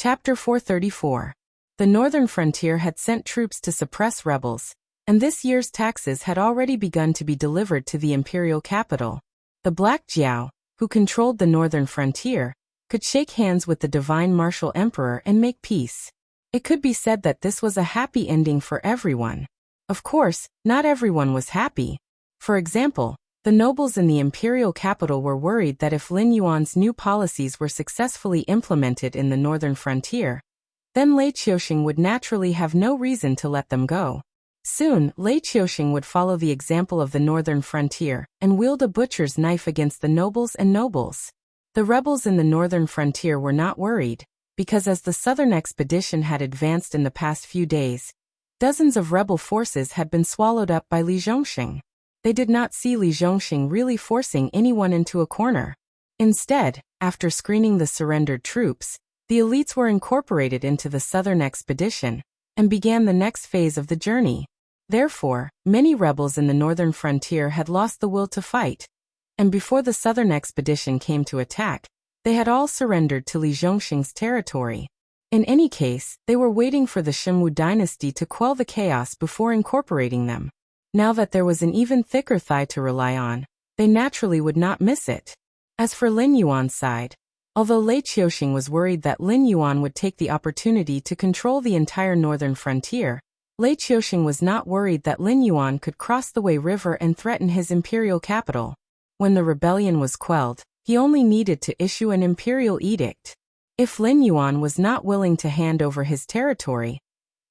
Chapter 434. The northern frontier had sent troops to suppress rebels, and this year's taxes had already begun to be delivered to the imperial capital. The Black Jiao, who controlled the northern frontier, could shake hands with the divine martial emperor and make peace. It could be said that this was a happy ending for everyone. Of course, not everyone was happy. For example, the nobles in the imperial capital were worried that if Lin Yuan's new policies were successfully implemented in the northern frontier, then Lei Qiuxing would naturally have no reason to let them go. Soon, Lei Qiuxing would follow the example of the northern frontier and wield a butcher's knife against the nobles and nobles. The rebels in the northern frontier were not worried, because as the southern expedition had advanced in the past few days, dozens of rebel forces had been swallowed up by Li Zhongxing. They did not see Li Zhongxing really forcing anyone into a corner. Instead, after screening the surrendered troops, the elites were incorporated into the southern expedition and began the next phase of the journey. Therefore, many rebels in the northern frontier had lost the will to fight, and before the southern expedition came to attack, they had all surrendered to Li Zhongxing's territory. In any case, they were waiting for the Shunwu dynasty to quell the chaos before incorporating them. Now that there was an even thicker thigh to rely on, they naturally would not miss it. As for Lin Yuan's side, although Lei Qiuxing was worried that Lin Yuan would take the opportunity to control the entire northern frontier, Lei Qiuxing was not worried that Lin Yuan could cross the Wei River and threaten his imperial capital. When the rebellion was quelled, he only needed to issue an imperial edict. If Lin Yuan was not willing to hand over his territory,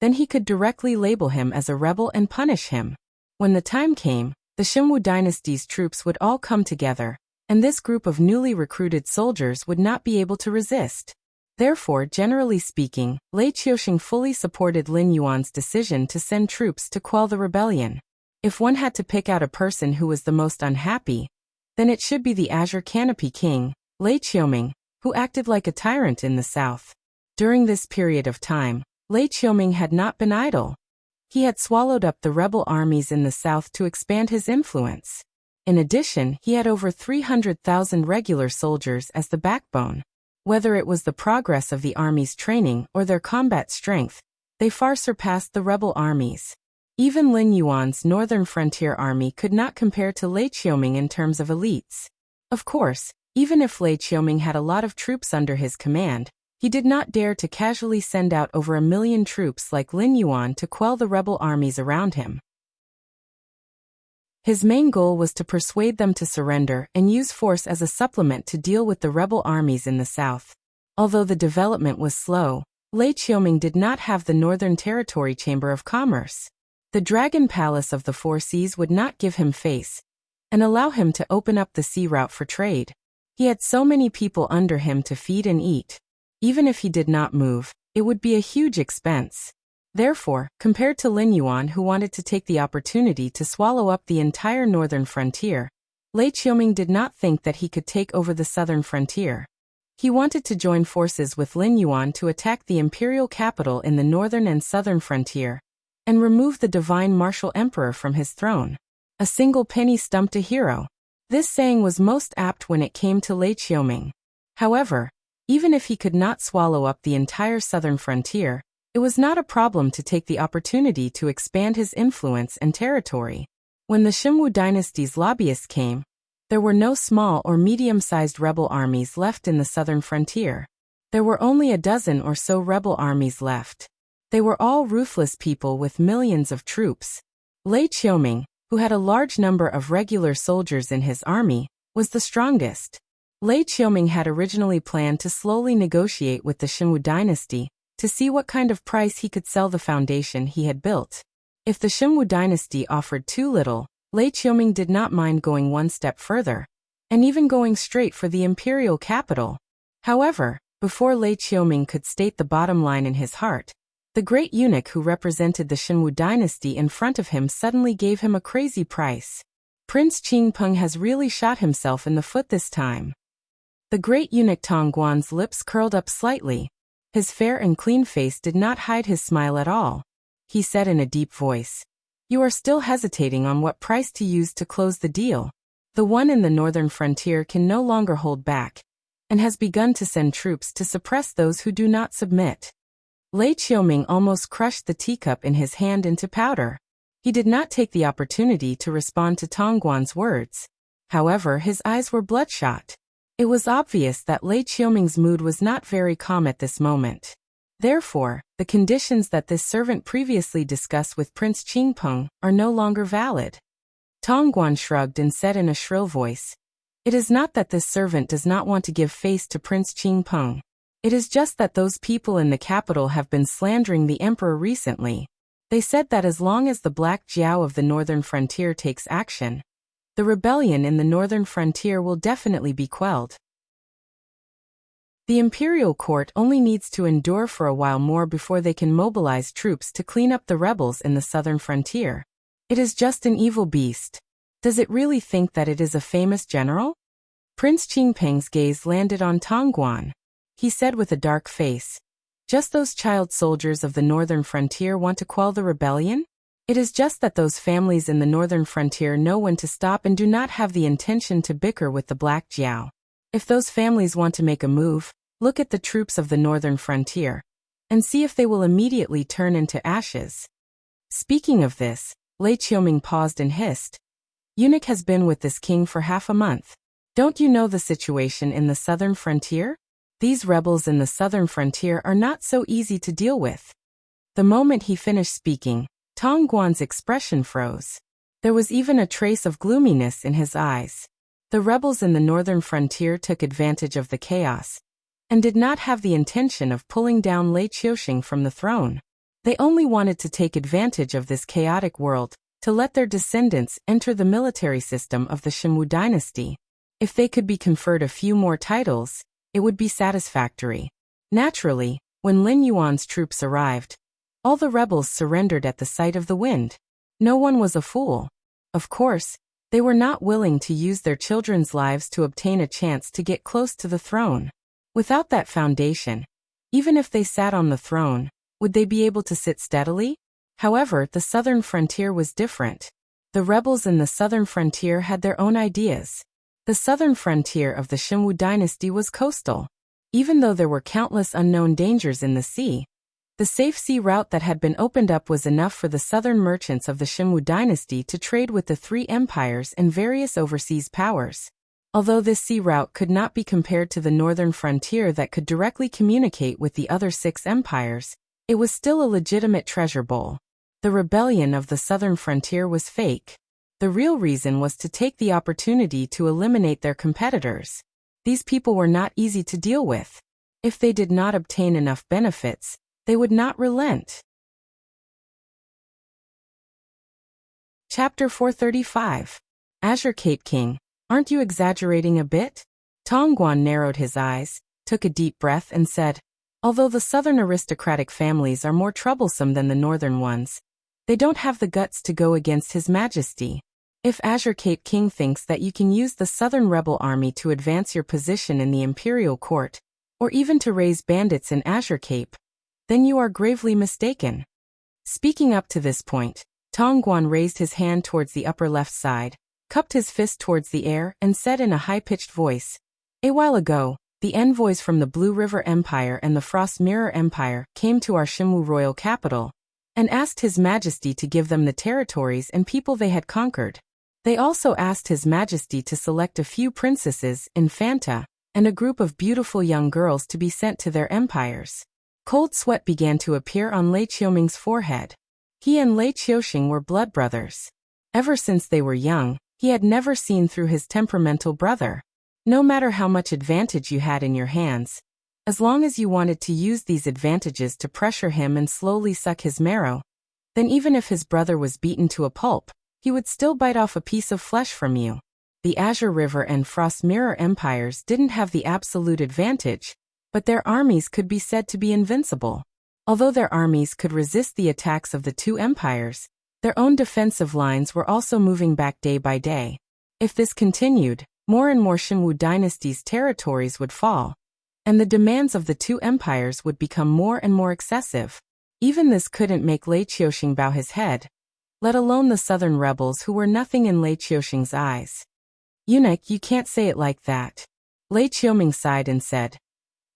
then he could directly label him as a rebel and punish him. When the time came, the Shunwu dynasty's troops would all come together, and this group of newly recruited soldiers would not be able to resist. Therefore, generally speaking, Lei Qiuxing fully supported Lin Yuan's decision to send troops to quell the rebellion. If one had to pick out a person who was the most unhappy, then it should be the Azure Canopy King, Lei Qiuming, who acted like a tyrant in the south. During this period of time, Lei Qiuming had not been idle. He had swallowed up the rebel armies in the south to expand his influence. In addition, he had over 300,000 regular soldiers as the backbone. Whether it was the progress of the army's training or their combat strength, they far surpassed the rebel armies. Even Lin Yuan's northern frontier army could not compare to Lei Qiuming in terms of elites. Of course, even if Lei Qiuming had a lot of troops under his command, he did not dare to casually send out over 1 million troops like Lin Yuan to quell the rebel armies around him. His main goal was to persuade them to surrender and use force as a supplement to deal with the rebel armies in the south. Although the development was slow, Lei Qiuming did not have the Northern Territory Chamber of Commerce. The Dragon Palace of the Four Seas would not give him face and allow him to open up the sea route for trade. He had so many people under him to feed and eat. Even if he did not move, it would be a huge expense. Therefore, compared to Lin Yuan, who wanted to take the opportunity to swallow up the entire northern frontier, Lei Qiuming did not think that he could take over the southern frontier. He wanted to join forces with Lin Yuan to attack the imperial capital in the northern and southern frontier, and remove the divine martial emperor from his throne. A single penny stumped a hero. This saying was most apt when it came to Lei Qiuming. However, even if he could not swallow up the entire southern frontier, it was not a problem to take the opportunity to expand his influence and territory. When the Shunwu dynasty's lobbyists came, there were no small or medium-sized rebel armies left in the southern frontier. There were only a dozen or so rebel armies left. They were all ruthless people with millions of troops. Lei Qiuming, who had a large number of regular soldiers in his army, was the strongest. Lei Qiuming had originally planned to slowly negotiate with the Shunwu dynasty to see what kind of price he could sell the foundation he had built. If the Shunwu dynasty offered too little, Lei Qiuming did not mind going one step further, and even going straight for the imperial capital. However, before Lei Qiuming could state the bottom line in his heart, the great eunuch who represented the Shunwu dynasty in front of him suddenly gave him a crazy price. Prince Qingpeng has really shot himself in the foot this time. The great eunuch Tong Guan's lips curled up slightly. His fair and clean face did not hide his smile at all. He said in a deep voice, "You are still hesitating on what price to use to close the deal. The one in the northern frontier can no longer hold back, and has begun to send troops to suppress those who do not submit. Lei Qiuming almost crushed the teacup in his hand into powder. He did not take the opportunity to respond to Tongguan's words. However, his eyes were bloodshot. It was obvious that Lei Qiuming's mood was not very calm at this moment. Therefore, the conditions that this servant previously discussed with Prince Qingpeng are no longer valid. Tongguan shrugged and said in a shrill voice, "It is not that this servant does not want to give face to Prince Qingpeng. It is just that those people in the capital have been slandering the emperor recently. They said that as long as the Black Jiao of the northern frontier takes action, the rebellion in the northern frontier will definitely be quelled. The imperial court only needs to endure for a while more before they can mobilize troops to clean up the rebels in the southern frontier. It is just an evil beast. Does it really think that it is a famous general?" Prince Qingpeng's gaze landed on Tongguan. He said with a dark face, "Just those child soldiers of the northern frontier want to quell the rebellion? It is just that those families in the northern frontier know when to stop and do not have the intention to bicker with the Black Jiao. If those families want to make a move, look at the troops of the northern frontier, and see if they will immediately turn into ashes." Speaking of this, Lei Qiuming paused and hissed, "Eunuch has been with this king for half a month. Don't you know the situation in the southern frontier? These rebels in the southern frontier are not so easy to deal with." The moment he finished speaking, Tongguan's expression froze. There was even a trace of gloominess in his eyes. The rebels in the northern frontier took advantage of the chaos, and did not have the intention of pulling down Lei Qiushing from the throne. They only wanted to take advantage of this chaotic world, to let their descendants enter the military system of the Shenwu dynasty. If they could be conferred a few more titles, it would be satisfactory. Naturally, when Lin Yuan's troops arrived, all the rebels surrendered at the sight of the wind. No one was a fool. Of course, they were not willing to use their children's lives to obtain a chance to get close to the throne. Without that foundation, even if they sat on the throne, would they be able to sit steadily? However, the southern frontier was different. The rebels in the southern frontier had their own ideas. The southern frontier of the Shenwu dynasty was coastal. Even though there were countless unknown dangers in the sea, the safe sea route that had been opened up was enough for the southern merchants of the Shenwu dynasty to trade with the three empires and various overseas powers. Although this sea route could not be compared to the northern frontier that could directly communicate with the other 6 empires, it was still a legitimate treasure bowl. The rebellion of the southern frontier was fake. The real reason was to take the opportunity to eliminate their competitors. These people were not easy to deal with. If they did not obtain enough benefits, they would not relent. Chapter 435. Azure Cape King, aren't you exaggerating a bit? Tongguan narrowed his eyes, took a deep breath and said, "Although the southern aristocratic families are more troublesome than the northern ones, they don't have the guts to go against His Majesty. If Azure Cape King thinks that you can use the southern rebel army to advance your position in the imperial court, or even to raise bandits in Azure Cape, then you are gravely mistaken." Speaking up to this point, Tongguan raised his hand towards the upper left side, cupped his fist towards the air and said in a high-pitched voice, "A while ago, the envoys from the Blue River Empire and the Frost Mirror Empire came to our Shenwu royal capital, and asked His Majesty to give them the territories and people they had conquered. They also asked His Majesty to select a few princesses, infanta, and a group of beautiful young girls to be sent to their empires." Cold sweat began to appear on Lei Qiuming's forehead. He and Lei Qiushing were blood brothers. Ever since they were young, he had never seen through his temperamental brother. No matter how much advantage you had in your hands, as long as you wanted to use these advantages to pressure him and slowly suck his marrow, then even if his brother was beaten to a pulp, he would still bite off a piece of flesh from you. The Azure River and Frost Mirror empires didn't have the absolute advantage, but their armies could be said to be invincible. Although their armies could resist the attacks of the 2 empires, their own defensive lines were also moving back day by day. If this continued, more and more Shenwu dynasty's territories would fall, and the demands of the 2 empires would become more and more excessive. Even this couldn't make Lei Qiushing bow his head, let alone the southern rebels who were nothing in Lei Qiushing's eyes. "Eunuch, you can't say it like that. Lei Qiuming sighed and said,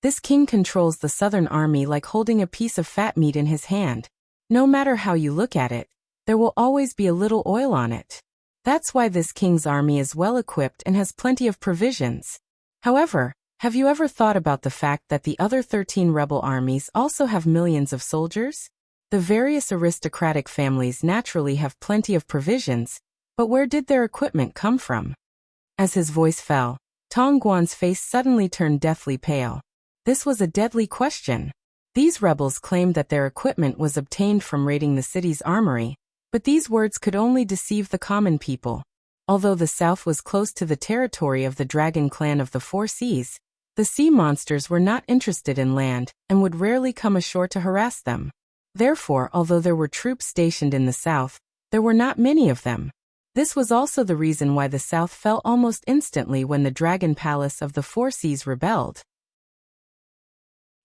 "This king controls the southern army like holding a piece of fat meat in his hand. No matter how you look at it, there will always be a little oil on it. That's why this king's army is well equipped and has plenty of provisions. However, have you ever thought about the fact that the other 13 rebel armies also have millions of soldiers? The various aristocratic families naturally have plenty of provisions, but where did their equipment come from?" As his voice fell, Tong Guan's face suddenly turned deathly pale. This was a deadly question. These rebels claimed that their equipment was obtained from raiding the city's armory, but these words could only deceive the common people. Although the south was close to the territory of the dragon clan of the Four Seas, the sea monsters were not interested in land and would rarely come ashore to harass them. Therefore, although there were troops stationed in the south, there were not many of them. This was also the reason why the south fell almost instantly when the Dragon Palace of the Four Seas rebelled.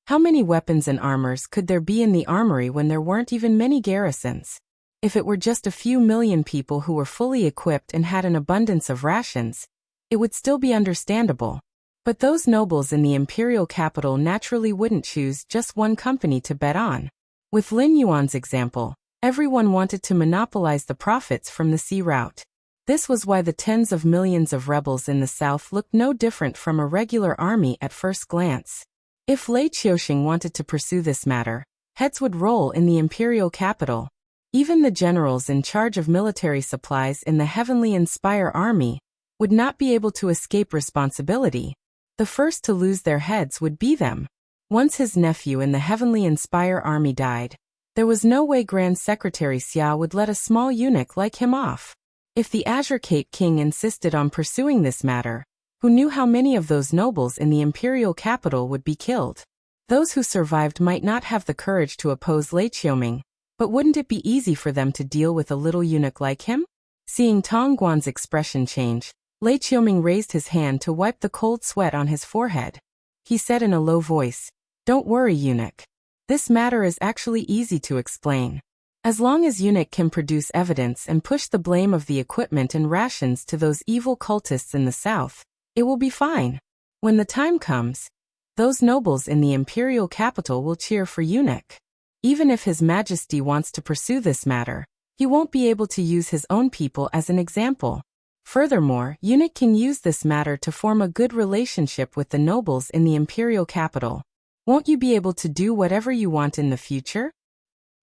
How many weapons and armors could there be in the armory when there weren't even many garrisons? If it were just a few million people who were fully equipped and had an abundance of rations, it would still be understandable. But those nobles in the imperial capital naturally wouldn't choose just one company to bet on. With Lin Yuan's example, everyone wanted to monopolize the profits from the sea route. This was why the tens of millions of rebels in the south looked no different from a regular army at first glance. If Lei Qiushing wanted to pursue this matter, heads would roll in the imperial capital. Even the generals in charge of military supplies in the Heavenly Inspire army would not be able to escape responsibility. The first to lose their heads would be them. Once his nephew in the Heavenly Inspire army died, there was no way Grand Secretary Xia would let a small eunuch like him off. If the Azure Cape King insisted on pursuing this matter, who knew how many of those nobles in the imperial capital would be killed? Those who survived might not have the courage to oppose Lei Qiuming, but wouldn't it be easy for them to deal with a little eunuch like him? Seeing Tong Guan's expression change, Lei Qiuming raised his hand to wipe the cold sweat on his forehead. He said in a low voice, "Don't worry, eunuch. This matter is actually easy to explain. As long as eunuch can produce evidence and push the blame of the equipment and rations to those evil cultists in the south, it will be fine. When the time comes, those nobles in the imperial capital will cheer for eunuch. Even if His Majesty wants to pursue this matter, he won't be able to use his own people as an example. Furthermore, eunuch can use this matter to form a good relationship with the nobles in the imperial capital. Won't you be able to do whatever you want in the future?"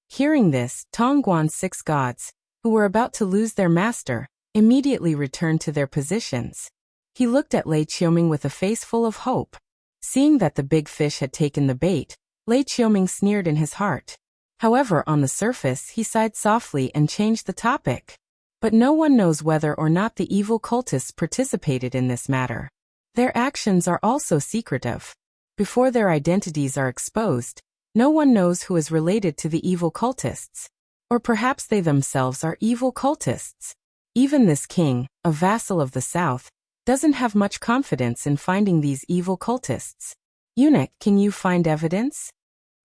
Hearing this, Tong Guan's 6 gods, who were about to lose their master, immediately returned to their positions. He looked at Lei Qiuming with a face full of hope. Seeing that the big fish had taken the bait, Lei Qiuming sneered in his heart. However, on the surface, he sighed softly and changed the topic. But no one knows whether or not the evil cultists participated in this matter. Their actions are also secretive. Before their identities are exposed, no one knows who is related to the evil cultists. Or perhaps they themselves are evil cultists. Even this king, a vassal of the south, doesn't have much confidence in finding these evil cultists. "Eunuch, can you find evidence?"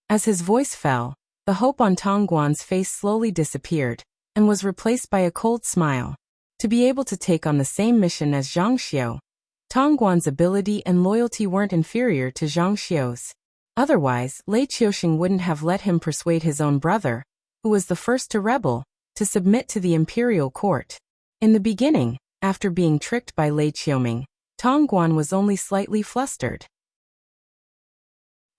As his voice fell, the hope on Tong Guan's face slowly disappeared, and was replaced by a cold smile. To be able to take on the same mission as Zhang Xiu, Tong Guan's ability and loyalty weren't inferior to Zhang Xiu's. Otherwise, Lei Qiushing wouldn't have let him persuade his own brother, who was the first to rebel, to submit to the imperial court. In the beginning, after being tricked by Lei Qiuming, Tong Guan was only slightly flustered.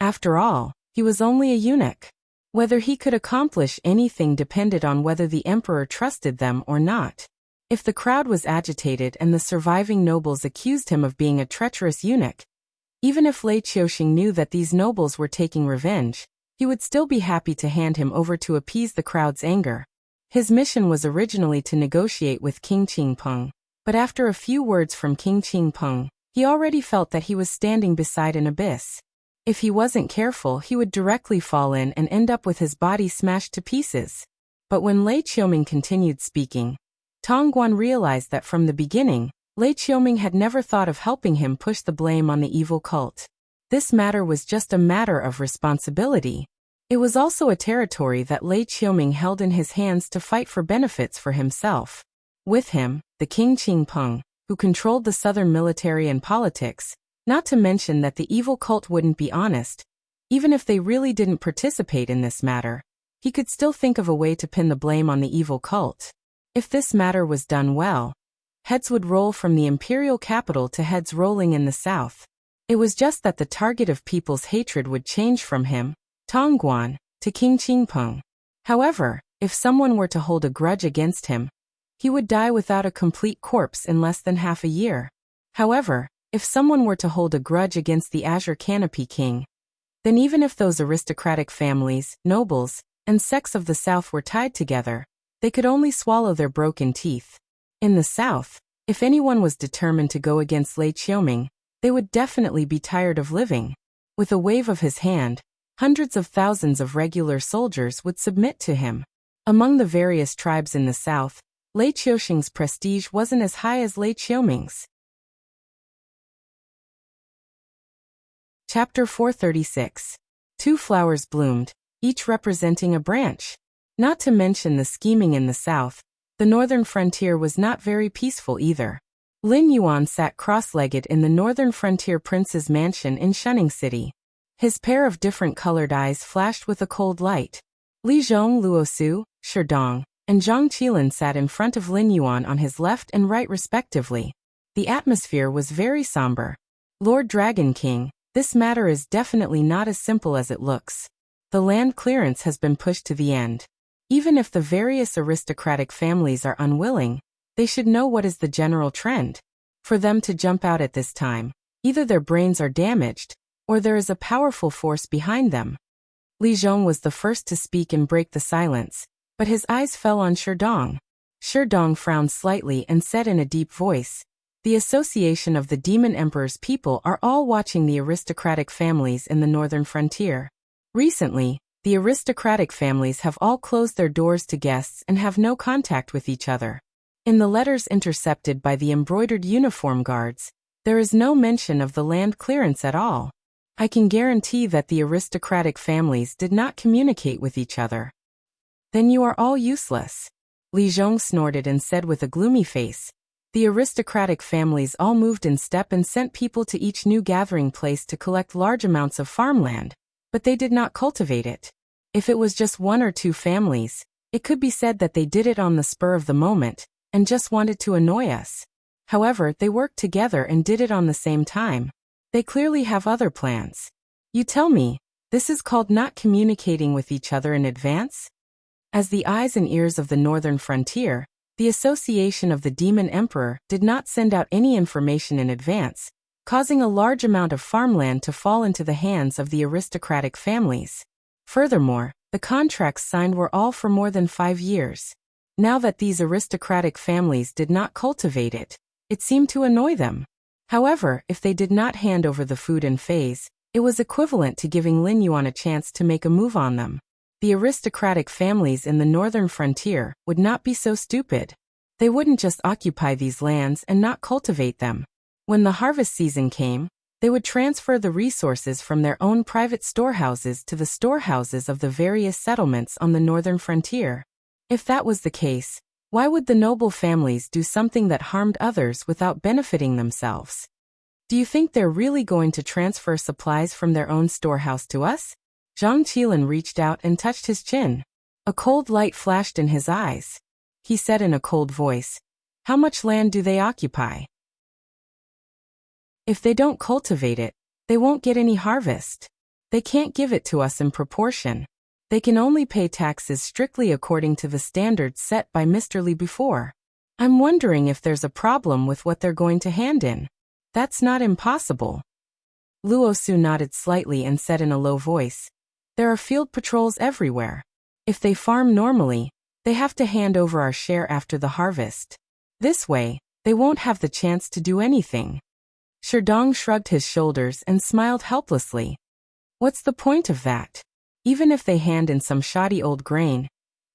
After all, he was only a eunuch. Whether he could accomplish anything depended on whether the emperor trusted them or not. If the crowd was agitated and the surviving nobles accused him of being a treacherous eunuch, even if Lei Qiushing knew that these nobles were taking revenge, he would still be happy to hand him over to appease the crowd's anger. His mission was originally to negotiate with King Qingpeng, but after a few words from King Qingpeng, he already felt that he was standing beside an abyss. If he wasn't careful, he would directly fall in and end up with his body smashed to pieces. But when Lei Qiuming continued speaking, Tong Guan realized that from the beginning, Lei Qiuming had never thought of helping him push the blame on the evil cult. This matter was just a matter of responsibility. It was also a territory that Lei Qiuming held in his hands to fight for benefits for himself. With him, the King Qingpeng, who controlled the southern military and politics, Not to mention that the evil cult wouldn't be honest. Even if they really didn't participate in this matter, he could still think of a way to pin the blame on the evil cult. If this matter was done well, heads would roll from the imperial capital to heads rolling in the south. It was just that the target of people's hatred would change from him, Tongguan, to King Qingpeng. However, if someone were to hold a grudge against him, he would die without a complete corpse in less than half a year. However, if someone were to hold a grudge against the Azure Canopy King, then even if those aristocratic families, nobles, and sects of the south were tied together, they could only swallow their broken teeth. In the south, if anyone was determined to go against Lei Qiuming, they would definitely be tired of living. With a wave of his hand, hundreds of thousands of regular soldiers would submit to him. Among the various tribes in the south, Lei Qiusheng's prestige wasn't as high as Lei Qiuming's. Chapter 436. 2 flowers bloomed, each representing a branch. Not to mention the scheming in the south, the northern frontier was not very peaceful either. Lin Yuan sat cross-legged in the northern frontier prince's mansion in Shunning City. His pair of different-colored eyes flashed with a cold light. Li Zhong, Luo Su, Sherdong, and Zhang Qilin sat in front of Lin Yuan on his left and right respectively. The atmosphere was very somber. Lord Dragon King, this matter is definitely not as simple as it looks. The land clearance has been pushed to the end. Even if the various aristocratic families are unwilling, they should know what is the general trend. For them to jump out at this time, either their brains are damaged, or there is a powerful force behind them. Li Zhong was the first to speak and break the silence, but his eyes fell on Sherdong. Sherdong frowned slightly and said in a deep voice, "The Association of the Demon Emperor's people are all watching the aristocratic families in the northern frontier. Recently, the aristocratic families have all closed their doors to guests and have no contact with each other. In the letters intercepted by the embroidered uniform guards, there is no mention of the land clearance at all. I can guarantee that the aristocratic families did not communicate with each other." "Then you are all useless." Li Zhong snorted and said with a gloomy face. The aristocratic families all moved in step and sent people to each new gathering place to collect large amounts of farmland, but they did not cultivate it. If it was just 1 or 2 families, it could be said that they did it on the spur of the moment, and just wanted to annoy us. However, they worked together and did it on the same time. They clearly have other plans. You tell me, this is called not communicating with each other in advance? As the eyes and ears of the northern frontier, the Association of the Demon Emperor did not send out any information in advance, causing a large amount of farmland to fall into the hands of the aristocratic families. Furthermore, the contracts signed were all for more than 5 years. Now that these aristocratic families did not cultivate it, it seemed to annoy them. However, if they did not hand over the food in phase, it was equivalent to giving Lin Yuan a chance to make a move on them. The aristocratic families in the northern frontier would not be so stupid. They wouldn't just occupy these lands and not cultivate them. When the harvest season came, they would transfer the resources from their own private storehouses to the storehouses of the various settlements on the northern frontier. If that was the case, why would the noble families do something that harmed others without benefiting themselves? Do you think they're really going to transfer supplies from their own storehouse to us? Zhang Qilin reached out and touched his chin. A cold light flashed in his eyes. He said in a cold voice, "How much land do they occupy? If they don't cultivate it, they won't get any harvest. They can't give it to us in proportion. They can only pay taxes strictly according to the standards set by Mr. Li before. I'm wondering if there's a problem with what they're going to hand in." "That's not impossible." Luo Su nodded slightly and said in a low voice, "There are field patrols everywhere. If they farm normally, they have to hand over our share after the harvest. This way, they won't have the chance to do anything." Sherdong shrugged his shoulders and smiled helplessly. "What's the point of that? Even if they hand in some shoddy old grain,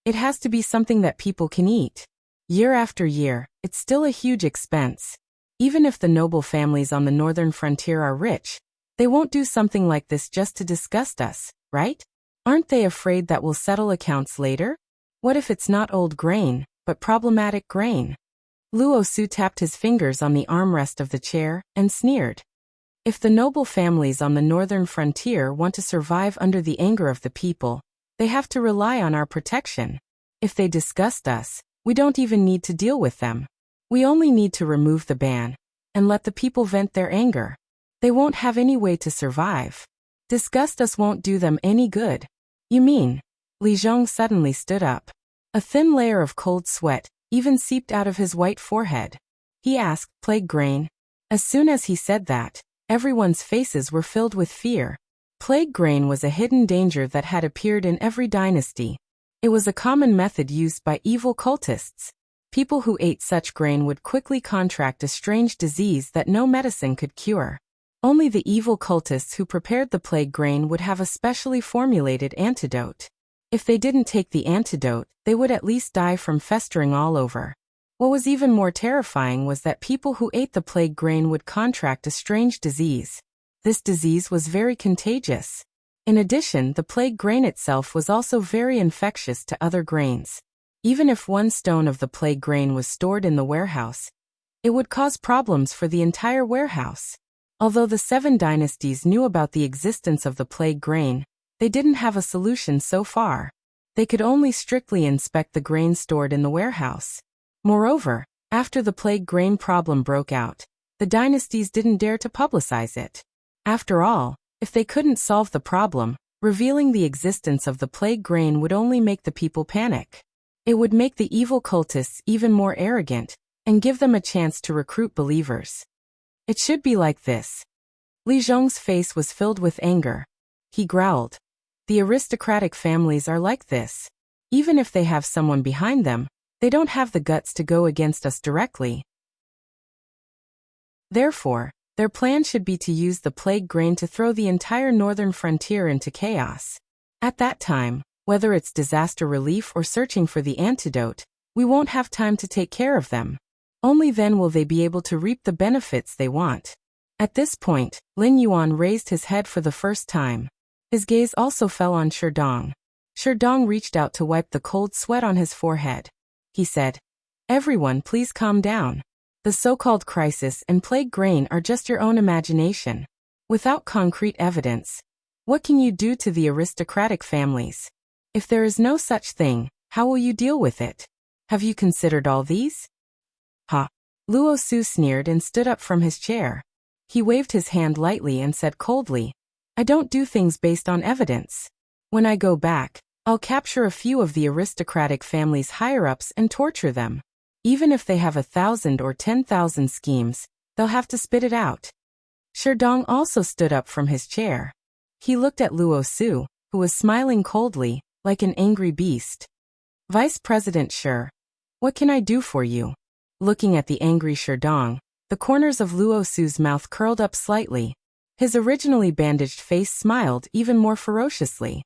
it has to be something that people can eat. Year after year, it's still a huge expense. Even if the noble families on the northern frontier are rich, they won't do something like this just to disgust us, right? Aren't they afraid that we'll settle accounts later? What if it's not old grain, but problematic grain?" Luo Su tapped his fingers on the armrest of the chair and sneered. If the noble families on the northern frontier want to survive under the anger of the people, they have to rely on our protection. If they disgust us, we don't even need to deal with them. We only need to remove the ban and let the people vent their anger. They won't have any way to survive. Disgust us won't do them any good. You mean? Li Zhong suddenly stood up. A thin layer of cold sweat even seeped out of his white forehead. He asked, "Plague grain?" As soon as he said that, everyone's faces were filled with fear. Plague grain was a hidden danger that had appeared in every dynasty. It was a common method used by evil cultists. People who ate such grain would quickly contract a strange disease that no medicine could cure. Only the evil cultists who prepared the plague grain would have a specially formulated antidote. If they didn't take the antidote, they would at least die from festering all over. What was even more terrifying was that people who ate the plague grain would contract a strange disease. This disease was very contagious. In addition, the plague grain itself was also very infectious to other grains. Even if one stone of the plague grain was stored in the warehouse, it would cause problems for the entire warehouse. Although the 7 dynasties knew about the existence of the plague grain, they didn't have a solution so far. They could only strictly inspect the grain stored in the warehouse. Moreover, after the plague grain problem broke out, the dynasties didn't dare to publicize it. After all, if they couldn't solve the problem, revealing the existence of the plague grain would only make the people panic. It would make the evil cultists even more arrogant and give them a chance to recruit believers. It should be like this. Li Zhong's face was filled with anger. He growled. The aristocratic families are like this. Even if they have someone behind them, they don't have the guts to go against us directly. Therefore, their plan should be to use the plague grain to throw the entire northern frontier into chaos. At that time, whether it's disaster relief or searching for the antidote, we won't have time to take care of them. Only then will they be able to reap the benefits they want. At this point, Lin Yuan raised his head for the first time. His gaze also fell on Sherdong. Sherdong reached out to wipe the cold sweat on his forehead. He said, "Everyone, please calm down. The so-called crisis and plague grain are just your own imagination. Without concrete evidence, what can you do to the aristocratic families? If there is no such thing, how will you deal with it? Have you considered all these?" Ha! Luo Su sneered and stood up from his chair. He waved his hand lightly and said coldly, "I don't do things based on evidence. When I go back, I'll capture a few of the aristocratic family's higher-ups and torture them. Even if they have 1,000 or 10,000 schemes, they'll have to spit it out." Sherdong also stood up from his chair. He looked at Luo Su, who was smiling coldly, like an angry beast. "Vice President Shi, what can I do for you?" Looking at the angry Sherdong, the corners of Luo Su's mouth curled up slightly. His originally bandaged face smiled even more ferociously.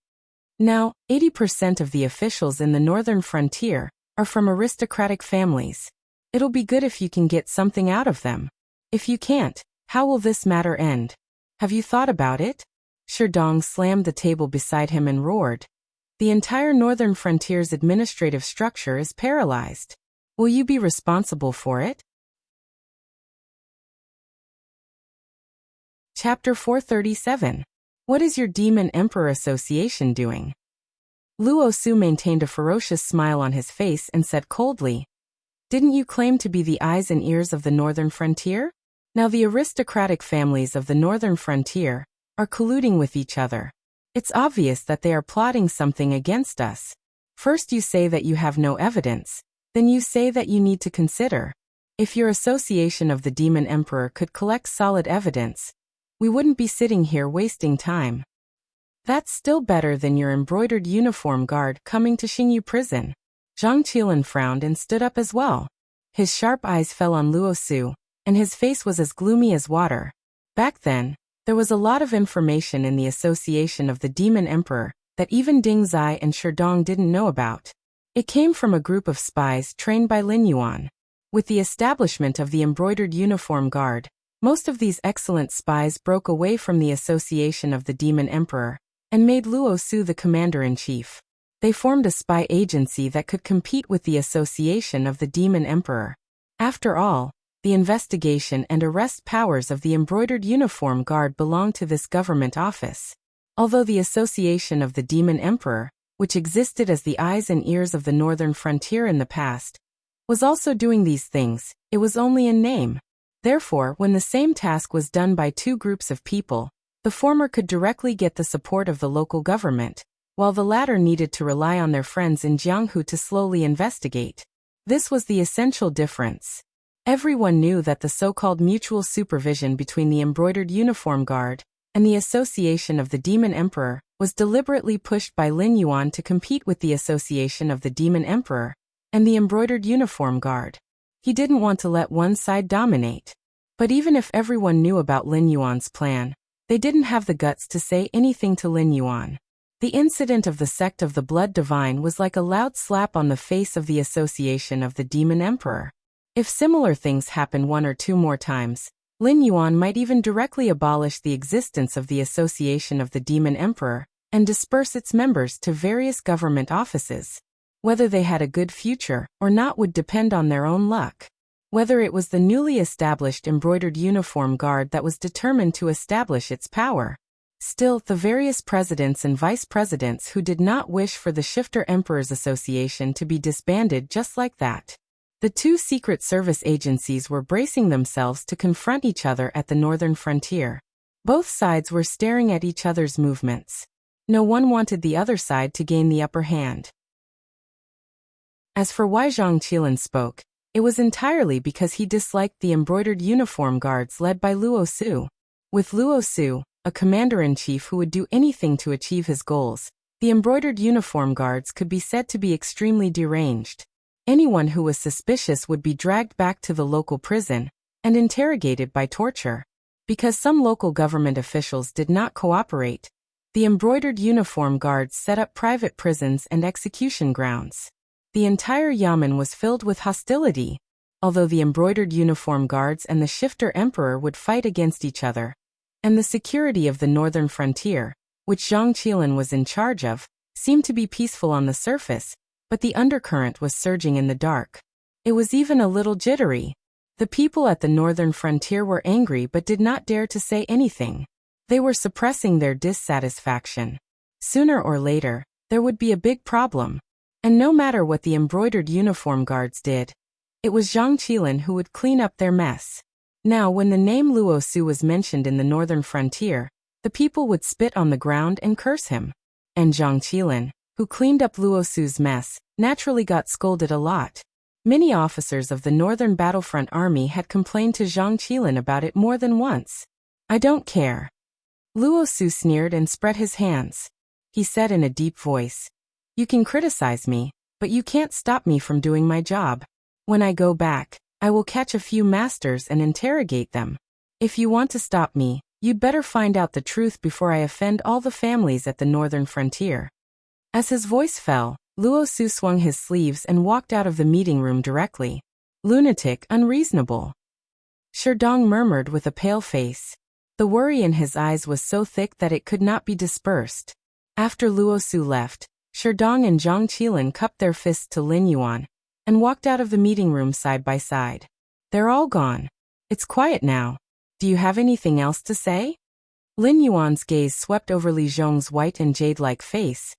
Now, 80% of the officials in the northern frontier are from aristocratic families. It'll be good if you can get something out of them. If you can't, how will this matter end? Have you thought about it? Sherdong slammed the table beside him and roared. The entire northern frontier's administrative structure is paralyzed. Will you be responsible for it? Chapter 437. What is your Demon Emperor Association doing? Luo Su maintained a ferocious smile on his face and said coldly, "Didn't you claim to be the eyes and ears of the northern frontier? Now the aristocratic families of the northern frontier are colluding with each other. It's obvious that they are plotting something against us. First you say that you have no evidence, then you say that you need to consider. If your association of the Demon Emperor could collect solid evidence, we wouldn't be sitting here wasting time. That's still better than your embroidered uniform guard coming to Xingyu prison." Zhang Qilan frowned and stood up as well. His sharp eyes fell on Luo Su, and his face was as gloomy as water. Back then, there was a lot of information in the association of the Demon Emperor that even Ding Zai and Sherdong didn't know about. It came from a group of spies trained by Lin Yuan. With the establishment of the embroidered uniform guard, most of these excellent spies broke away from the association of the Demon Emperor and made Luo Su the commander-in-chief. They formed a spy agency that could compete with the association of the Demon Emperor. After all, the investigation and arrest powers of the embroidered uniform guard belong to this government office. Although the Association of the Demon Emperor, which existed as the eyes and ears of the northern frontier in the past, was also doing these things, it was only in name. Therefore, when the same task was done by two groups of people, the former could directly get the support of the local government, while the latter needed to rely on their friends in Jianghu to slowly investigate. This was the essential difference. Everyone knew that the so-called mutual supervision between the embroidered uniform guard and the Association of the Demon Emperor was deliberately pushed by Lin Yuan to compete with the Association of the Demon Emperor and the embroidered uniform guard. He didn't want to let one side dominate. But even if everyone knew about Lin Yuan's plan, they didn't have the guts to say anything to Lin Yuan. The incident of the sect of the Blood Divine was like a loud slap on the face of the Association of the Demon Emperor. If similar things happen one or two more times, Lin Yuan might even directly abolish the existence of the Association of the Demon Emperor and disperse its members to various government offices. Whether they had a good future or not would depend on their own luck. Whether it was the newly established embroidered uniform guard that was determined to establish its power. Still, the various presidents and vice presidents who did not wish for the Shifter Emperors Association to be disbanded just like that. The two secret service agencies were bracing themselves to confront each other at the northern frontier. Both sides were staring at each other's movements. No one wanted the other side to gain the upper hand. As for why Zhang Qilin spoke, it was entirely because he disliked the embroidered uniform guards led by Luo Su. With Luo Su, a commander-in-chief who would do anything to achieve his goals, the embroidered uniform guards could be said to be extremely deranged. Anyone who was suspicious would be dragged back to the local prison and interrogated by torture. Because some local government officials did not cooperate, the embroidered uniform guards set up private prisons and execution grounds. The entire yamen was filled with hostility. Although the embroidered uniform guards and the Shifter Emperor would fight against each other, and the security of the northern frontier, which Zhang Qilin was in charge of, seemed to be peaceful on the surface, but the undercurrent was surging in the dark. It was even a little jittery. The people at the northern frontier were angry but did not dare to say anything. They were suppressing their dissatisfaction. Sooner or later, there would be a big problem. And no matter what the embroidered uniform guards did, it was Zhang Qilin who would clean up their mess. Now, when the name Luo Su was mentioned in the northern frontier, the people would spit on the ground and curse him. And Zhang Qilin, who cleaned up Luo Su's mess, naturally got scolded a lot. Many officers of the Northern Battlefront Army had complained to Zhang Qilin about it more than once. "I don't care." Luo Su sneered and spread his hands. He said in a deep voice, "You can criticize me, but you can't stop me from doing my job. When I go back, I will catch a few masters and interrogate them. If you want to stop me, you'd better find out the truth before I offend all the families at the northern frontier." As his voice fell, Luo Su swung his sleeves and walked out of the meeting room directly. "Lunatic, unreasonable," Sherdong murmured with a pale face. The worry in his eyes was so thick that it could not be dispersed. After Luo Su left, Sherdong and Zhang Qilin cupped their fists to Lin Yuan and walked out of the meeting room side by side. "They're all gone. It's quiet now. Do you have anything else to say?" Lin Yuan's gaze swept over Li Zhong's white and jade-like face,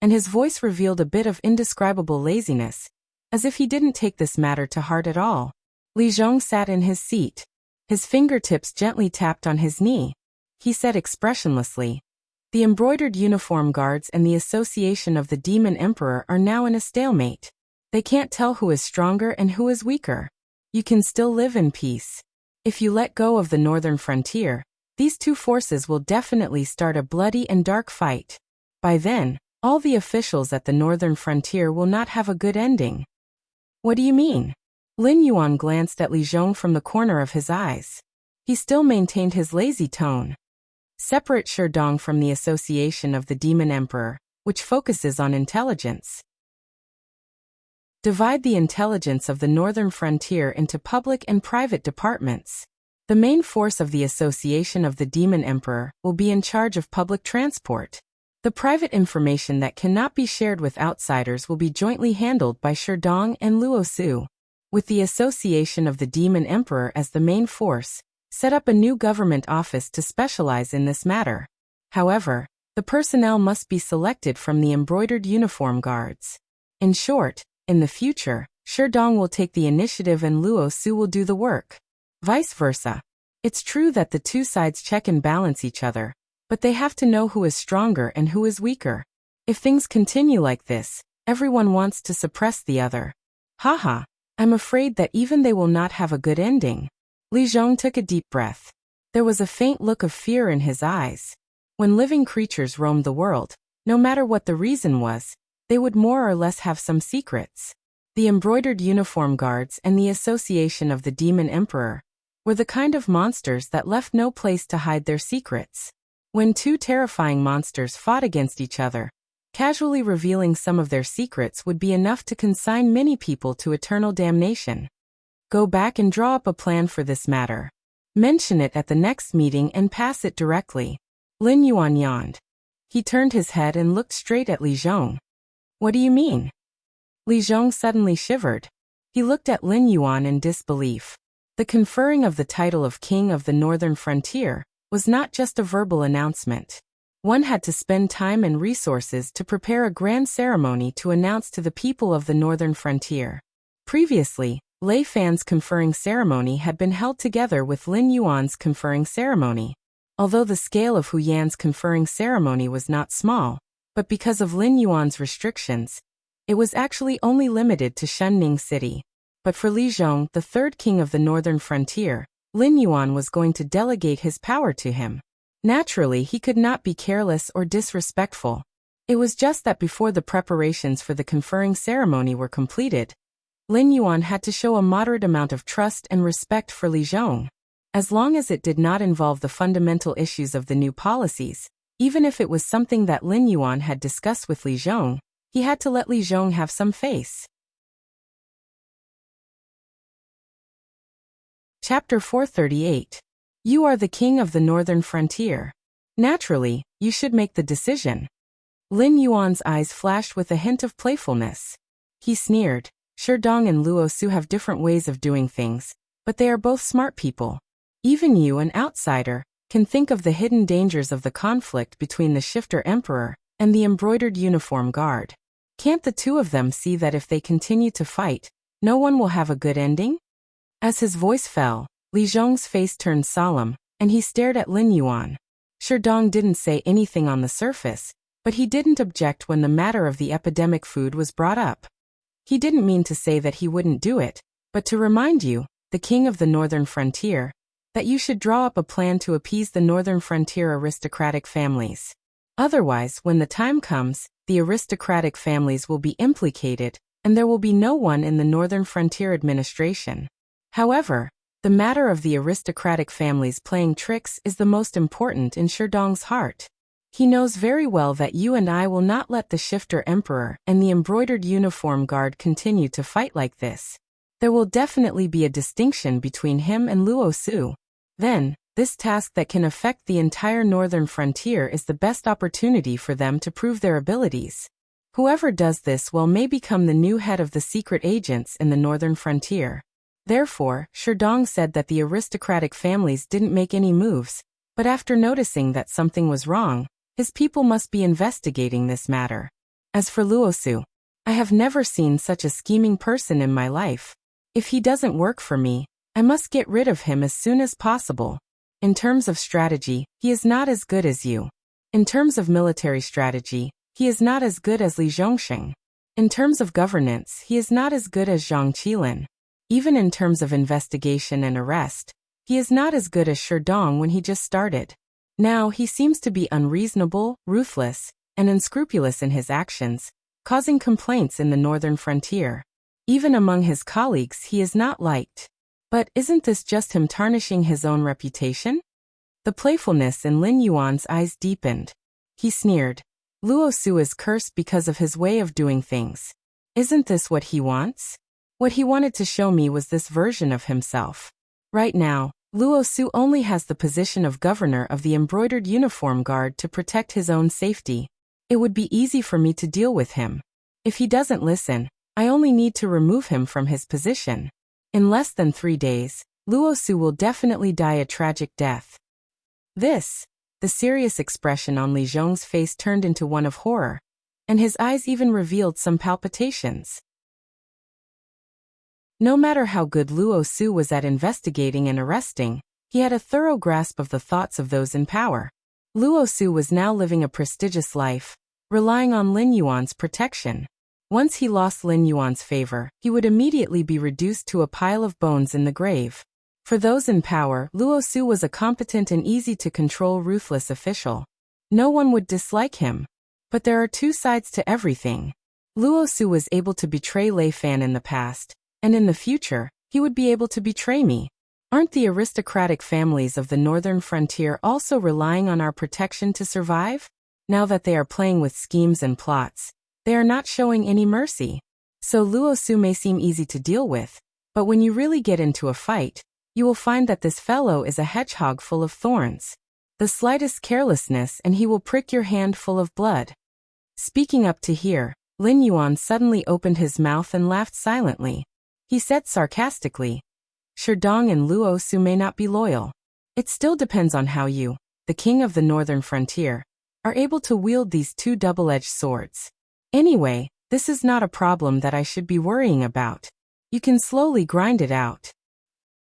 and his voice revealed a bit of indescribable laziness, as if he didn't take this matter to heart at all. Li Zhong sat in his seat. His fingertips gently tapped on his knee. He said expressionlessly, "The embroidered uniform guards and the Association of the Demon Emperor are now in a stalemate. They can't tell who is stronger and who is weaker. You can still live in peace. If you let go of the northern frontier, these two forces will definitely start a bloody and dark fight. By then, all the officials at the northern frontier will not have a good ending." "What do you mean?" Lin Yuan glanced at Li Zhong from the corner of his eyes. He still maintained his lazy tone. "Separate Sherdong from the Association of the Demon Emperor, which focuses on intelligence. Divide the intelligence of the northern frontier into public and private departments. The main force of the Association of the Demon Emperor will be in charge of public transport. The private information that cannot be shared with outsiders will be jointly handled by Sherdong and Luo Su. with the association of the Demon Emperor as the main force, set up a new government office to specialize in this matter. However, the personnel must be selected from the embroidered uniform guards. In short, in the future, Sherdong will take the initiative and Luo Su will do the work. Vice versa. It's true that the two sides check and balance each other, but they have to know who is stronger and who is weaker. If things continue like this, everyone wants to suppress the other. Haha, I'm afraid that even they will not have a good ending. Li Zhong took a deep breath. There was a faint look of fear in his eyes. When living creatures roamed the world, no matter what the reason was, they would more or less have some secrets. The embroidered uniform guards and the association of the Demon Emperor were the kind of monsters that left no place to hide their secrets. When two terrifying monsters fought against each other, casually revealing some of their secrets would be enough to consign many people to eternal damnation. Go back and draw up a plan for this matter. Mention it at the next meeting and pass it directly. Lin Yuan yawned. He turned his head and looked straight at Li Zhong. What do you mean? Li Zhong suddenly shivered. He looked at Lin Yuan in disbelief. The conferring of the title of King of the Northern Frontier was not just a verbal announcement. One had to spend time and resources to prepare a grand ceremony to announce to the people of the Northern Frontier. Previously, Lei Fan's conferring ceremony had been held together with Lin Yuan's conferring ceremony. Although the scale of Hu Yan's conferring ceremony was not small, but because of Lin Yuan's restrictions, it was actually only limited to Shunning City. But for Li Zhong, the third king of the northern frontier, Lin Yuan was going to delegate his power to him. Naturally, he could not be careless or disrespectful. It was just that before the preparations for the conferring ceremony were completed, Lin Yuan had to show a moderate amount of trust and respect for Li Zhong. As long as it did not involve the fundamental issues of the new policies, even if it was something that Lin Yuan had discussed with Li Zhong, he had to let Li Zhong have some face. Chapter 438. You are the king of the northern frontier. Naturally, you should make the decision. Lin Yuan's eyes flashed with a hint of playfulness. He sneered. Sherdong and Luo Su have different ways of doing things, but they are both smart people. Even you, an outsider, can think of the hidden dangers of the conflict between the Shifter Emperor and the embroidered uniform guard. Can't the two of them see that if they continue to fight, no one will have a good ending? As his voice fell, Li Zhong's face turned solemn, and he stared at Lin Yuan. Sherdong didn't say anything on the surface, but he didn't object when the matter of the epidemic food was brought up. He didn't mean to say that he wouldn't do it, but to remind you, the king of the northern frontier, that you should draw up a plan to appease the northern frontier aristocratic families. Otherwise, when the time comes, the aristocratic families will be implicated, and there will be no one in the northern frontier administration. However, the matter of the aristocratic families playing tricks is the most important in Sherdong's heart. He knows very well that you and I will not let the Shifter Emperor and the embroidered uniform guard continue to fight like this. There will definitely be a distinction between him and Luo Su. Then, this task that can affect the entire northern frontier is the best opportunity for them to prove their abilities. Whoever does this well may become the new head of the secret agents in the northern frontier. Therefore, Sherdong said that the aristocratic families didn't make any moves, but after noticing that something was wrong, his people must be investigating this matter. As for Luo Su, I have never seen such a scheming person in my life. If he doesn't work for me, I must get rid of him as soon as possible. In terms of strategy, he is not as good as you. In terms of military strategy, he is not as good as Li Zhongsheng. In terms of governance, he is not as good as Zhang Qilin. Even in terms of investigation and arrest, he is not as good as Sherdong when he just started. Now he seems to be unreasonable, ruthless, and unscrupulous in his actions, causing complaints in the northern frontier. Even among his colleagues he is not liked. But isn't this just him tarnishing his own reputation? The playfulness in Lin Yuan's eyes deepened. He sneered. Luo Su is cursed because of his way of doing things. Isn't this what he wants? What he wanted to show me was this version of himself. Right now, Luo Su only has the position of governor of the embroidered uniform guard to protect his own safety. It would be easy for me to deal with him. If he doesn't listen, I only need to remove him from his position. In less than 3 days, Luo Su will definitely die a tragic death. The serious expression on Li Zhong's face turned into one of horror, and his eyes even revealed some palpitations. No matter how good Luo Su was at investigating and arresting, he had a thorough grasp of the thoughts of those in power. Luo Su was now living a prestigious life, relying on Lin Yuan's protection. Once he lost Lin Yuan's favor, he would immediately be reduced to a pile of bones in the grave. For those in power, Luo Su was a competent and easy-to-control ruthless official. No one would dislike him. But there are two sides to everything. Luo Su was able to betray Lei Fan in the past, and in the future, he would be able to betray me. Aren't the aristocratic families of the northern frontier also relying on our protection to survive? Now that they are playing with schemes and plots, they are not showing any mercy. So Luo Su may seem easy to deal with, but when you really get into a fight, you will find that this fellow is a hedgehog full of thorns. The slightest carelessness and he will prick your hand full of blood. Speaking up to here, Lin Yuan suddenly opened his mouth and laughed silently. He said sarcastically, Sherdong and Luo Su may not be loyal. It still depends on how you, the king of the northern frontier, are able to wield these two double-edged swords. Anyway, this is not a problem that I should be worrying about. You can slowly grind it out.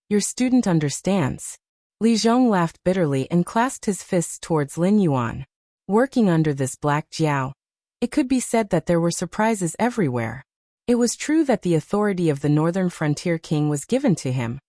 Your student understands. Li Zhong laughed bitterly and clasped his fists towards Lin Yuan. Working under this black jiao, it could be said that there were surprises everywhere. It was true that the authority of the northern frontier king was given to him.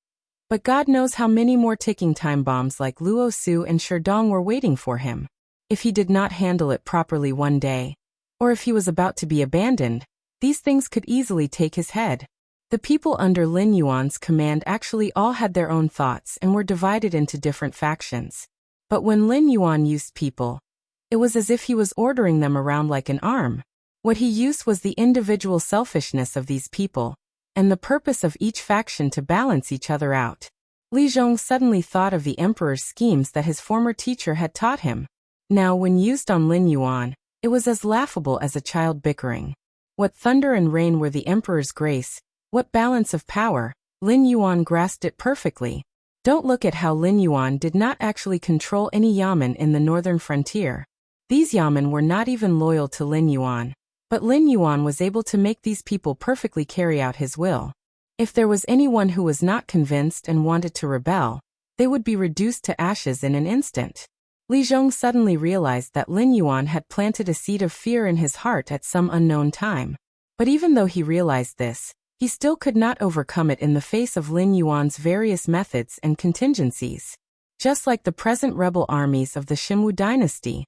But God knows how many more ticking time bombs like Luo Su and Sherdong were waiting for him. If he did not handle it properly one day, or if he was about to be abandoned, these things could easily take his head. The people under Lin Yuan's command actually all had their own thoughts and were divided into different factions. But when Lin Yuan used people, it was as if he was ordering them around like an arm. What he used was the individual selfishness of these people, and the purpose of each faction to balance each other out. Li Zhong suddenly thought of the emperor's schemes that his former teacher had taught him. Now, when used on Lin Yuan, it was as laughable as a child bickering. What thunder and rain were the emperor's grace, what balance of power, Lin Yuan grasped it perfectly. Don't look at how Lin Yuan did not actually control any yamen in the northern frontier. These yamen were not even loyal to Lin Yuan. But Lin Yuan was able to make these people perfectly carry out his will. If there was anyone who was not convinced and wanted to rebel, they would be reduced to ashes in an instant. Li Zhong suddenly realized that Lin Yuan had planted a seed of fear in his heart at some unknown time. But even though he realized this, he still could not overcome it in the face of Lin Yuan's various methods and contingencies. Just like the present rebel armies of the Xinwu dynasty,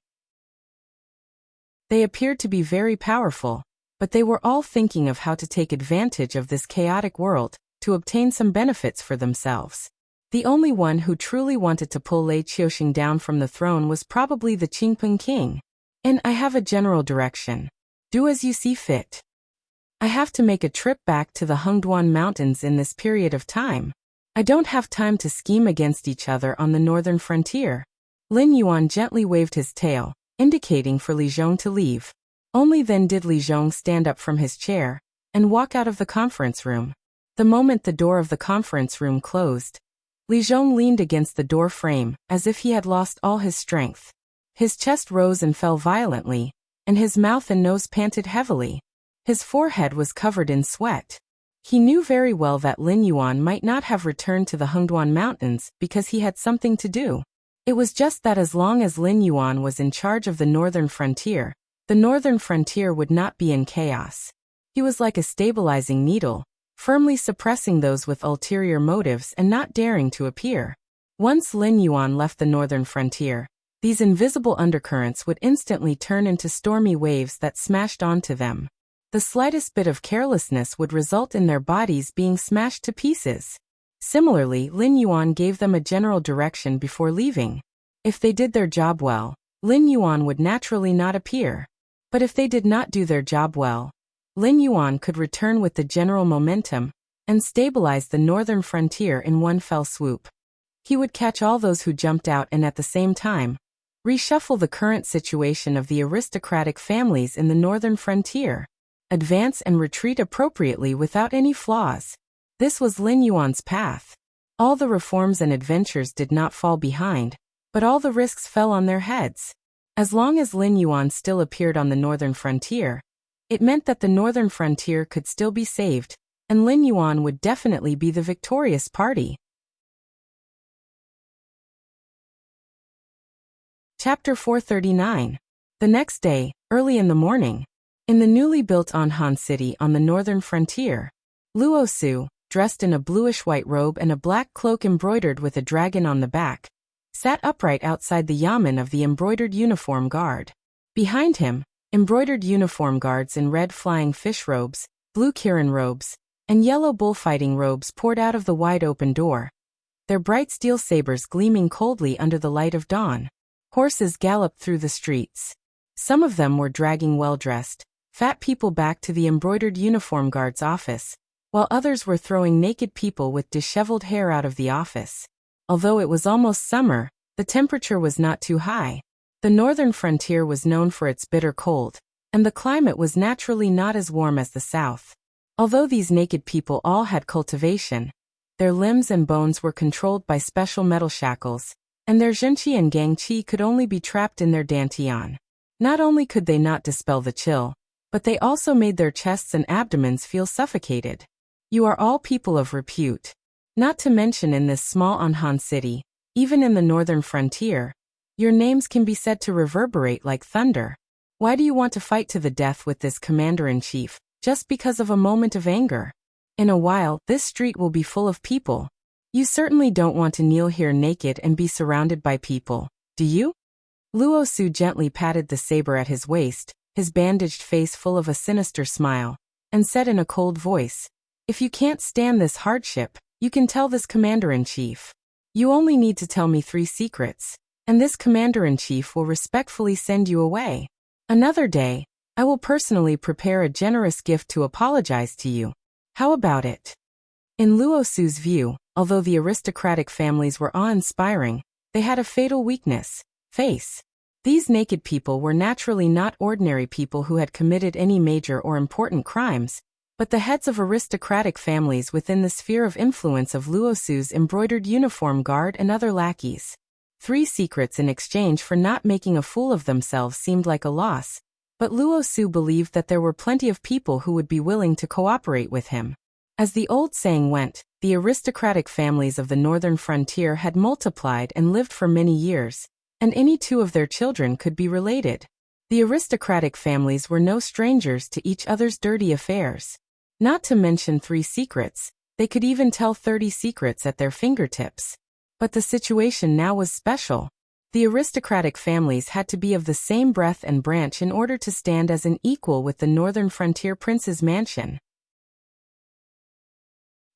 they appeared to be very powerful, but they were all thinking of how to take advantage of this chaotic world to obtain some benefits for themselves. The only one who truly wanted to pull Lei Qiuxing down from the throne was probably the Qingpeng king. And I have a general direction. Do as you see fit. I have to make a trip back to the Hengduan Mountains in this period of time. I don't have time to scheme against each other on the northern frontier. Lin Yuan gently waved his tail, indicating for Li Zhong to leave. Only then did Li Zhong stand up from his chair and walk out of the conference room. The moment the door of the conference room closed, Li Zhong leaned against the door frame as if he had lost all his strength. His chest rose and fell violently, and his mouth and nose panted heavily. His forehead was covered in sweat. He knew very well that Lin Yuan might not have returned to the Hengduan Mountains because he had something to do. It was just that as long as Lin Yuan was in charge of the northern frontier, the northern frontier would not be in chaos. He was like a stabilizing needle, firmly suppressing those with ulterior motives and not daring to appear. Once Lin Yuan left the northern frontier, these invisible undercurrents would instantly turn into stormy waves that smashed onto them. The slightest bit of carelessness would result in their bodies being smashed to pieces. Similarly, Lin Yuan gave them a general direction before leaving. If they did their job well, Lin Yuan would naturally not appear. But if they did not do their job well, Lin Yuan could return with the general momentum and stabilize the northern frontier in one fell swoop. He would catch all those who jumped out and at the same time, reshuffle the current situation of the aristocratic families in the northern frontier. Advance and retreat appropriately without any flaws. This was Lin Yuan's path. All the reforms and adventures did not fall behind, but all the risks fell on their heads. As long as Lin Yuan still appeared on the northern frontier, it meant that the northern frontier could still be saved, and Lin Yuan would definitely be the victorious party. Chapter 439. The next day, early in the morning, in the newly built Anhan city on the northern frontier, Luo Su, dressed in a bluish-white robe and a black cloak embroidered with a dragon on the back, sat upright outside the yamen of the embroidered uniform guard. Behind him, embroidered uniform guards in red flying fish robes, blue kirin robes, and yellow bullfighting robes poured out of the wide-open door, their bright steel sabers gleaming coldly under the light of dawn. Horses galloped through the streets. Some of them were dragging well-dressed, fat people back to the embroidered uniform guard's office, while others were throwing naked people with disheveled hair out of the office. Although it was almost summer, the temperature was not too high. The northern frontier was known for its bitter cold, and the climate was naturally not as warm as the south. Although these naked people all had cultivation, their limbs and bones were controlled by special metal shackles, and their zhenqi and gangqi could only be trapped in their dantian. Not only could they not dispel the chill, but they also made their chests and abdomens feel suffocated. You are all people of repute. Not to mention in this small Anhan city, even in the northern frontier, your names can be said to reverberate like thunder. Why do you want to fight to the death with this commander-in-chief, just because of a moment of anger? In a while, this street will be full of people. You certainly don't want to kneel here naked and be surrounded by people, do you? Luo Su gently patted the saber at his waist, his bandaged face full of a sinister smile, and said in a cold voice, "If you can't stand this hardship, you can tell this commander-in-chief. You only need to tell me 3 secrets, and this commander-in-chief will respectfully send you away. Another day, I will personally prepare a generous gift to apologize to you. How about it?" In Luo Su's view, although the aristocratic families were awe-inspiring, they had a fatal weakness: face. These naked people were naturally not ordinary people who had committed any major or important crimes, but the heads of aristocratic families within the sphere of influence of Luo Su's embroidered uniform guard and other lackeys. 3 secrets in exchange for not making a fool of themselves seemed like a loss, but Luo Su believed that there were plenty of people who would be willing to cooperate with him. As the old saying went, the aristocratic families of the northern frontier had multiplied and lived for many years, and any 2 of their children could be related. The aristocratic families were no strangers to each other's dirty affairs. Not to mention 3 secrets, they could even tell 30 secrets at their fingertips. But the situation now was special. The aristocratic families had to be of the same breadth and branch in order to stand as an equal with the northern frontier prince's mansion.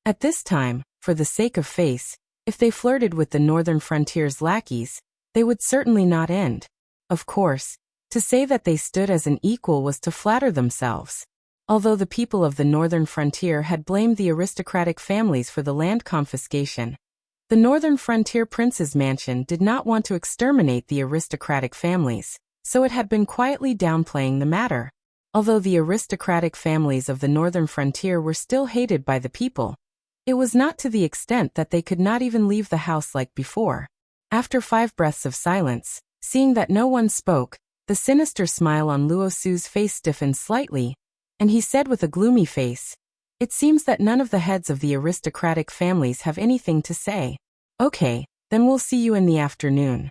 At this time, for the sake of face, if they flirted with the northern frontier's lackeys, they would certainly not end. Of course, to say that they stood as an equal was to flatter themselves. Although the people of the northern frontier had blamed the aristocratic families for the land confiscation, the northern frontier prince's mansion did not want to exterminate the aristocratic families, so it had been quietly downplaying the matter. Although the aristocratic families of the northern frontier were still hated by the people, it was not to the extent that they could not even leave the house like before. After 5 breaths of silence, seeing that no one spoke, the sinister smile on Luo Su's face stiffened slightly, and he said with a gloomy face, "It seems that none of the heads of the aristocratic families have anything to say. Okay, then we'll see you in the afternoon."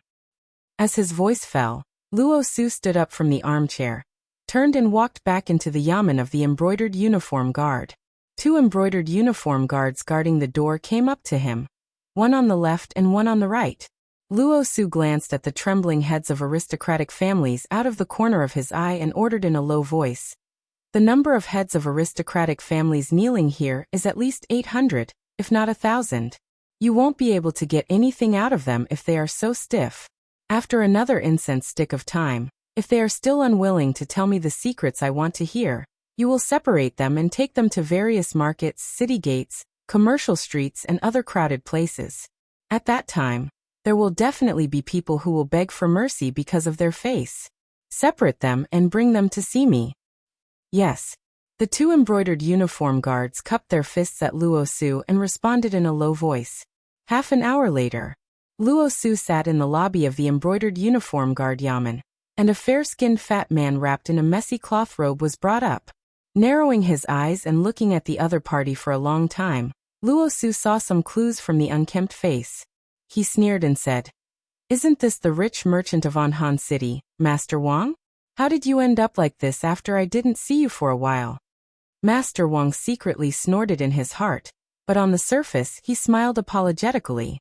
As his voice fell, Luo Su stood up from the armchair, turned and walked back into the yamen of the embroidered uniform guard. 2 embroidered uniform guards guarding the door came up to him, one on the left and one on the right. Luo Su glanced at the trembling heads of aristocratic families out of the corner of his eye and ordered in a low voice, "The number of heads of aristocratic families kneeling here is at least 800, if not 1,000. You won't be able to get anything out of them if they are so stiff. After another incense stick of time, if they are still unwilling to tell me the secrets I want to hear, you will separate them and take them to various markets, city gates, commercial streets and other crowded places. At that time, there will definitely be people who will beg for mercy because of their face. Separate them and bring them to see me." "Yes. The two embroidered uniform guards cupped their fists at Luo Su and responded in a low voice. Half an hour later, Luo Su sat in the lobby of the embroidered uniform guard yamen, and a fair-skinned fat man wrapped in a messy cloth robe was brought up. Narrowing his eyes and looking at the other party for a long time, Luo Su saw some clues from the unkempt face. He sneered and said, "Isn't this the rich merchant of Anhan City, Master Wang? How did you end up like this after I didn't see you for a while?" Master Wang secretly snorted in his heart, but on the surface he smiled apologetically.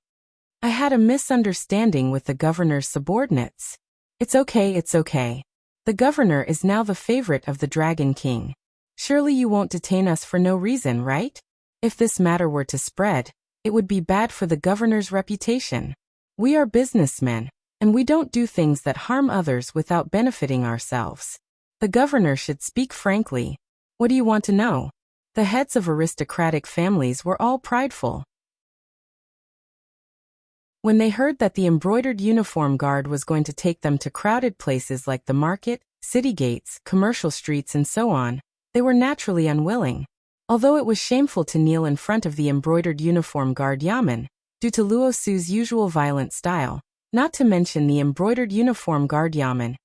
"I had a misunderstanding with the governor's subordinates. It's okay. The governor is now the favorite of the Dragon King. Surely you won't detain us for no reason, right? If this matter were to spread, it would be bad for the governor's reputation. We are businessmen, and we don't do things that harm others without benefiting ourselves. The governor should speak frankly. What do you want to know?" The heads of aristocratic families were all prideful. When they heard that the embroidered uniform guard was going to take them to crowded places like the market, city gates, commercial streets and so on, they were naturally unwilling. Although it was shameful to kneel in front of the embroidered uniform guard yamen, due to Luo Su's usual violent style, not to mention the embroidered uniform guard yamen,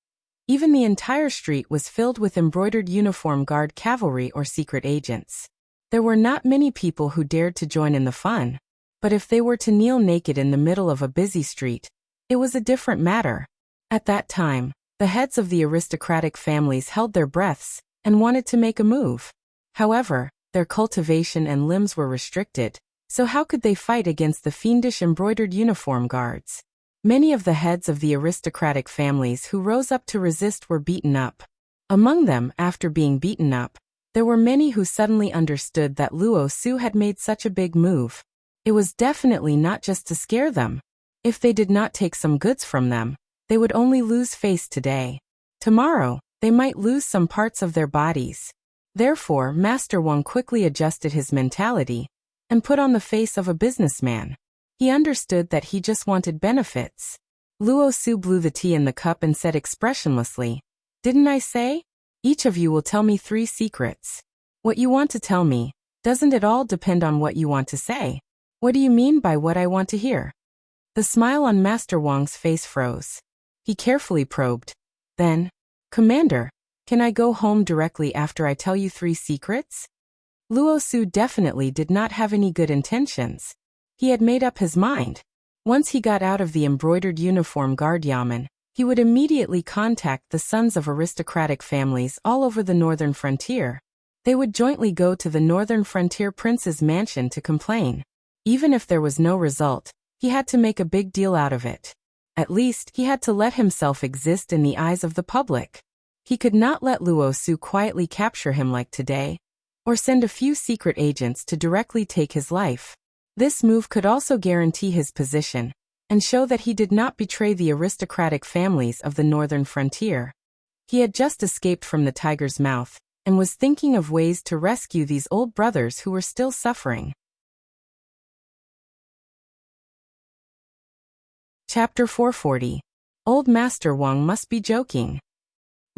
even the entire street was filled with embroidered uniform guard cavalry or secret agents. There were not many people who dared to join in the fun, but if they were to kneel naked in the middle of a busy street, it was a different matter. At that time, the heads of the aristocratic families held their breaths and wanted to make a move. However, their cultivation and limbs were restricted, so how could they fight against the fiendish embroidered uniform guards? Many of the heads of the aristocratic families who rose up to resist were beaten up. Among them, after being beaten up, there were many who suddenly understood that Luo Su had made such a big move. It was definitely not just to scare them. If they did not take some goods from them, they would only lose face today. Tomorrow, they might lose some parts of their bodies. Therefore, Master Wang quickly adjusted his mentality and put on the face of a businessman. He understood that he just wanted benefits. Luo Su blew the tea in the cup and said expressionlessly, "Didn't I say? Each of you will tell me 3 secrets. What you want to tell me, doesn't it all depend on what you want to say? What do you mean by what I want to hear?" The smile on Master Wang's face froze. He carefully probed. Then, "Commander, can I go home directly after I tell you 3 secrets?" Luo Su definitely did not have any good intentions. He had made up his mind. Once he got out of the embroidered uniform guard yamen, he would immediately contact the sons of aristocratic families all over the northern frontier. They would jointly go to the northern frontier prince's mansion to complain. Even if there was no result, he had to make a big deal out of it. At least, he had to let himself exist in the eyes of the public. He could not let Luo Su quietly capture him like today, or send a few secret agents to directly take his life. This move could also guarantee his position, and show that he did not betray the aristocratic families of the northern frontier. He had just escaped from the tiger's mouth, and was thinking of ways to rescue these old brothers who were still suffering. Chapter 440. Old Master Wang must be joking.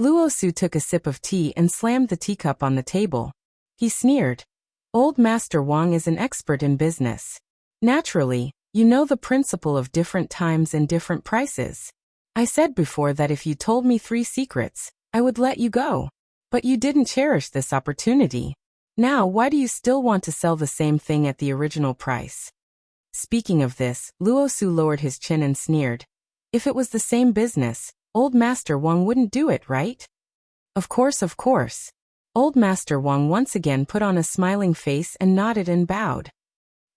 Luo Su took a sip of tea and slammed the teacup on the table. He sneered. Old Master Wang is an expert in business. Naturally, you know the principle of different times and different prices. I said before that if you told me 3 secrets, I would let you go. But you didn't cherish this opportunity. Now why do you still want to sell the same thing at the original price? Speaking of this, Luo Su lowered his chin and sneered. If it was the same business, Old Master Wang wouldn't do it, right? Of course. Old Master Wang once again put on a smiling face and nodded and bowed.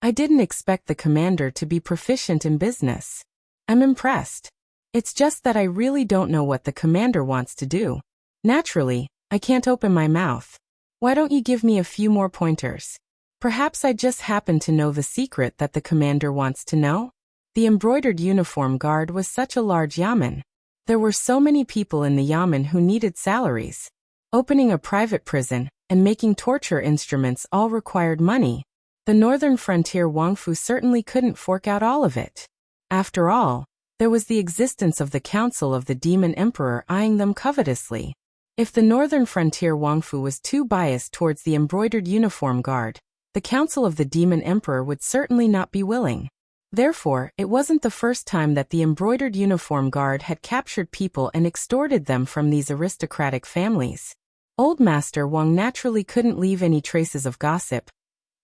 I didn't expect the commander to be proficient in business. I'm impressed. It's just that I really don't know what the commander wants to do. Naturally, I can't open my mouth. Why don't you give me a few more pointers? Perhaps I just happen to know the secret that the commander wants to know? The embroidered uniform guard was such a large yamen. There were so many people in the yamen who needed salaries. Opening a private prison and making torture instruments all required money. The northern frontier Wangfu certainly couldn't fork out all of it. After all, there was the existence of the Council of the Demon Emperor eyeing them covetously. If the northern frontier Wangfu was too biased towards the embroidered uniform guard, the Council of the Demon Emperor would certainly not be willing. Therefore, it wasn't the first time that the embroidered uniform guard had captured people and extorted them from these aristocratic families. Old Master Wang naturally couldn't leave any traces of gossip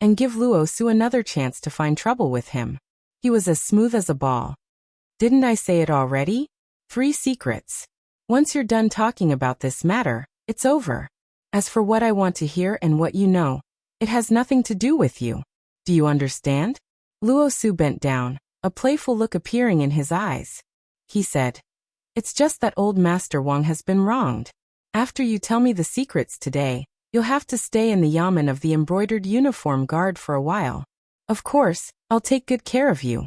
and give Luo Su another chance to find trouble with him. He was as smooth as a ball. Didn't I say it already? 3 secrets. Once you're done talking about this matter, it's over. As for what I want to hear and what you know, it has nothing to do with you. Do you understand? Luo Su bent down, a playful look appearing in his eyes. He said, "It's just that old Master Wang has been wronged. After you tell me the secrets today, you'll have to stay in the yamen of the embroidered uniform guard for a while. Of course, I'll take good care of you."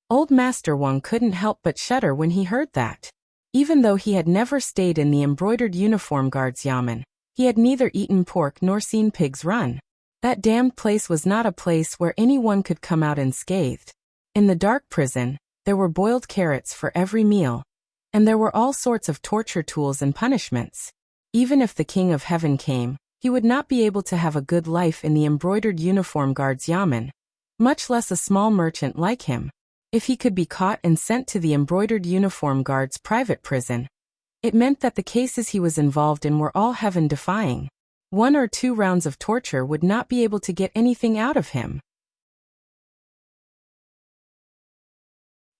Old Master Wang couldn't help but shudder when he heard that. Even though he had never stayed in the embroidered uniform guard's yamen, he had neither eaten pork nor seen pigs run. That damned place was not a place where anyone could come out unscathed. In the dark prison, there were boiled carrots for every meal, and there were all sorts of torture tools and punishments. Even if the King of Heaven came, he would not be able to have a good life in the embroidered uniform guard's yamen, much less a small merchant like him. If he could be caught and sent to the embroidered uniform guard's private prison, it meant that the cases he was involved in were all heaven-defying. 1 or 2 rounds of torture would not be able to get anything out of him.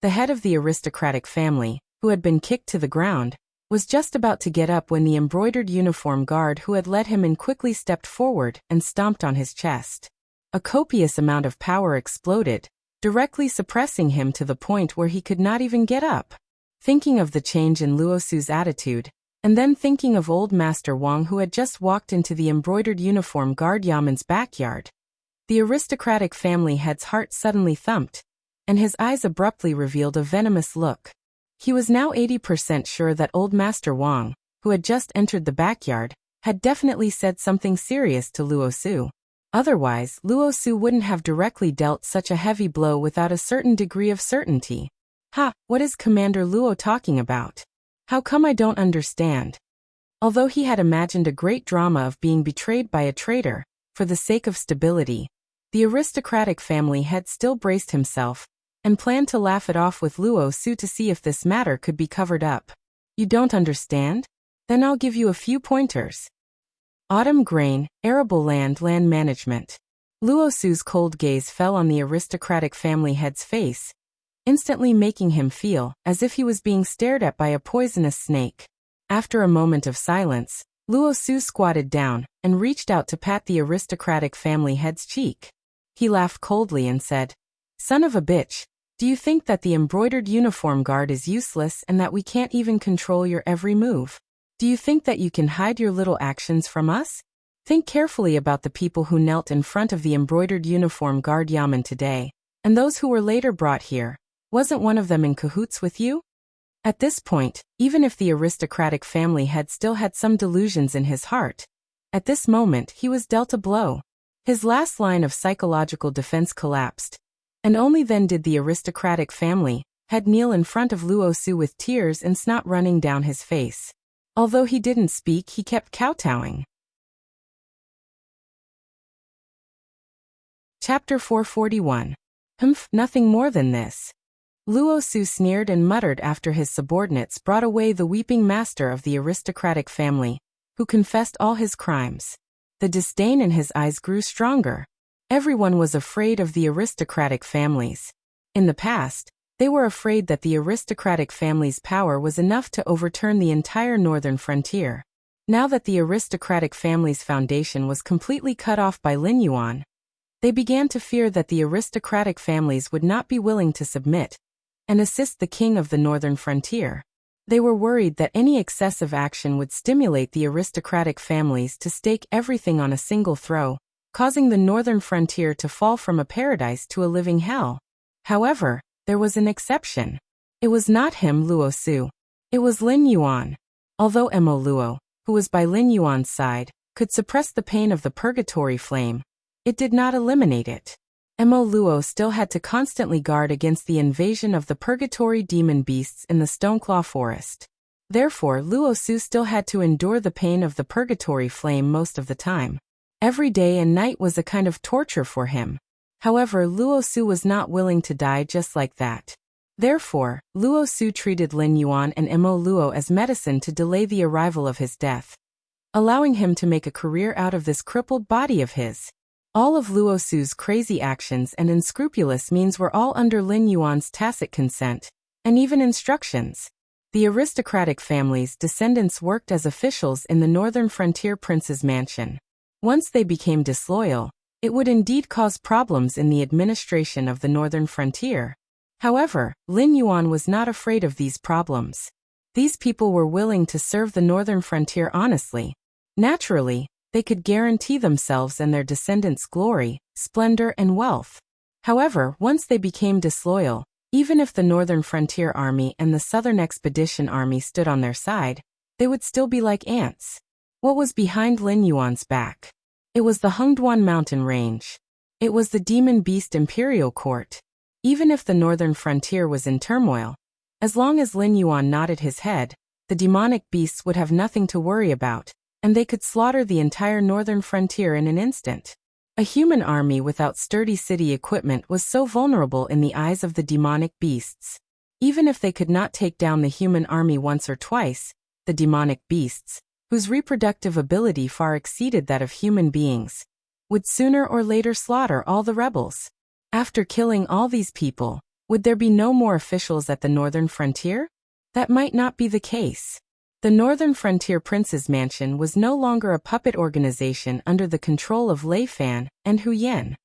The head of the aristocratic family, who had been kicked to the ground, was just about to get up when the embroidered uniform guard who had led him in quickly stepped forward and stomped on his chest. A copious amount of power exploded, directly suppressing him to the point where he could not even get up. Thinking of the change in Luo Su's attitude, and then thinking of old Master Wang who had just walked into the embroidered uniform guard yamen's backyard, the aristocratic family head's heart suddenly thumped, and his eyes abruptly revealed a venomous look. He was now 80% sure that old Master Wang, who had just entered the backyard, had definitely said something serious to Luo Su. Otherwise, Luo Su wouldn't have directly dealt such a heavy blow without a certain degree of certainty. Ha, what is Commander Luo talking about? How come I don't understand? Although he had imagined a great drama of being betrayed by a traitor, for the sake of stability, the aristocratic family had still braced himself, and planned to laugh it off with Luo Su to see if this matter could be covered up. You don't understand? Then I'll give you a few pointers. Autumn grain, arable land management. Luo Su's cold gaze fell on the aristocratic family head's face, instantly making him feel as if he was being stared at by a poisonous snake. After a moment of silence, Luo Su squatted down and reached out to pat the aristocratic family head's cheek. He laughed coldly and said, "Son of a bitch, do you think that the embroidered uniform guard is useless and that we can't even control your every move? Do you think that you can hide your little actions from us? Think carefully about the people who knelt in front of the embroidered uniform guard yamen today, and those who were later brought here. Wasn't one of them in cahoots with you?" At this point, even if the aristocratic family head still had some delusions in his heart, at this moment he was dealt a blow. His last line of psychological defense collapsed, and only then did the aristocratic family head kneel in front of Luo Su with tears and snot running down his face. Although he didn't speak, he kept kowtowing. Chapter 441. Nothing more than this. Luo Su sneered and muttered after his subordinates brought away the weeping master of the aristocratic family, who confessed all his crimes. The disdain in his eyes grew stronger. Everyone was afraid of the aristocratic families. In the past, they were afraid that the aristocratic family's power was enough to overturn the entire northern frontier. Now that the aristocratic family's foundation was completely cut off by Lin Yuan, they began to fear that the aristocratic families would not be willing to submit and assist the king of the northern frontier. They were worried that any excessive action would stimulate the aristocratic families to stake everything on a single throw, causing the northern frontier to fall from a paradise to a living hell. However, there was an exception. It was not him, Luo Su. It was Lin Yuan. Although Mo Luo, who was by Lin Yuan's side, could suppress the pain of the purgatory flame, it did not eliminate it. Mo Luo still had to constantly guard against the invasion of the purgatory demon beasts in the Stoneclaw forest. Therefore, Luo Su still had to endure the pain of the purgatory flame most of the time. Every day and night was a kind of torture for him. However, Luo Su was not willing to die just like that. Therefore, Luo Su treated Lin Yuan and Mo Luo as medicine to delay the arrival of his death, allowing him to make a career out of this crippled body of his. All of Luo Su's crazy actions and unscrupulous means were all under Lin Yuan's tacit consent, and even instructions. The aristocratic family's descendants worked as officials in the northern frontier prince's mansion. Once they became disloyal, it would indeed cause problems in the administration of the northern frontier. However, Lin Yuan was not afraid of these problems. These people were willing to serve the northern frontier honestly. Naturally, they could guarantee themselves and their descendants glory, splendor, and wealth. However, once they became disloyal, even if the Northern Frontier Army and the Southern Expedition Army stood on their side, they would still be like ants. What was behind Lin Yuan's back? It was the Hengduan mountain range. It was the demon beast imperial court. Even if the northern frontier was in turmoil, as long as Lin Yuan nodded his head, the demonic beasts would have nothing to worry about, and they could slaughter the entire northern frontier in an instant. A human army without sturdy city equipment was so vulnerable in the eyes of the demonic beasts. Even if they could not take down the human army once or twice, the demonic beasts, whose reproductive ability far exceeded that of human beings, would sooner or later slaughter all the rebels. After killing all these people, would there be no more officials at the northern frontier? That might not be the case. The Northern Frontier Prince's Mansion was no longer a puppet organization under the control of Lei Fan and Hu Yan.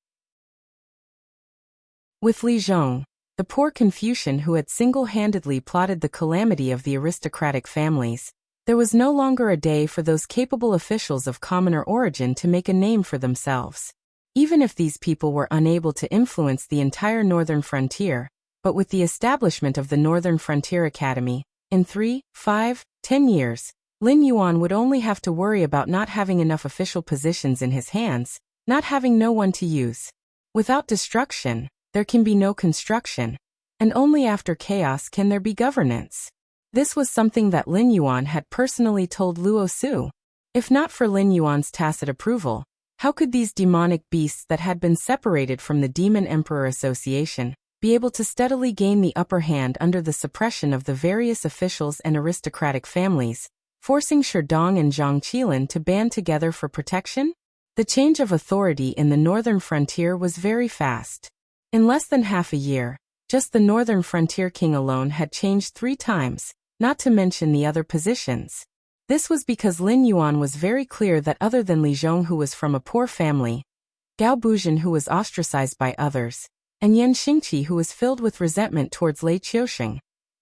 With Li Zhong, the poor Confucian who had single-handedly plotted the calamity of the aristocratic families, there was no longer a day for those capable officials of commoner origin to make a name for themselves. Even if these people were unable to influence the entire northern frontier, but with the establishment of the Northern Frontier Academy, in 3, 5, 10 years, Lin Yuan would only have to worry about not having enough official positions in his hands, not having no one to use. Without destruction, there can be no construction, and only after chaos can there be governance. This was something that Lin Yuan had personally told Luo Su. If not for Lin Yuan's tacit approval, how could these demonic beasts that had been separated from the Demon Emperor Association be able to steadily gain the upper hand under the suppression of the various officials and aristocratic families, forcing Sherdong and Zhang Qilin to band together for protection? The change of authority in the northern frontier was very fast. In less than half a year, just the northern frontier king alone had changed 3 times, not to mention the other positions. This was because Lin Yuan was very clear that other than Li Zhong, who was from a poor family, Gao Buzhen, who was ostracized by others, and Yan Xingqi, who was filled with resentment towards Lei Qiusheng,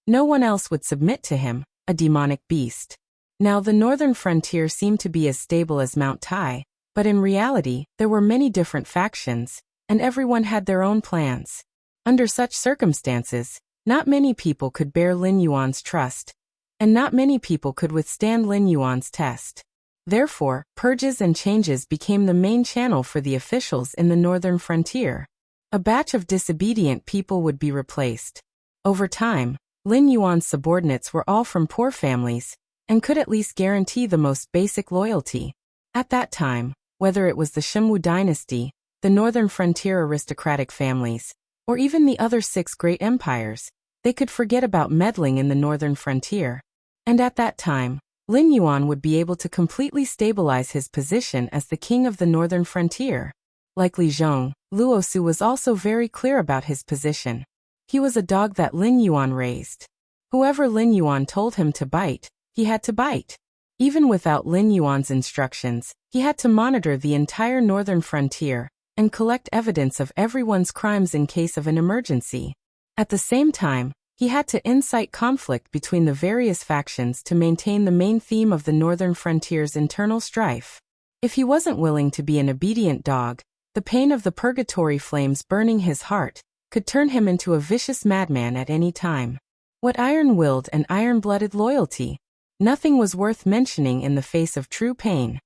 no one else would submit to him, a demonic beast. Now the northern frontier seemed to be as stable as Mount Tai, but in reality, there were many different factions, and everyone had their own plans. Under such circumstances, not many people could bear Lin Yuan's trust, and not many people could withstand Lin Yuan's test. Therefore, purges and changes became the main channel for the officials in the northern frontier. A batch of disobedient people would be replaced. Over time, Lin Yuan's subordinates were all from poor families, and could at least guarantee the most basic loyalty. At that time, whether it was the Shimwu dynasty, the northern frontier aristocratic families, or even the other 6 great empires, they could forget about meddling in the northern frontier. And at that time, Lin Yuan would be able to completely stabilize his position as the king of the northern frontier. Like Li Zhong, Luo Su was also very clear about his position. He was a dog that Lin Yuan raised. Whoever Lin Yuan told him to bite, he had to bite. Even without Lin Yuan's instructions, he had to monitor the entire northern frontier and collect evidence of everyone's crimes in case of an emergency. At the same time, he had to incite conflict between the various factions to maintain the main theme of the northern frontier's internal strife. If he wasn't willing to be an obedient dog, the pain of the purgatory flames burning his heart could turn him into a vicious madman at any time. What iron-willed and iron-blooded loyalty! Nothing was worth mentioning in the face of true pain.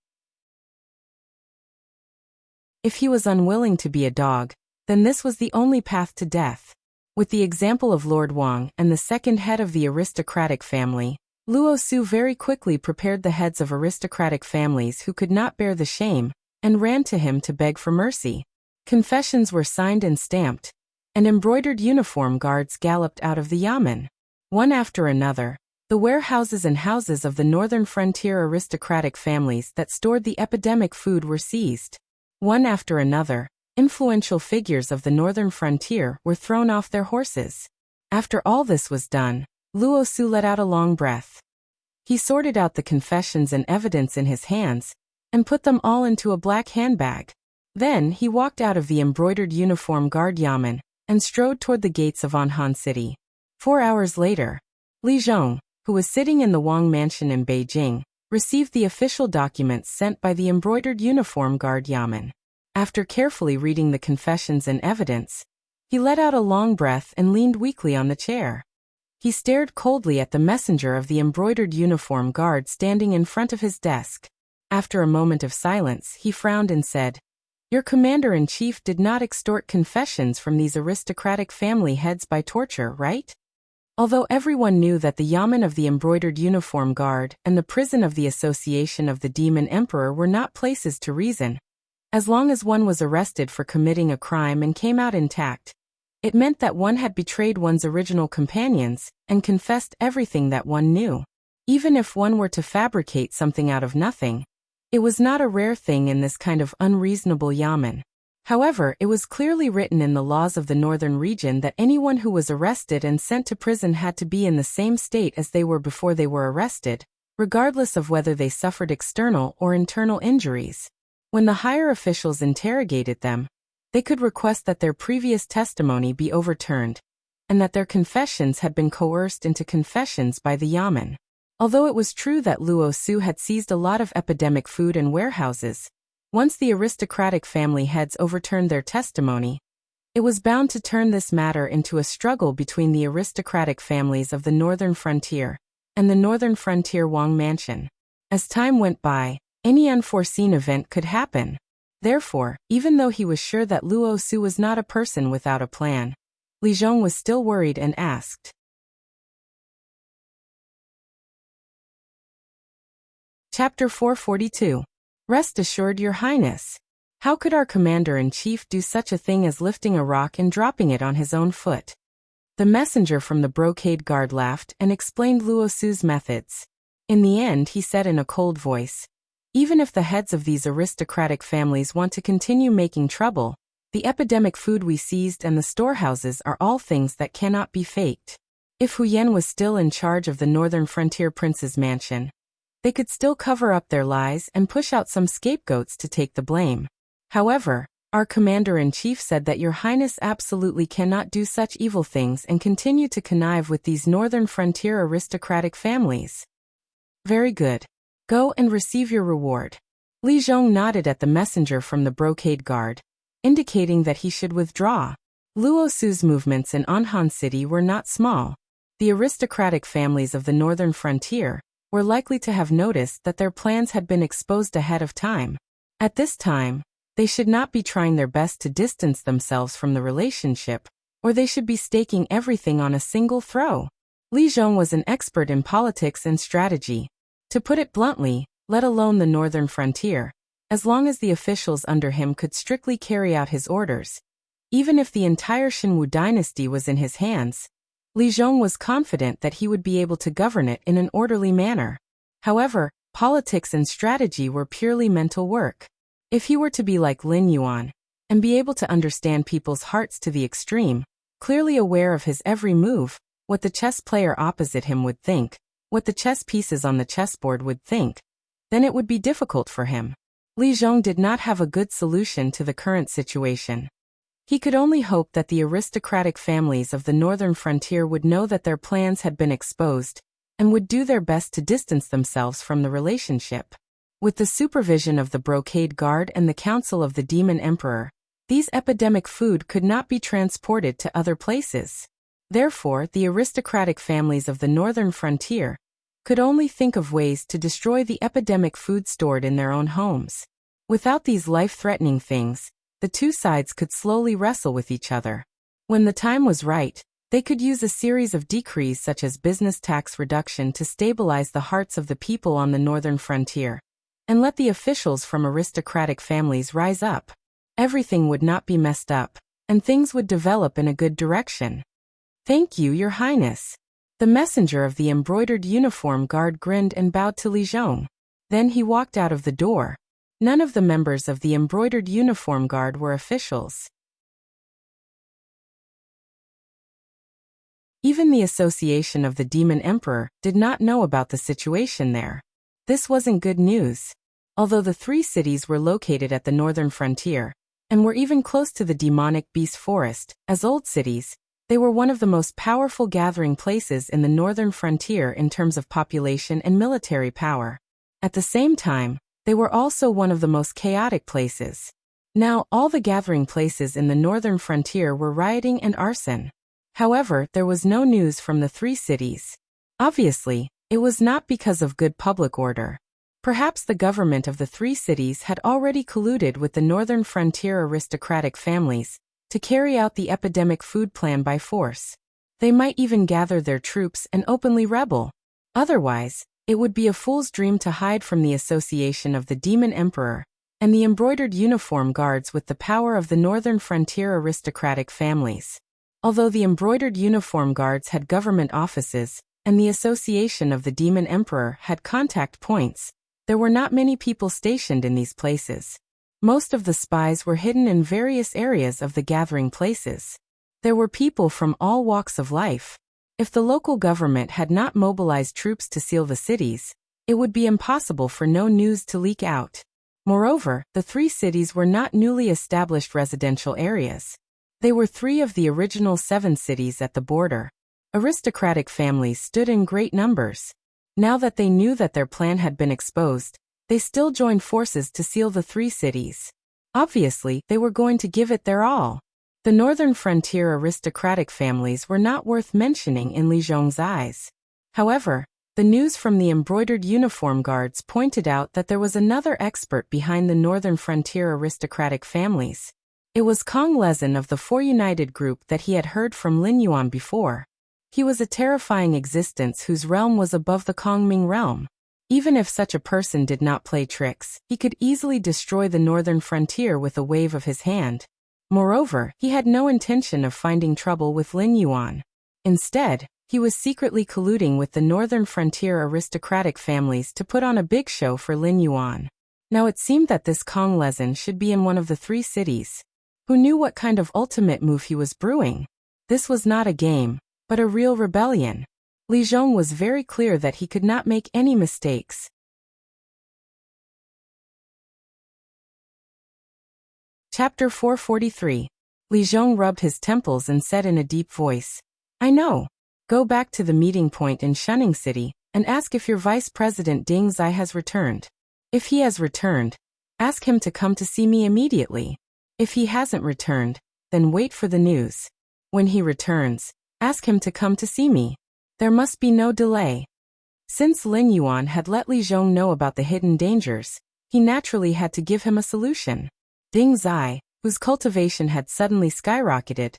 If he was unwilling to be a dog, then this was the only path to death. With the example of Lord Wang and the second head of the aristocratic family, Luo Su very quickly prepared the heads of aristocratic families who could not bear the shame, and ran to him to beg for mercy. Confessions were signed and stamped, and embroidered uniform guards galloped out of the yamen. One after another, the warehouses and houses of the northern frontier aristocratic families that stored the epidemic food were seized. One after another, influential figures of the northern frontier were thrown off their horses. After all this was done, Luo Su let out a long breath. He sorted out the confessions and evidence in his hands, and put them all into a black handbag. Then he walked out of the embroidered uniform guard yamen, and strode toward the gates of Anhan City. 4 hours later, Li Zhong, who was sitting in the Wang Mansion in Beijing, received the official documents sent by the embroidered uniform guard yamen. After carefully reading the confessions and evidence, he let out a long breath and leaned weakly on the chair. He stared coldly at the messenger of the embroidered uniform guard standing in front of his desk. After a moment of silence, he frowned and said, "Your commander-in-chief did not extort confessions from these aristocratic family heads by torture, right?" Although everyone knew that the yamen of the embroidered uniform guard and the prison of the Association of the Demon Emperor were not places to reason, as long as one was arrested for committing a crime and came out intact, it meant that one had betrayed one's original companions and confessed everything that one knew. Even if one were to fabricate something out of nothing, it was not a rare thing in this kind of unreasonable yamen. However, it was clearly written in the laws of the northern region that anyone who was arrested and sent to prison had to be in the same state as they were before they were arrested, regardless of whether they suffered external or internal injuries. When the higher officials interrogated them, they could request that their previous testimony be overturned, and that their confessions had been coerced into confessions by the yamen. Although it was true that Luo Su had seized a lot of epidemic food and warehouses, once the aristocratic family heads overturned their testimony, it was bound to turn this matter into a struggle between the aristocratic families of the northern frontier and the northern frontier Wang Mansion. As time went by, any unforeseen event could happen. Therefore, even though he was sure that Luo Su was not a person without a plan, Li Zhong was still worried and asked. Chapter 442. Rest assured, Your Highness. How could our commander-in-chief do such a thing as lifting a rock and dropping it on his own foot? The messenger from the brocade guard laughed and explained Luo Su's methods. In the end, he said in a cold voice, "Even if the heads of these aristocratic families want to continue making trouble, the epidemic food we seized and the storehouses are all things that cannot be faked. If Hu Yan was still in charge of the northern frontier prince's mansion, they could still cover up their lies and push out some scapegoats to take the blame. However, our commander-in-chief said that Your Highness absolutely cannot do such evil things and continue to connive with these northern frontier aristocratic families. Very good. Go and receive your reward." Li Zhong nodded at the messenger from the brocade guard, indicating that he should withdraw. Luo Su's movements in Anhan City were not small. The aristocratic families of the northern frontier were likely to have noticed that their plans had been exposed ahead of time. At this time, they should not be trying their best to distance themselves from the relationship, or they should be staking everything on a single throw. Li Zhong was an expert in politics and strategy. To put it bluntly, let alone the northern frontier, as long as the officials under him could strictly carry out his orders, even if the entire Xinwu dynasty was in his hands, Li Zhong was confident that he would be able to govern it in an orderly manner. However, politics and strategy were purely mental work. If he were to be like Lin Yuan, and be able to understand people's hearts to the extreme, clearly aware of his every move, what the chess player opposite him would think, what the chess pieces on the chessboard would think, then it would be difficult for him. Li Zhong did not have a good solution to the current situation. He could only hope that the aristocratic families of the northern frontier would know that their plans had been exposed, and would do their best to distance themselves from the relationship. With the supervision of the brocade guard and the council of the Demon Emperor, these epidemic food could not be transported to other places. Therefore, the aristocratic families of the northern frontier could only think of ways to destroy the epidemic food stored in their own homes. Without these life-threatening things, the two sides could slowly wrestle with each other. When the time was right, They could use a series of decrees such as business tax reduction to stabilize the hearts of the people on the northern frontier, and let the officials from aristocratic families rise up. Everything would not be messed up, and things would develop in a good direction. Thank you, Your Highness. The messenger of the embroidered uniform guard grinned and bowed to Li Zhong. Then he walked out of the door. None of the members of the embroidered uniform guard were officials. Even the Association of the Demon Emperor did not know about the situation there. This wasn't good news. Although the three cities were located at the northern frontier, and were even close to the demonic beast forest, as old cities, they were one of the most powerful gathering places in the northern frontier in terms of population and military power. At the same time, they were also one of the most chaotic places. Now, all the gathering places in the northern frontier were rioting and arson. However, there was no news from the three cities. Obviously, it was not because of good public order. Perhaps the government of the three cities had already colluded with the northern frontier aristocratic families to carry out the epidemic food plan by force. They might even gather their troops and openly rebel. Otherwise, it would be a fool's dream to hide from the association of the Demon Emperor and the embroidered uniform guards with the power of the northern frontier aristocratic families. Although the embroidered uniform guards had government offices, and the association of the Demon Emperor had contact points, there were not many people stationed in these places. Most of the spies were hidden in various areas of the gathering places. There were people from all walks of life. If the local government had not mobilized troops to seal the cities, it would be impossible for no news to leak out. Moreover, the three cities were not newly established residential areas. They were three of the original 7 cities at the border. Aristocratic families stood in great numbers. Now that they knew that their plan had been exposed, they still joined forces to seal the 3 cities. Obviously, they were going to give it their all. The northern frontier aristocratic families were not worth mentioning in Li Zhong's eyes. However, the news from the embroidered uniform guards pointed out that there was another expert behind the northern frontier aristocratic families. It was Kong Lezin of the 4 United Group that he had heard from Lin Yuan before. He was a terrifying existence whose realm was above the Kong Ming realm. Even if such a person did not play tricks, he could easily destroy the northern frontier with a wave of his hand. Moreover, he had no intention of finding trouble with Lin Yuan. Instead, he was secretly colluding with the northern frontier aristocratic families to put on a big show for Lin Yuan. Now it seemed that this Kong Lezin should be in one of the 3 cities. Who knew what kind of ultimate move he was brewing? This was not a game, but a real rebellion. Li Zhong was very clear that he could not make any mistakes. Chapter 443. Li Zhong rubbed his temples and said in a deep voice, "I know. Go back to the meeting point in Shunning City and ask if your Vice President Ding Zai has returned. If he has returned, ask him to come to see me immediately. If he hasn't returned, then wait for the news. When he returns, ask him to come to see me. There must be no delay." Since Lin Yuan had let Li Zhong know about the hidden dangers, he naturally had to give him a solution. Ding Zai, whose cultivation had suddenly skyrocketed,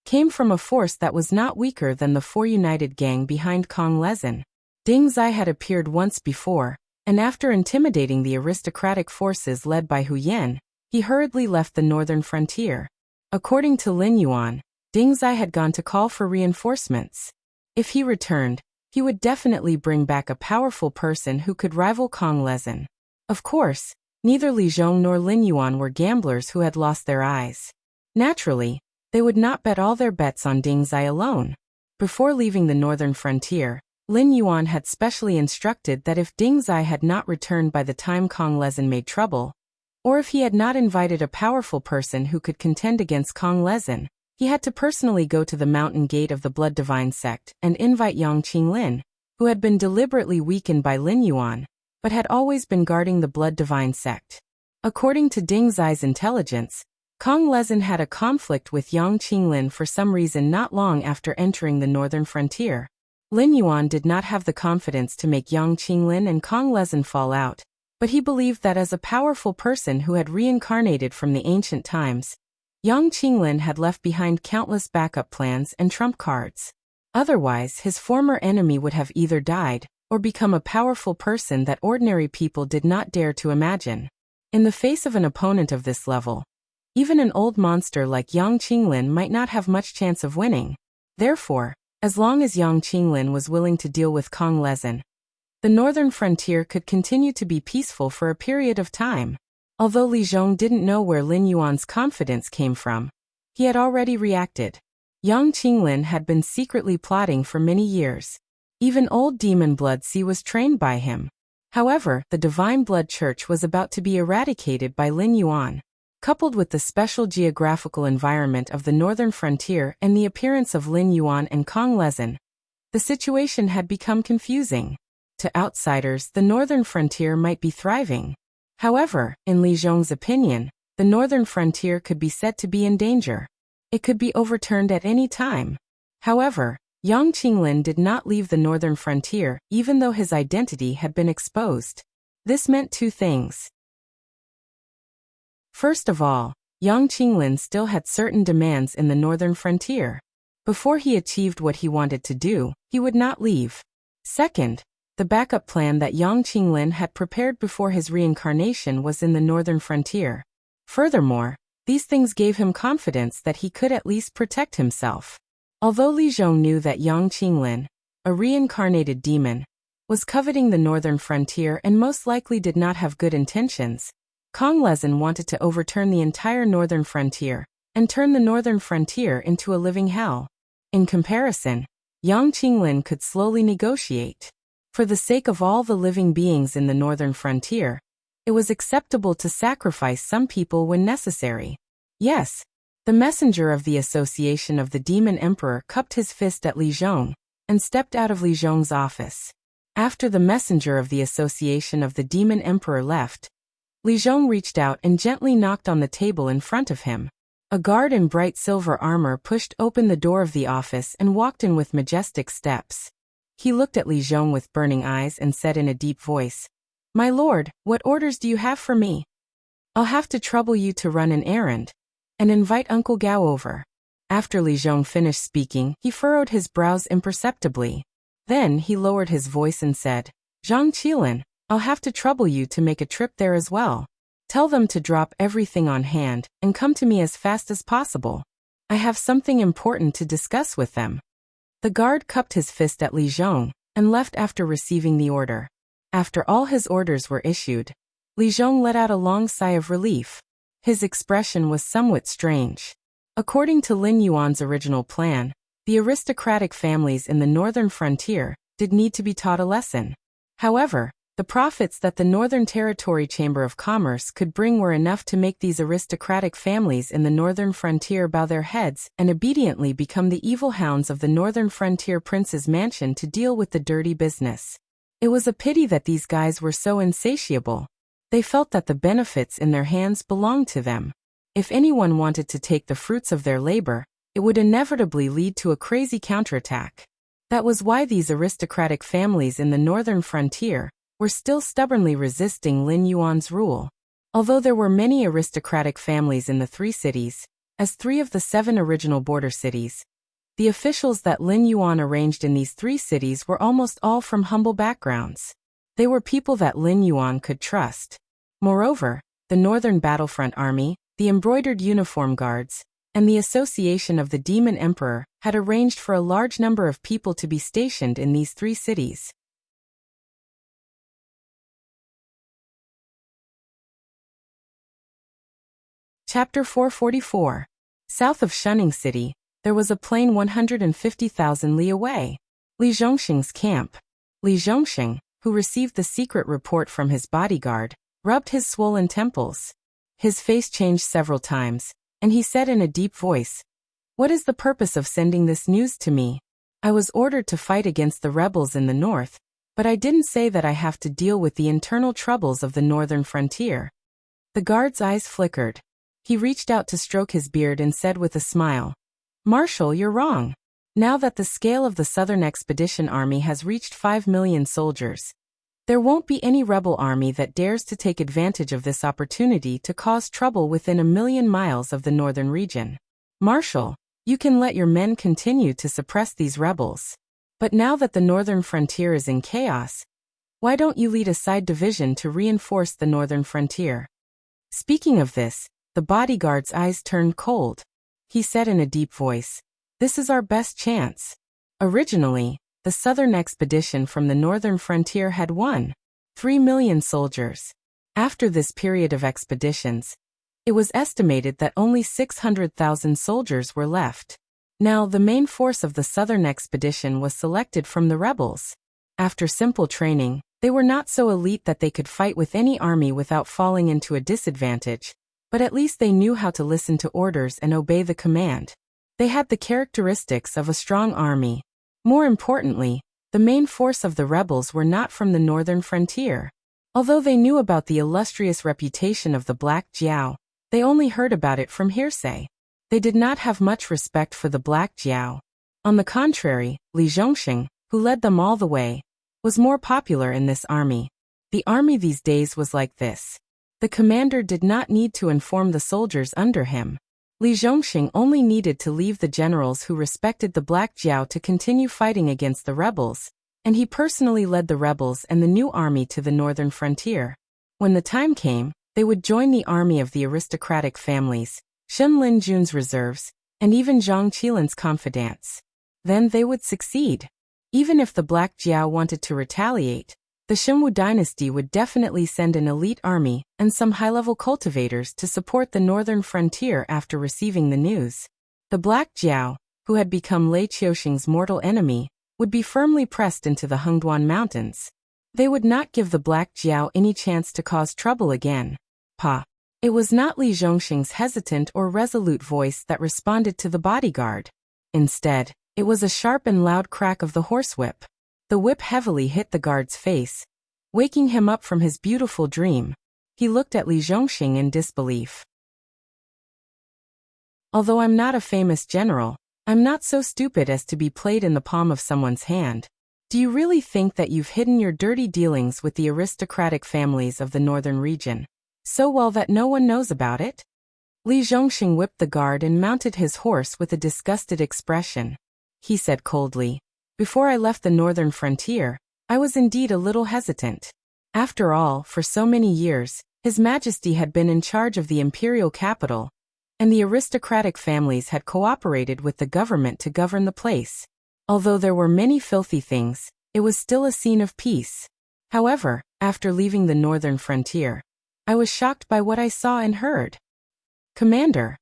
came from a force that was not weaker than the 4 United gang behind Kong Lezin. Ding Zai had appeared once before, and after intimidating the aristocratic forces led by Hu Yan, he hurriedly left the northern frontier. According to Lin Yuan, Ding Zai had gone to call for reinforcements. If he returned, he would definitely bring back a powerful person who could rival Kong Lezin. Of course, neither Li Zhong nor Lin Yuan were gamblers who had lost their eyes. Naturally, they would not bet all their bets on Ding Zai alone. Before leaving the northern frontier, Lin Yuan had specially instructed that if Ding Zai had not returned by the time Kong Lezin made trouble, or if he had not invited a powerful person who could contend against Kong Lezin, he had to personally go to the mountain gate of the Blood Divine sect and invite Yang Qinglin, who had been deliberately weakened by Lin Yuan, but had always been guarding the Blood Divine sect. According to Ding Zai's intelligence, Kong Lezin had a conflict with Yang Qinglin for some reason not long after entering the northern frontier. Lin Yuan did not have the confidence to make Yang Qinglin and Kong Lezin fall out, but he believed that as a powerful person who had reincarnated from the ancient times, Yang Qinglin had left behind countless backup plans and trump cards. Otherwise, his former enemy would have either died or become a powerful person that ordinary people did not dare to imagine. In the face of an opponent of this level, even an old monster like Yang Qinglin might not have much chance of winning. Therefore, as long as Yang Qinglin was willing to deal with Kong Lezin, the northern frontier could continue to be peaceful for a period of time. Although Li Zhong didn't know where Lin Yuan's confidence came from, he had already reacted. Yang Qinglin had been secretly plotting for many years. Even old demon blood Xi was trained by him. However, the Divine Blood Church was about to be eradicated by Lin Yuan. Coupled with the special geographical environment of the northern frontier and the appearance of Lin Yuan and Kong Lezin, the situation had become confusing. To outsiders, the northern frontier might be thriving. However, in Li Zhong's opinion, the northern frontier could be said to be in danger. It could be overturned at any time. However, Yang Qinglin did not leave the northern frontier even though his identity had been exposed. This meant two things. First of all, Yang Qinglin still had certain demands in the northern frontier. Before he achieved what he wanted to do, he would not leave. Second, the backup plan that Yang Qinglin had prepared before his reincarnation was in the northern frontier. Furthermore, these things gave him confidence that he could at least protect himself. Although Li Zhong knew that Yang Qinglin, a reincarnated demon, was coveting the northern frontier and most likely did not have good intentions, Kong Lezin wanted to overturn the entire northern frontier and turn the northern frontier into a living hell. In comparison, Yang Qinglin could slowly negotiate. For the sake of all the living beings in the northern frontier, it was acceptable to sacrifice some people when necessary. Yes, the messenger of the Association of the Demon Emperor cupped his fist at Li Zhong and stepped out of Li Zhong's office. After the messenger of the Association of the Demon Emperor left, Li Zhong reached out and gently knocked on the table in front of him. A guard in bright silver armor pushed open the door of the office and walked in with majestic steps. He looked at Li Zhong with burning eyes and said in a deep voice, "My lord, what orders do you have for me? I'll have to trouble you to run an errand and invite Uncle Gao over." After Li Zhong finished speaking, he furrowed his brows imperceptibly. Then he lowered his voice and said, "Zhang Qilin, I'll have to trouble you to make a trip there as well. Tell them to drop everything on hand and come to me as fast as possible. I have something important to discuss with them." The guard cupped his fist at Li Zhong and left after receiving the order. After all his orders were issued, Li Zhong let out a long sigh of relief. His expression was somewhat strange. According to Lin Yuan's original plan, the aristocratic families in the northern frontier did need to be taught a lesson. However, the profits that the Northern Territory Chamber of Commerce could bring were enough to make these aristocratic families in the northern frontier bow their heads and obediently become the evil hounds of the northern frontier prince's mansion to deal with the dirty business. It was a pity that these guys were so insatiable. They felt that the benefits in their hands belonged to them. If anyone wanted to take the fruits of their labor, it would inevitably lead to a crazy counterattack. That was why these aristocratic families in the northern frontier were still stubbornly resisting Lin Yuan's rule. Although there were many aristocratic families in the three cities, as 3 of the 7 original border cities, the officials that Lin Yuan arranged in these 3 cities were almost all from humble backgrounds. They were people that Lin Yuan could trust. Moreover, the Northern Battlefront Army, the Embroidered Uniform Guards, and the Association of the Demon Emperor had arranged for a large number of people to be stationed in these 3 cities. Chapter 444. South of Shunning City, there was a plain 150,000 li away. Li Zhongxing's camp. Li Zhongxing, who received the secret report from his bodyguard, rubbed his swollen temples. His face changed several times, and he said in a deep voice, "What is the purpose of sending this news to me? I was ordered to fight against the rebels in the north, but I didn't say that I have to deal with the internal troubles of the northern frontier." The guard's eyes flickered. He reached out to stroke his beard and said with a smile, "Marshal, you're wrong. Now that the scale of the Southern Expedition Army has reached 5 million soldiers, There won't be any rebel army that dares to take advantage of this opportunity to cause trouble within 1,000,000 miles of the northern region. Marshal, you can let your men continue to suppress these rebels. But now that the northern frontier is in chaos, why don't you lead a side division to reinforce the northern frontier? Speaking of this, the bodyguard's eyes turned cold. He said in a deep voice, "This is our best chance." Originally, the southern expedition from the northern frontier had 3 million soldiers. After this period of expeditions, it was estimated that only 600,000 soldiers were left. Now, the main force of the southern expedition was selected from the rebels. After simple training, they were not so elite that they could fight with any army without falling into a disadvantage, but at least they knew how to listen to orders and obey the command. They had the characteristics of a strong army. More importantly, the main force of the rebels were not from the northern frontier. Although they knew about the illustrious reputation of the Black Jiao, they only heard about it from hearsay. They did not have much respect for the Black Jiao. On the contrary, Li Zhongxing, who led them all the way, was more popular in this army. The army these days was like this. The commander did not need to inform the soldiers under him. Li Zhongxing only needed to leave the generals who respected the Black Jiao to continue fighting against the rebels, and he personally led the rebels and the new army to the northern frontier. When the time came, they would join the army of the aristocratic families, Shen Linjun's reserves, and even Zhang Qilin's confidants. Then they would succeed. Even if the Black Jiao wanted to retaliate, the Xinwu dynasty would definitely send an elite army and some high-level cultivators to support the northern frontier after receiving the news. The Black Jiao, who had become Lei Qiuxing's mortal enemy, would be firmly pressed into the Hengduan Mountains. They would not give the Black Jiao any chance to cause trouble again. It was not Li Zhongxing's hesitant or resolute voice that responded to the bodyguard. Instead, it was a sharp and loud crack of the horsewhip. The whip heavily hit the guard's face, waking him up from his beautiful dream. He looked at Li Zhongxing in disbelief. Although I'm not a famous general, I'm not so stupid as to be played in the palm of someone's hand. Do you really think that you've hidden your dirty dealings with the aristocratic families of the northern region so well that no one knows about it? Li Zhongxing whipped the guard and mounted his horse with a disgusted expression. He said coldly, "Before I left the northern frontier, I was indeed a little hesitant. After all, for so many years, His Majesty had been in charge of the imperial capital, and the aristocratic families had cooperated with the government to govern the place. Although there were many filthy things, it was still a scene of peace. However, after leaving the northern frontier, I was shocked by what I saw and heard." "Commander."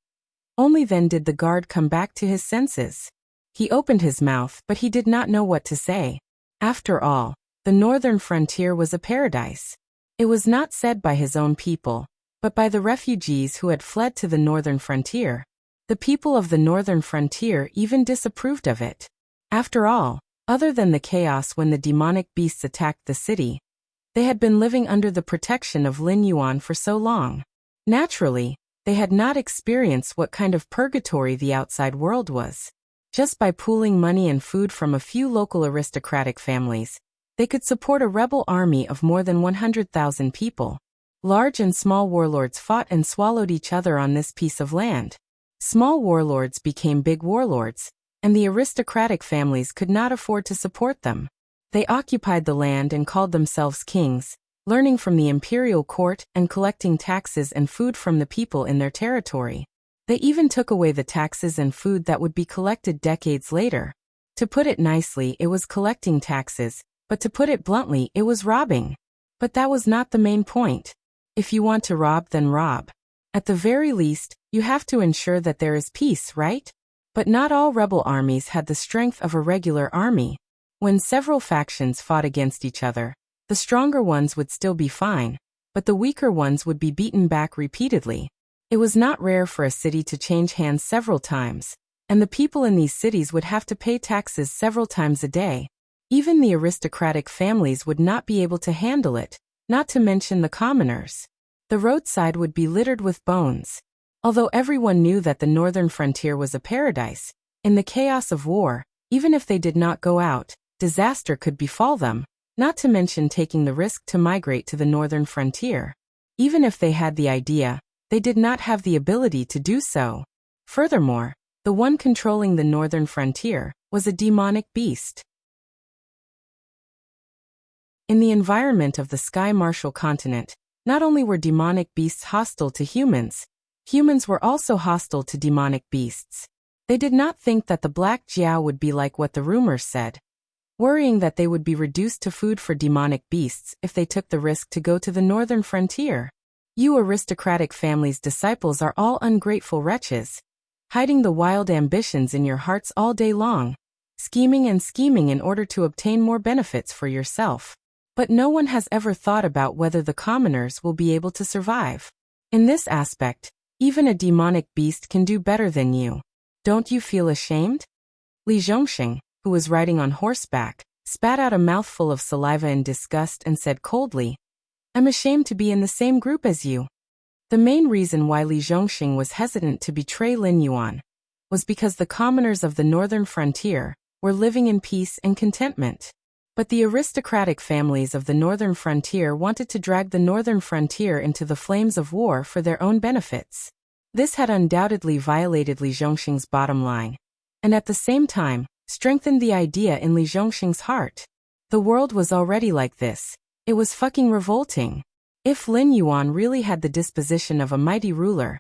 Only then did the guard come back to his senses. He opened his mouth, but he did not know what to say. After all, the northern frontier was a paradise. It was not said by his own people, but by the refugees who had fled to the northern frontier. The people of the northern frontier even disapproved of it. After all, other than the chaos when the demonic beasts attacked the city, they had been living under the protection of Lin Yuan for so long. Naturally, they had not experienced what kind of purgatory the outside world was. Just by pooling money and food from a few local aristocratic families, they could support a rebel army of more than 100,000 people. Large and small warlords fought and swallowed each other on this piece of land. Small warlords became big warlords, and the aristocratic families could not afford to support them. They occupied the land and called themselves kings, learning from the imperial court and collecting taxes and food from the people in their territory. They even took away the taxes and food that would be collected decades later. To put it nicely, it was collecting taxes, but to put it bluntly, it was robbing. But that was not the main point. If you want to rob, then rob. At the very least, you have to ensure that there is peace, right? But not all rebel armies had the strength of a regular army. When several factions fought against each other, the stronger ones would still be fine, but the weaker ones would be beaten back repeatedly. It was not rare for a city to change hands several times, and the people in these cities would have to pay taxes several times a day. Even the aristocratic families would not be able to handle it, not to mention the commoners. The roadside would be littered with bones. Although everyone knew that the northern frontier was a paradise, in the chaos of war, even if they did not go out, disaster could befall them. not to mention taking the risk to migrate to the northern frontier. Even if they had the idea, they did not have the ability to do so. Furthermore, the one controlling the northern frontier was a demonic beast. In the environment of the Sky Martial continent, not only were demonic beasts hostile to humans, humans were also hostile to demonic beasts. They did not think that the Black Jiao would be like what the rumors said, worrying that they would be reduced to food for demonic beasts if they took the risk to go to the northern frontier. You aristocratic family's disciples are all ungrateful wretches, hiding the wild ambitions in your hearts all day long, scheming in order to obtain more benefits for yourself. But no one has ever thought about whether the commoners will be able to survive. In this aspect, even a demonic beast can do better than you. Don't you feel ashamed? Li Zhongxing, who was riding on horseback, spat out a mouthful of saliva in disgust and said coldly, "I'm ashamed to be in the same group as you." The main reason why Li Zhongxing was hesitant to betray Lin Yuan was because the commoners of the northern frontier were living in peace and contentment. But the aristocratic families of the northern frontier wanted to drag the northern frontier into the flames of war for their own benefits. This had undoubtedly violated Li Zhongxing's bottom line, and at the same time, strengthened the idea in Li Zhongxing's heart. The world was already like this. It was fucking revolting. If Lin Yuan really had the disposition of a mighty ruler,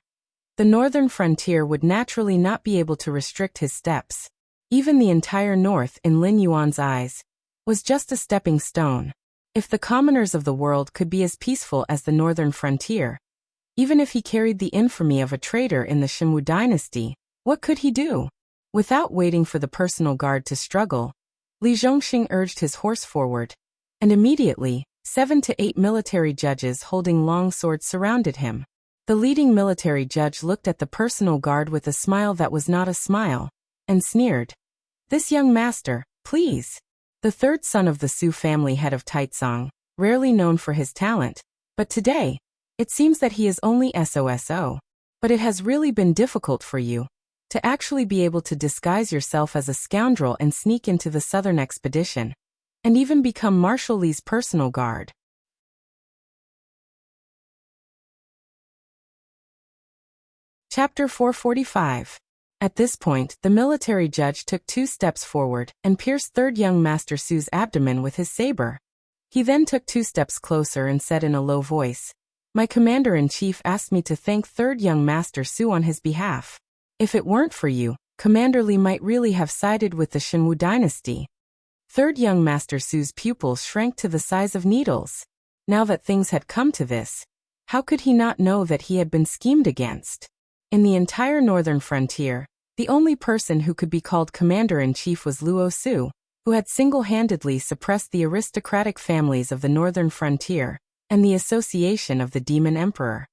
the northern frontier would naturally not be able to restrict his steps. Even the entire north, in Lin Yuan's eyes, was just a stepping stone. If the commoners of the world could be as peaceful as the northern frontier, even if he carried the infamy of a traitor in the Shenwu dynasty, what could he do? Without waiting for the personal guard to struggle, Li Zhongxing urged his horse forward, and immediately, 7 to 8 military judges holding long swords surrounded him. The leading military judge looked at the personal guard with a smile that was not a smile, and sneered, "This young master, please." The third son of the Su family head of Taizong, rarely known for his talent, but today, it seems that he is only SOSO. But it has really been difficult for you to actually be able to disguise yourself as a scoundrel and sneak into the southern expedition, and even become Marshal Li's personal guard. Chapter 445. At this point, the military judge took 2 steps forward and pierced third young Master Su's abdomen with his saber. He then took 2 steps closer and said in a low voice, "My commander-in-chief asked me to thank third young Master Su on his behalf. If it weren't for you, Commander Li might really have sided with the Shenwu dynasty." Third young Master Su's pupils shrank to the size of needles. Now that things had come to this, how could he not know that he had been schemed against? In the entire northern frontier, the only person who could be called commander-in-chief was Luo Su, who had single-handedly suppressed the aristocratic families of the northern frontier and the association of the Demon Emperor.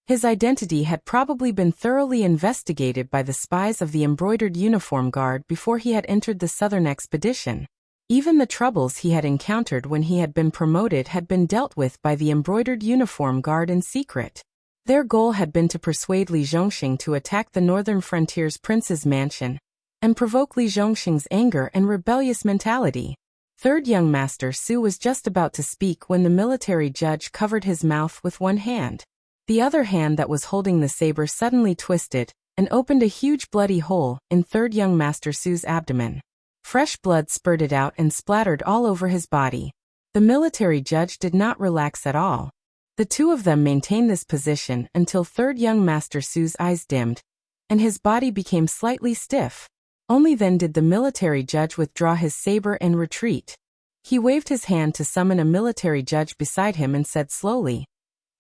His identity had probably been thoroughly investigated by the spies of the embroidered uniform guard before he had entered the southern expedition. Even the troubles he had encountered when he had been promoted had been dealt with by the embroidered uniform guard in secret. Their goal had been to persuade Li Zhongxing to attack the northern frontier's prince's mansion and provoke Li Zhongxing's anger and rebellious mentality. Third young Master Su was just about to speak when the military judge covered his mouth with one hand. The other hand that was holding the saber suddenly twisted and opened a huge bloody hole in third young Master Su's abdomen. Fresh blood spurted out and splattered all over his body. The military judge did not relax at all. The two of them maintained this position until third young Master Su's eyes dimmed, and his body became slightly stiff. Only then did the military judge withdraw his saber and retreat. He waved his hand to summon a military judge beside him and said slowly,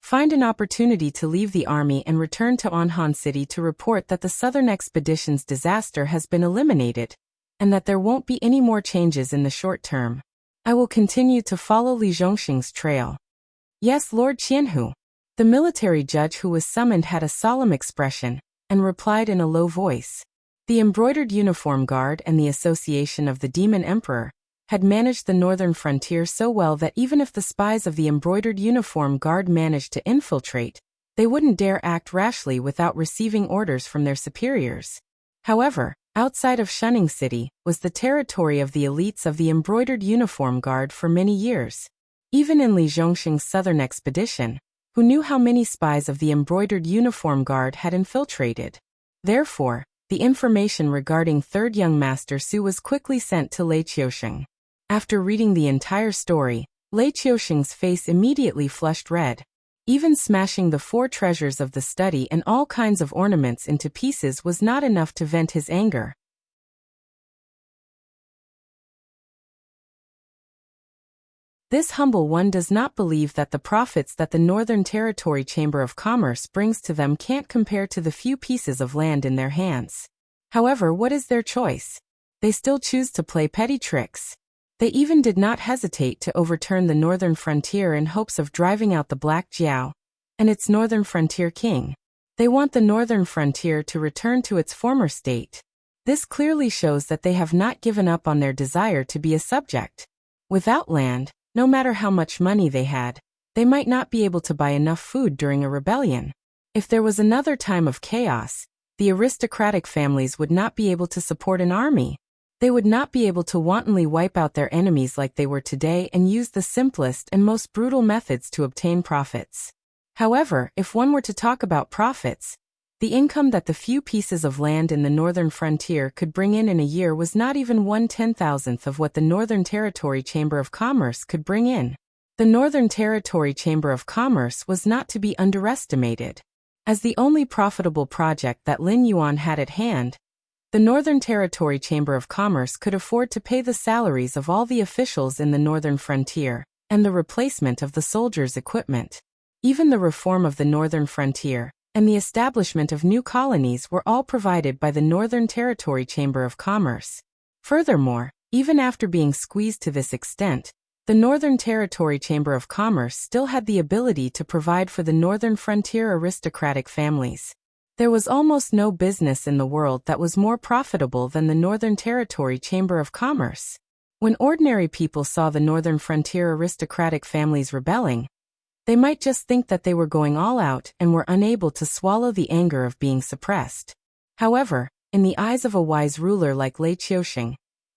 "Find an opportunity to leave the army and return to Anhan City to report that the southern expedition's disaster has been eliminated, and that there won't be any more changes in the short term. I will continue to follow Li Zhongxing's trail." "Yes, Lord Qianhu." The military judge who was summoned had a solemn expression, and replied in a low voice. The embroidered uniform guard and the association of the Demon Emperor had managed the northern frontier so well that even if the spies of the embroidered uniform guard managed to infiltrate, they wouldn't dare act rashly without receiving orders from their superiors. However, outside of Shunning City, was the territory of the elites of the Embroidered Uniform Guard for many years. Even in Li Zhongxing's southern expedition, who knew how many spies of the Embroidered Uniform Guard had infiltrated. Therefore, the information regarding Third Young Master Su was quickly sent to Lei Qiusheng. After reading the entire story, Lei Qiusheng's face immediately flushed red. Even smashing the 4 treasures of the study and all kinds of ornaments into pieces was not enough to vent his anger. This humble one does not believe that the profits that the Northern Territory Chamber of Commerce brings to them can't compare to the few pieces of land in their hands. However, what is their choice? They still choose to play petty tricks. They even did not hesitate to overturn the northern frontier in hopes of driving out the Black Jiao and its northern frontier king. They want the northern frontier to return to its former state. This clearly shows that they have not given up on their desire to be a subject. Without land, no matter how much money they had, they might not be able to buy enough food during a rebellion. If there was another time of chaos, the aristocratic families would not be able to support an army. They would not be able to wantonly wipe out their enemies like they were today and use the simplest and most brutal methods to obtain profits. However, if one were to talk about profits, the income that the few pieces of land in the northern frontier could bring in a year was not even 1/10,000th of what the Northern Territory Chamber of Commerce could bring in. The Northern Territory Chamber of Commerce was not to be underestimated. As the only profitable project that Lin Yuan had at hand, the Northern Territory Chamber of Commerce could afford to pay the salaries of all the officials in the northern frontier, and the replacement of the soldiers' equipment. Even the reform of the northern frontier, and the establishment of new colonies were all provided by the Northern Territory Chamber of Commerce. Furthermore, even after being squeezed to this extent, the Northern Territory Chamber of Commerce still had the ability to provide for the northern frontier aristocratic families. There was almost no business in the world that was more profitable than the Northern Territory Chamber of Commerce. When ordinary people saw the northern frontier aristocratic families rebelling, they might just think that they were going all out and were unable to swallow the anger of being suppressed. However, in the eyes of a wise ruler like Lei Qiusheng,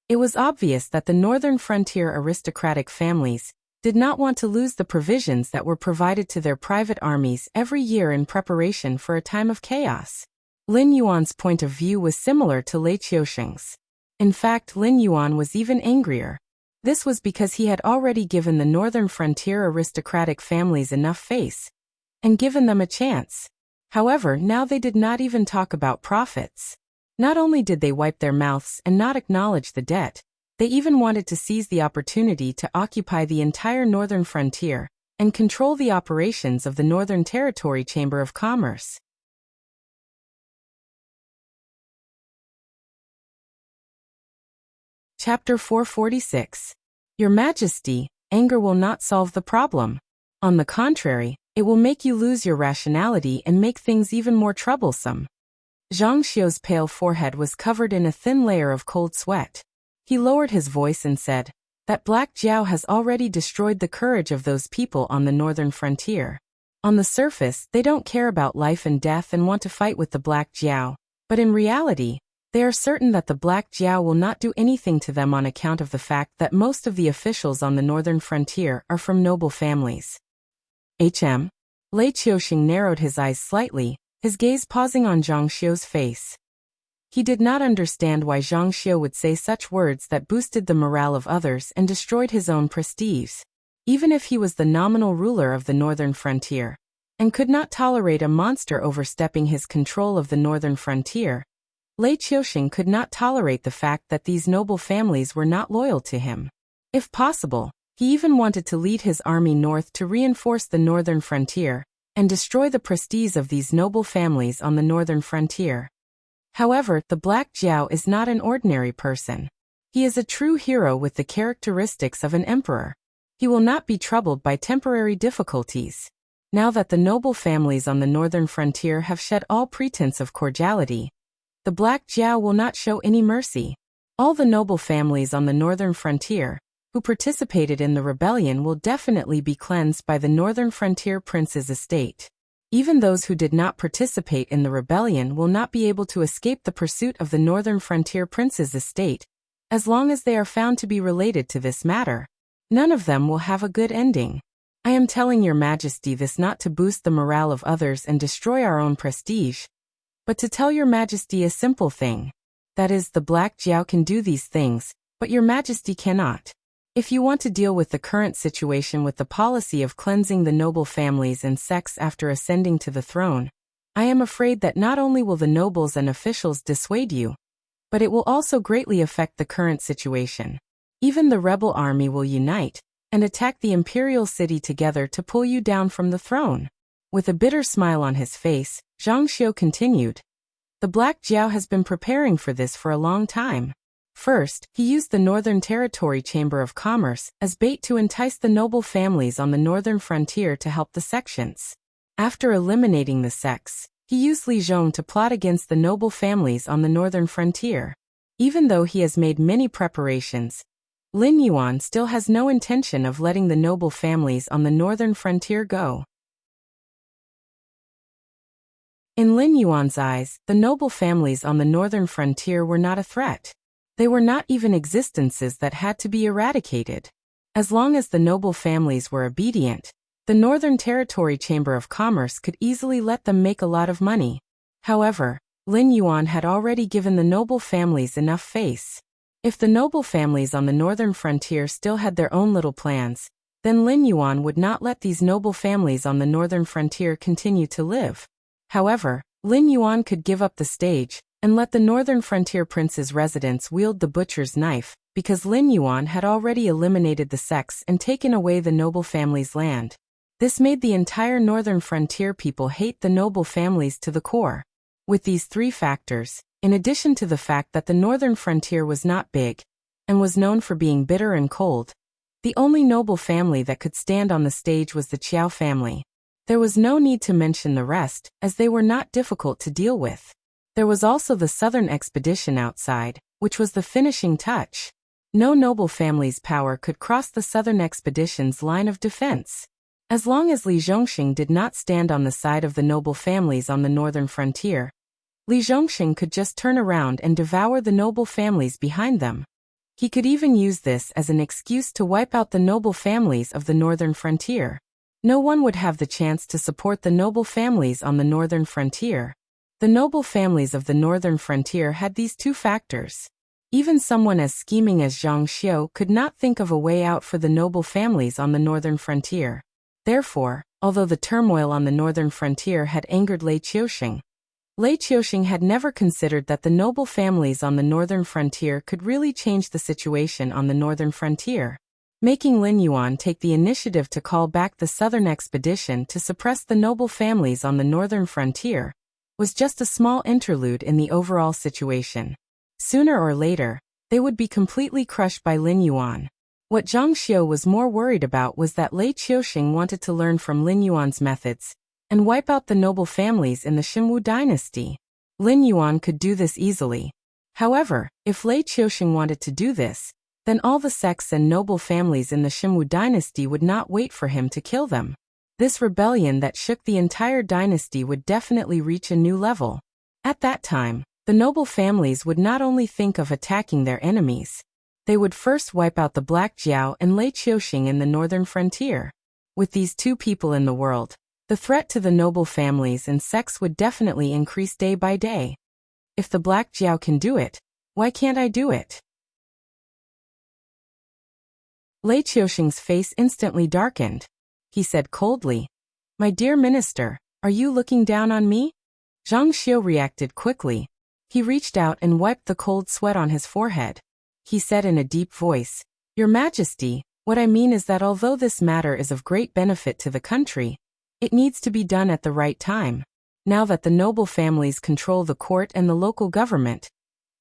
it was obvious that the northern frontier aristocratic families did not want to lose the provisions that were provided to their private armies every year in preparation for a time of chaos. Lin Yuan's point of view was similar to Lei Qiusheng's. In fact, Lin Yuan was even angrier. This was because he had already given the northern frontier aristocratic families enough face, and given them a chance. However, now they did not even talk about profits. Not only did they wipe their mouths and not acknowledge the debt, they even wanted to seize the opportunity to occupy the entire northern frontier and control the operations of the Northern Territory Chamber of Commerce. Chapter 446. Your Majesty, anger will not solve the problem. On the contrary, it will make you lose your rationality and make things even more troublesome. Zhang Xiu's pale forehead was covered in a thin layer of cold sweat. He lowered his voice and said, "That Black Jiao has already destroyed the courage of those people on the northern frontier. On the surface, they don't care about life and death and want to fight with the Black Jiao, but in reality, they are certain that the Black Jiao will not do anything to them on account of the fact that most of the officials on the northern frontier are from noble families." Lei Qiusheng narrowed his eyes slightly, his gaze pausing on Zhang Xiu's face. He did not understand why Zhang Xiu would say such words that boosted the morale of others and destroyed his own prestige. Even if he was the nominal ruler of the northern frontier, and could not tolerate a monster overstepping his control of the northern frontier, Lei Qiusheng could not tolerate the fact that these noble families were not loyal to him. If possible, he even wanted to lead his army north to reinforce the northern frontier and destroy the prestige of these noble families on the northern frontier. However, the Black Jiao is not an ordinary person. He is a true hero with the characteristics of an emperor. He will not be troubled by temporary difficulties. Now that the noble families on the northern frontier have shed all pretense of cordiality, the Black Jiao will not show any mercy. All the noble families on the northern frontier, who participated in the rebellion, will definitely be cleansed by the northern frontier prince's estate. Even those who did not participate in the rebellion will not be able to escape the pursuit of the northern frontier prince's estate, as long as they are found to be related to this matter. None of them will have a good ending. I am telling your majesty this not to boost the morale of others and destroy our own prestige, but to tell your majesty a simple thing. That is, the Black Jiao can do these things, but your majesty cannot. If you want to deal with the current situation with the policy of cleansing the noble families and sects after ascending to the throne, I am afraid that not only will the nobles and officials dissuade you, but it will also greatly affect the current situation. Even the rebel army will unite and attack the imperial city together to pull you down from the throne. With a bitter smile on his face, Zhang Xiu continued. The Black Jiao has been preparing for this for a long time. First, he used the Northern Territory Chamber of Commerce as bait to entice the noble families on the northern frontier to help the sections. After eliminating the sects, he used Li Zhong to plot against the noble families on the northern frontier. Even though he has made many preparations, Lin Yuan still has no intention of letting the noble families on the northern frontier go. In Lin Yuan's eyes, the noble families on the northern frontier were not a threat. They were not even existences that had to be eradicated. As long as the noble families were obedient, the Northern Territory Chamber of Commerce could easily let them make a lot of money. However, Lin Yuan had already given the noble families enough face. If the noble families on the northern frontier still had their own little plans, then Lin Yuan would not let these noble families on the northern frontier continue to live. However, Lin Yuan could give up the stage and let the northern frontier prince's residents wield the butcher's knife, because Lin Yuan had already eliminated the sects and taken away the noble family's land. This made the entire northern frontier people hate the noble families to the core. With these three factors, in addition to the fact that the northern frontier was not big, and was known for being bitter and cold, the only noble family that could stand on the stage was the Qiao family. There was no need to mention the rest, as they were not difficult to deal with. There was also the southern expedition outside, which was the finishing touch. No noble family's power could cross the southern expedition's line of defense. As long as Li Zhongxing did not stand on the side of the noble families on the northern frontier, Li Zhongxing could just turn around and devour the noble families behind them. He could even use this as an excuse to wipe out the noble families of the northern frontier. No one would have the chance to support the noble families on the northern frontier. The noble families of the northern frontier had these two factors. Even someone as scheming as Zhang Xiu could not think of a way out for the noble families on the northern frontier. Therefore, although the turmoil on the northern frontier had angered Lei Qiuxing had never considered that the noble families on the northern frontier could really change the situation on the northern frontier. Making Lin Yuan take the initiative to call back the southern expedition to suppress the noble families on the northern frontier was just a small interlude in the overall situation. Sooner or later, they would be completely crushed by Lin Yuan. What Zhang Xiu was more worried about was that Lei Qiuxing wanted to learn from Lin Yuan's methods and wipe out the noble families in the Xinwu dynasty. Lin Yuan could do this easily. However, if Lei Qiuxing wanted to do this, then all the sects and noble families in the Xinwu dynasty would not wait for him to kill them. This rebellion that shook the entire dynasty would definitely reach a new level. At that time, the noble families would not only think of attacking their enemies, they would first wipe out the Black Jiao and Lei Qiuxing in the northern frontier. With these two people in the world, the threat to the noble families and sects would definitely increase day by day. If the Black Jiao can do it, why can't I do it? Lei Qiuxing's face instantly darkened. He said coldly, "My dear minister, are you looking down on me?" Zhang Xiu reacted quickly. He reached out and wiped the cold sweat on his forehead. He said in a deep voice, "Your Majesty, what I mean is that although this matter is of great benefit to the country, it needs to be done at the right time. Now that the noble families control the court and the local government,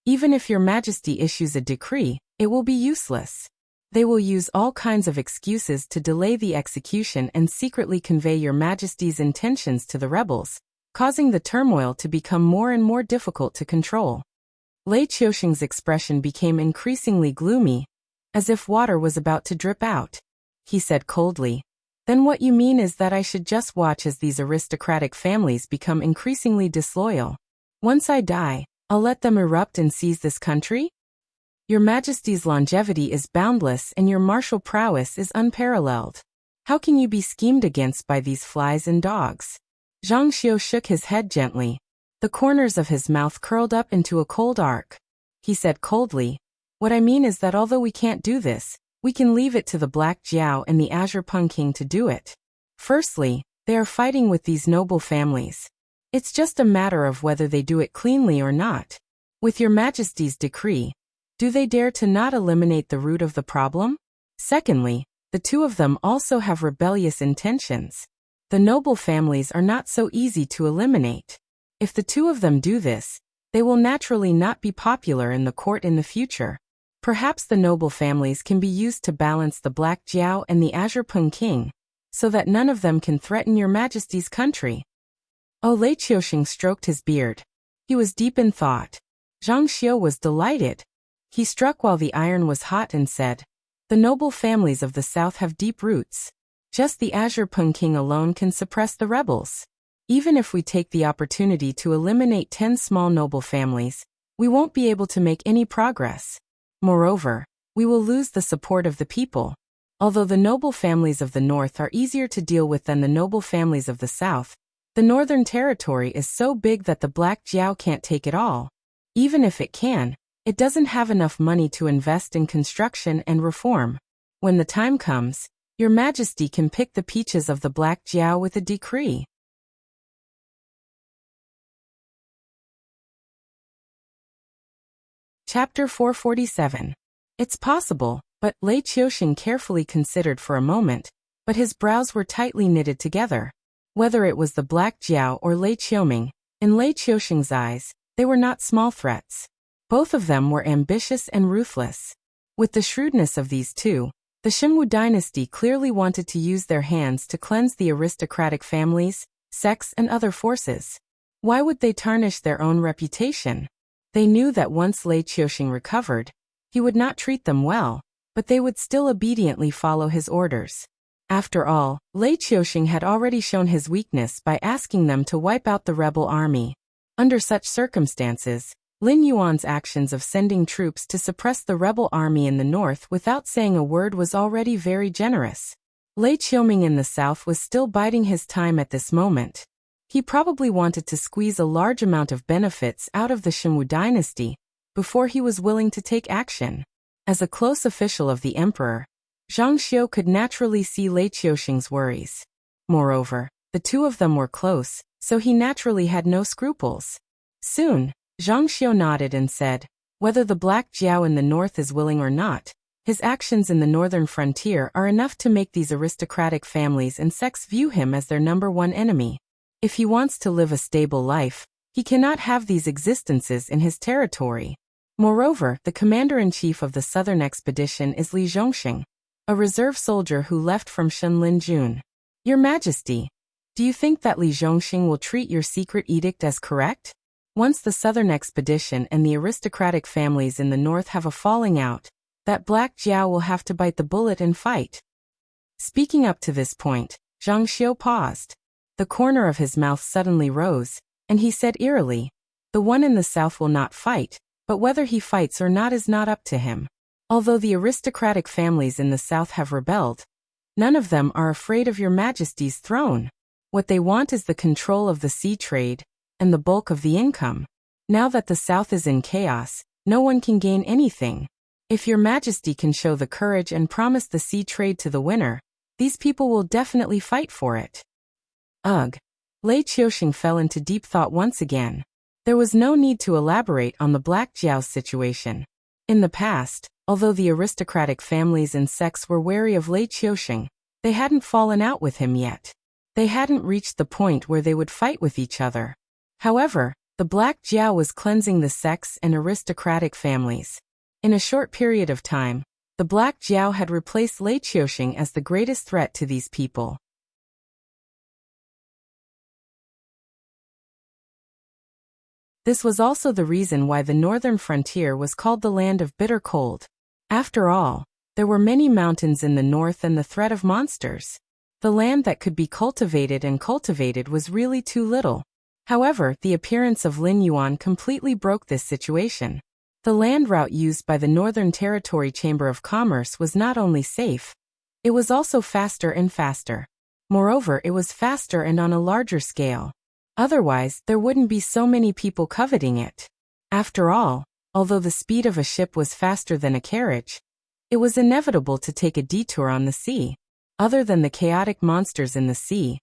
even if your Majesty issues a decree, it will be useless. They will use all kinds of excuses to delay the execution and secretly convey your Majesty's intentions to the rebels, causing the turmoil to become more and more difficult to control." Lei Qiuxing's expression became increasingly gloomy, as if water was about to drip out. He said coldly, Then what you mean is that I should just watch as these aristocratic families become increasingly disloyal. Once I die, I'll let them erupt and seize this country? Your Majesty's longevity is boundless and your martial prowess is unparalleled. How can you be schemed against by these flies and dogs? Zhang Xiu shook his head gently. The corners of his mouth curled up into a cold arc. He said coldly, "What I mean is that although we can't do this, we can leave it to the Black Jiao and the Azure Peng King to do it. Firstly, they are fighting with these noble families. It's just a matter of whether they do it cleanly or not. With your Majesty's decree, do they dare to not eliminate the root of the problem? Secondly, the two of them also have rebellious intentions. The noble families are not so easy to eliminate. If the two of them do this, they will naturally not be popular in the court in the future. Perhaps the noble families can be used to balance the Black Jiao and the Azure Peng King, so that none of them can threaten your Majesty's country." Lei Qiusheng stroked his beard. He was deep in thought. Zhang Xiu was delighted. He struck while the iron was hot and said, "The noble families of the south have deep roots. Just the Azure Peng King alone can suppress the rebels. Even if we take the opportunity to eliminate 10 small noble families, we won't be able to make any progress. Moreover, we will lose the support of the people. Although the noble families of the north are easier to deal with than the noble families of the south, the northern territory is so big that the Black Jiao can't take it all. Even if it can, it doesn't have enough money to invest in construction and reform. When the time comes, your Majesty can pick the peaches of the Black Jiao with a decree." Chapter 447. It's possible, but Lei Qiusheng carefully considered for a moment, but his brows were tightly knitted together. Whether it was the Black Jiao or Lei Qiuming, in Lei Qiusheng's eyes, they were not small threats. Both of them were ambitious and ruthless. With the shrewdness of these two, the Xinwu dynasty clearly wanted to use their hands to cleanse the aristocratic families, sects, and other forces. Why would they tarnish their own reputation? They knew that once Lei Qiusheng recovered, he would not treat them well, but they would still obediently follow his orders. After all, Lei Qiusheng had already shown his weakness by asking them to wipe out the rebel army. Under such circumstances, Lin Yuan's actions of sending troops to suppress the rebel army in the north without saying a word was already very generous. Lei Qiuming in the south was still biding his time at this moment. He probably wanted to squeeze a large amount of benefits out of the Xinwu dynasty before he was willing to take action. As a close official of the emperor, Zhang Xiu could naturally see Lei Qiusheng's worries. Moreover, the two of them were close, so he naturally had no scruples. Soon, Zhang Xiu nodded and said, "Whether the Black Jiao in the north is willing or not, his actions in the northern frontier are enough to make these aristocratic families and sects view him as their #1 enemy. If he wants to live a stable life, he cannot have these existences in his territory." Moreover, the commander-in-chief of the southern expedition is Li Zhongxing, a reserve soldier who left from Shenlinjun. "Your Majesty, do you think that Li Zhongxing will treat your secret edict as correct? Once the southern expedition and the aristocratic families in the north have a falling out, that Black Jiao will have to bite the bullet and fight." Speaking up to this point, Zhang Xiu paused. The corner of his mouth suddenly rose, and he said eerily, "The one in the south will not fight, but whether he fights or not is not up to him. Although the aristocratic families in the south have rebelled, none of them are afraid of your Majesty's throne. What they want is the control of the sea trade and the bulk of the income. Now that the south is in chaos, no one can gain anything. If your Majesty can show the courage and promise the sea trade to the winner, these people will definitely fight for it." Ugh. Lei Qiusheng fell into deep thought once again. There was no need to elaborate on the Black Jiao's situation. In the past, although the aristocratic families and sects were wary of Lei Qiusheng, they hadn't fallen out with him yet. They hadn't reached the point where they would fight with each other. However, the Black Jiao was cleansing the sects and aristocratic families. In a short period of time, the Black Jiao had replaced Lei Qiusheng as the greatest threat to these people. This was also the reason why the northern frontier was called the land of bitter cold. After all, there were many mountains in the north and the threat of monsters. The land that could be cultivated was really too little. However, the appearance of Lin Yuan completely broke this situation. The land route used by the Northern Territory Chamber of Commerce was not only safe, it was also faster and faster. Moreover, it was faster and on a larger scale. Otherwise, there wouldn't be so many people coveting it. After all, although the speed of a ship was faster than a carriage, it was inevitable to take a detour on the sea. Other than the chaotic monsters in the sea,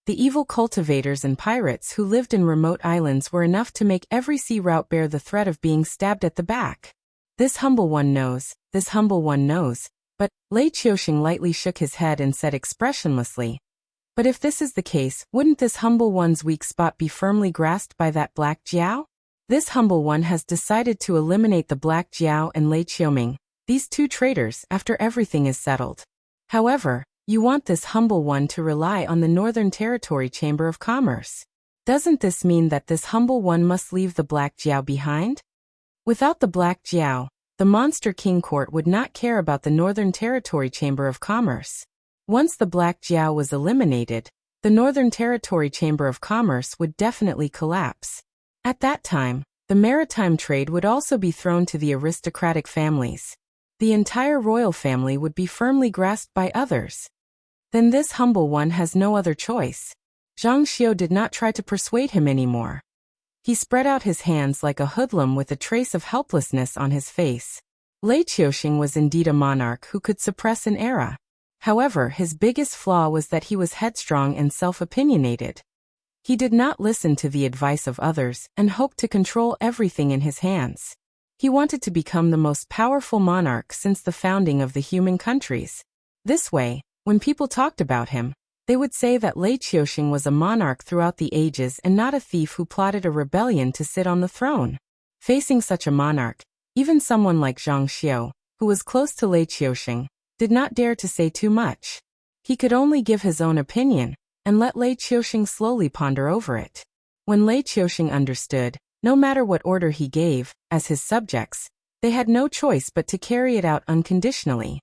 the evil cultivators and pirates who lived in remote islands were enough to make every sea route bear the threat of being stabbed at the back. This humble one knows, but Lei Qiuxing lightly shook his head and said expressionlessly, "But if this is the case, wouldn't this humble one's weak spot be firmly grasped by that Black Jiao? This humble one has decided to eliminate the Black Jiao and Lei Qiuming, these two traitors, after everything is settled. However, you want this humble one to rely on the Northern Territory Chamber of Commerce. Doesn't this mean that this humble one must leave the Black Jiao behind? Without the Black Jiao, the Monster King Court would not care about the Northern Territory Chamber of Commerce. Once the Black Jiao was eliminated, the Northern Territory Chamber of Commerce would definitely collapse. At that time, the maritime trade would also be thrown to the aristocratic families. The entire royal family would be firmly grasped by others. Then this humble one has no other choice." Zhang Xiu did not try to persuade him anymore. He spread out his hands like a hoodlum with a trace of helplessness on his face. Lei Qiuxing was indeed a monarch who could suppress an era. However, his biggest flaw was that he was headstrong and self-opinionated. He did not listen to the advice of others and hoped to control everything in his hands. He wanted to become the most powerful monarch since the founding of the human countries. This way, when people talked about him, they would say that Lei Qiuxing was a monarch throughout the ages and not a thief who plotted a rebellion to sit on the throne. Facing such a monarch, even someone like Zhang Xiu, who was close to Lei Qiuxing, did not dare to say too much. He could only give his own opinion, and let Lei Qiuxing slowly ponder over it. When Lei Qiuxing understood, no matter what order he gave, as his subjects, they had no choice but to carry it out unconditionally.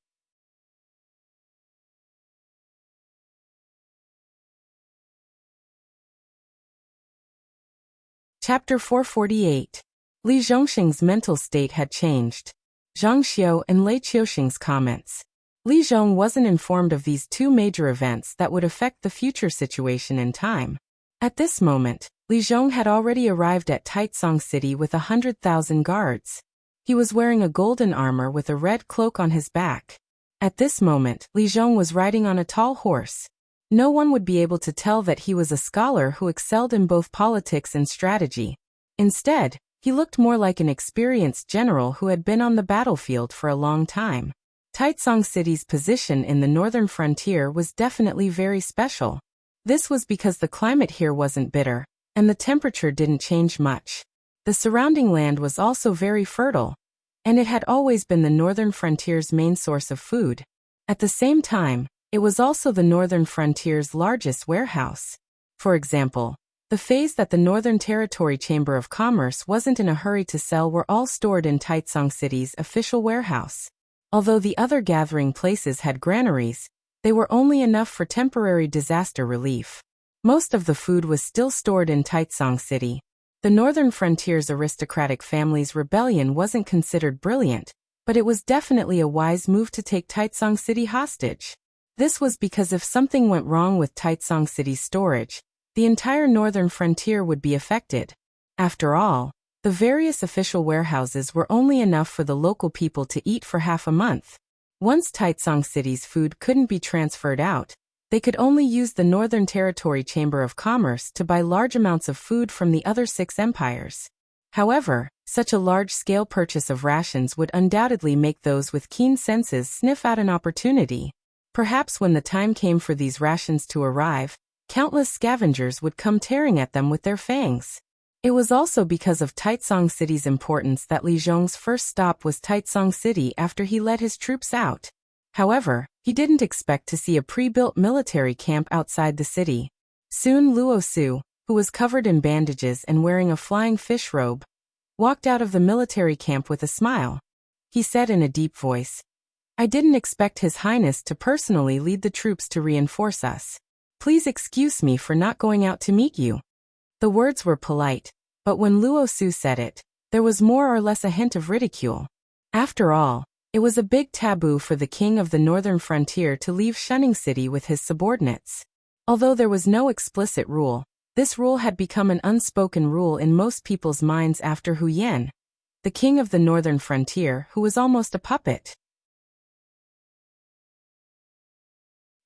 Chapter 448. Li Zhongxing's mental state had changed. Zhang Xiu and Lei Qiuxing's comments. Li Zhong wasn't informed of these two major events that would affect the future situation in time. At this moment, Li Zhong had already arrived at Taicang City with 100,000 guards. He was wearing a golden armor with a red cloak on his back. At this moment, Li Zhong was riding on a tall horse. No one would be able to tell that he was a scholar who excelled in both politics and strategy. Instead, he looked more like an experienced general who had been on the battlefield for a long time. Taicang City's position in the northern frontier was definitely very special. This was because the climate here wasn't bitter, and the temperature didn't change much. The surrounding land was also very fertile, and it had always been the northern frontier's main source of food. At the same time, it was also the northern frontier's largest warehouse. For example, the phase that the Northern Territory Chamber of Commerce wasn't in a hurry to sell were all stored in Taicang City's official warehouse. Although the other gathering places had granaries, they were only enough for temporary disaster relief. Most of the food was still stored in Taicang City. The northern frontier's aristocratic family's rebellion wasn't considered brilliant, but it was definitely a wise move to take Taicang City hostage. This was because if something went wrong with Taicang City's storage, the entire northern frontier would be affected. After all, the various official warehouses were only enough for the local people to eat for half a month. Once Taicang City's food couldn't be transferred out, they could only use the Northern Territory Chamber of Commerce to buy large amounts of food from the other 6 empires. However, such a large-scale purchase of rations would undoubtedly make those with keen senses sniff out an opportunity. Perhaps when the time came for these rations to arrive, countless scavengers would come tearing at them with their fangs. It was also because of Taicang City's importance that Li Zhong's first stop was Taicang City after he led his troops out. However, he didn't expect to see a pre-built military camp outside the city. Soon Luo Su, who was covered in bandages and wearing a flying fish robe, walked out of the military camp with a smile. He said in a deep voice, I didn't expect His Highness to personally lead the troops to reinforce us. Please excuse me for not going out to meet you." The words were polite, but when Luo Su said it, there was more or less a hint of ridicule. After all, it was a big taboo for the king of the northern frontier to leave Shunning City with his subordinates. Although there was no explicit rule, this rule had become an unspoken rule in most people's minds after Hu Yan, the king of the northern frontier, who was almost a puppet.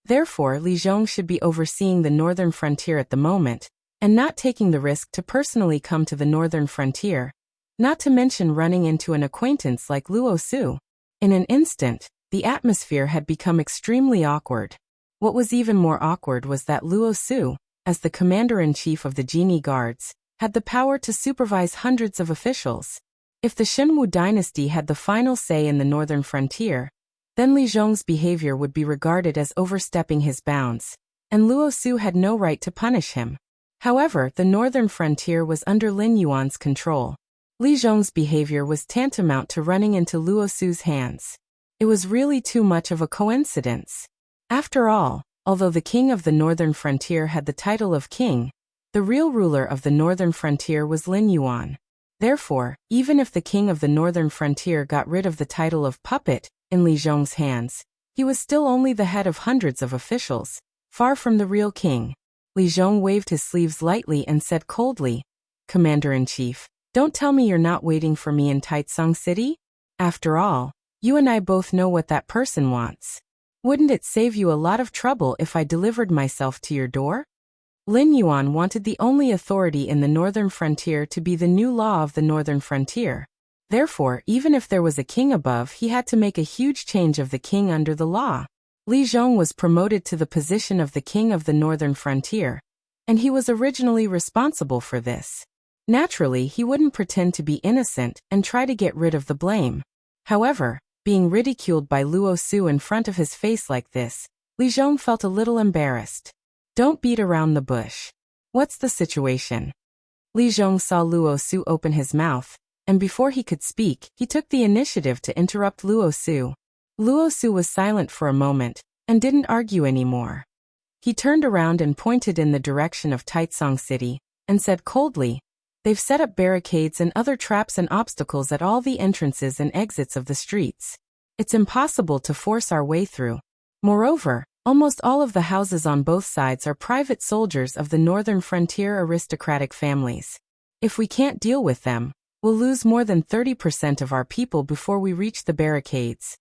Therefore, Li Zhong should be overseeing the northern frontier at the moment, and not taking the risk to personally come to the northern frontier, not to mention running into an acquaintance like Luo Su. In an instant, the atmosphere had become extremely awkward. What was even more awkward was that Luo Su, as the commander-in-chief of the Genie Guards, had the power to supervise hundreds of officials. If the Shenwu dynasty had the final say in the northern frontier, then Li Zhong's behavior would be regarded as overstepping his bounds, and Luo Su had no right to punish him. However, the northern frontier was under Lin Yuan's control. Li Zhong's behavior was tantamount to running into Luo Su's hands. It was really too much of a coincidence. After all, although the king of the northern frontier had the title of king, the real ruler of the northern frontier was Lin Yuan. Therefore, even if the king of the northern frontier got rid of the title of puppet in Li Zhong's hands, he was still only the head of hundreds of officials, far from the real king. Li Zhong waved his sleeves lightly and said coldly, "Commander-in-Chief, don't tell me you're not waiting for me in Taitsong City? After all, you and I both know what that person wants. Wouldn't it save you a lot of trouble if I delivered myself to your door?" Lin Yuan wanted the only authority in the northern frontier to be the new law of the northern frontier. Therefore, even if there was a king above, he had to make a huge change of the king under the law. Li Zhong was promoted to the position of the king of the northern frontier, and he was originally responsible for this. Naturally, he wouldn't pretend to be innocent and try to get rid of the blame. However, being ridiculed by Luo Su in front of his face like this, Li Zhong felt a little embarrassed. "Don't beat around the bush. What's the situation?" Li Zhong saw Luo Su open his mouth, and before he could speak, he took the initiative to interrupt Luo Su. Luo Su was silent for a moment, and didn't argue anymore. He turned around and pointed in the direction of Taitsong City, and said coldly, "They've set up barricades and other traps and obstacles at all the entrances and exits of the streets. It's impossible to force our way through. Moreover, almost all of the houses on both sides are private soldiers of the northern frontier aristocratic families. If we can't deal with them, we'll lose more than 30% of our people before we reach the barricades."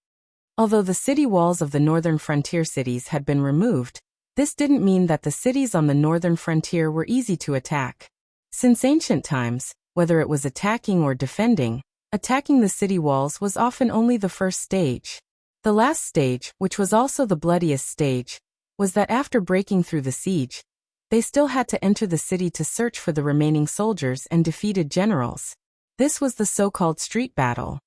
Although the city walls of the northern frontier cities had been removed, this didn't mean that the cities on the northern frontier were easy to attack. Since ancient times, whether it was attacking or defending, attacking the city walls was often only the first stage. The last stage, which was also the bloodiest stage, was that after breaking through the siege, they still had to enter the city to search for the remaining soldiers and defeated generals. This was the so-called street battle.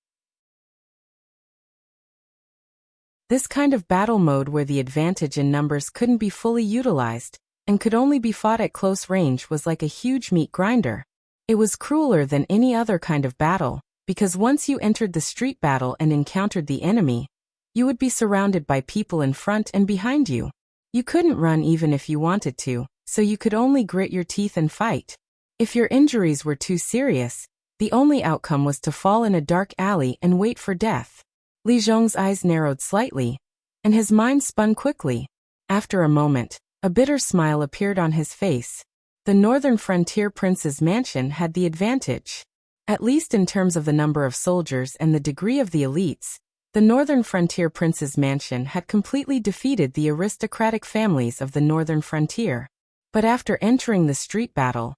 This kind of battle mode where the advantage in numbers couldn't be fully utilized, and could only be fought at close range, was like a huge meat grinder. It was crueler than any other kind of battle, because once you entered the street battle and encountered the enemy, you would be surrounded by people in front and behind you. You couldn't run even if you wanted to, so you could only grit your teeth and fight. If your injuries were too serious, the only outcome was to fall in a dark alley and wait for death. Li Zhong's eyes narrowed slightly, and his mind spun quickly. After a moment, a bitter smile appeared on his face. The northern frontier prince's mansion had the advantage. At least in terms of the number of soldiers and the degree of the elites, the northern frontier prince's mansion had completely defeated the aristocratic families of the northern frontier. But after entering the street battle,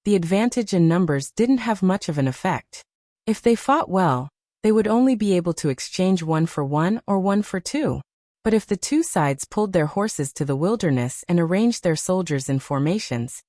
the advantage in numbers didn't have much of an effect. If they fought well, they would only be able to exchange 1 for 1 or 1 for 2. But if the two sides pulled their horses to the wilderness and arranged their soldiers in formations,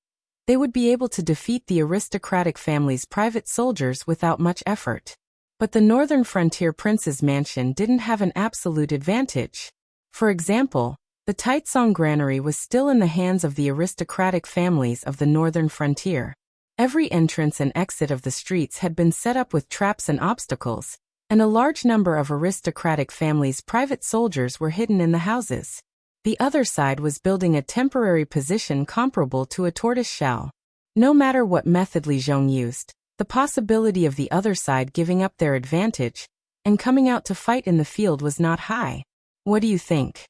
they would be able to defeat the aristocratic family's private soldiers without much effort. But the northern frontier prince's mansion didn't have an absolute advantage. For example, the Taitsong granary was still in the hands of the aristocratic families of the northern frontier. Every entrance and exit of the streets had been set up with traps and obstacles, and a large number of aristocratic families' private soldiers were hidden in the houses. The other side was building a temporary position comparable to a tortoise shell. No matter what method Li Zhong used, the possibility of the other side giving up their advantage and coming out to fight in the field was not high. What do you think?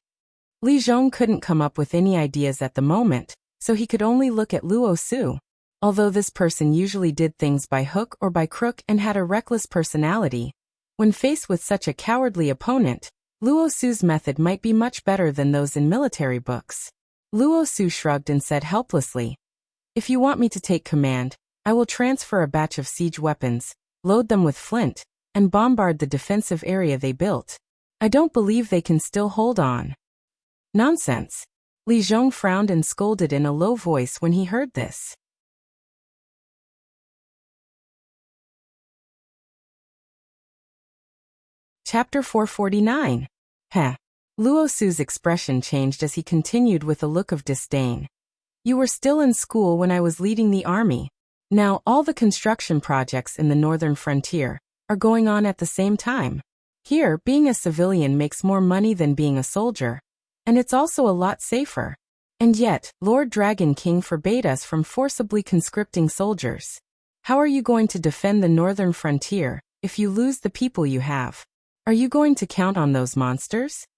Li Zhong couldn't come up with any ideas at the moment, so he could only look at Luo Su. Although this person usually did things by hook or by crook and had a reckless personality, when faced with such a cowardly opponent, Luo Su's method might be much better than those in military books. Luo Su shrugged and said helplessly, "If you want me to take command, I will transfer a batch of siege weapons, load them with flint, and bombard the defensive area they built. I don't believe they can still hold on." Nonsense. Li Zhong frowned and scolded in a low voice when he heard this. Chapter 449. Heh. Luo Su's expression changed as he continued with a look of disdain. "You were still in school when I was leading the army. Now all the construction projects in the northern frontier are going on at the same time. Here, being a civilian makes more money than being a soldier, and it's also a lot safer. And yet, Lord Dragon King forbade us from forcibly conscripting soldiers. How are you going to defend the northern frontier if you lose the people you have? Are you going to count on those monsters?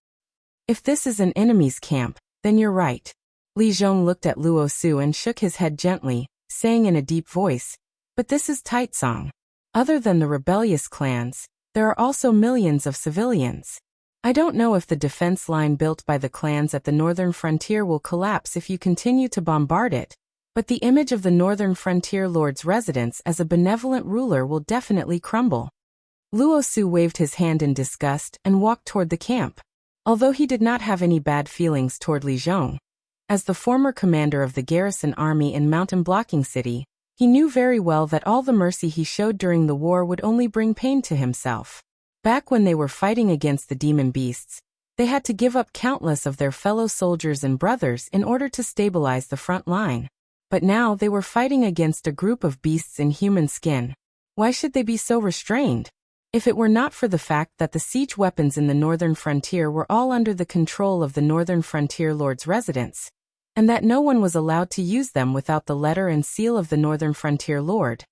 If this is an enemy's camp, then you're right." Li Zhong looked at Luo Su and shook his head gently, saying in a deep voice, "But this is Taicang. Other than the rebellious clans, there are also millions of civilians. I don't know if the defense line built by the clans at the northern frontier will collapse if you continue to bombard it, but the image of the northern frontier lord's residence as a benevolent ruler will definitely crumble." Luo Su waved his hand in disgust and walked toward the camp. Although he did not have any bad feelings toward Li Zhong, as the former commander of the garrison army in Mountain Blocking City, he knew very well that all the mercy he showed during the war would only bring pain to himself. Back when they were fighting against the demon beasts, they had to give up countless of their fellow soldiers and brothers in order to stabilize the front line. But now they were fighting against a group of beasts in human skin. Why should they be so restrained? If it were not for the fact that the siege weapons in the northern frontier were all under the control of the northern frontier lord's residence, and that no one was allowed to use them without the letter and seal of the northern frontier lord,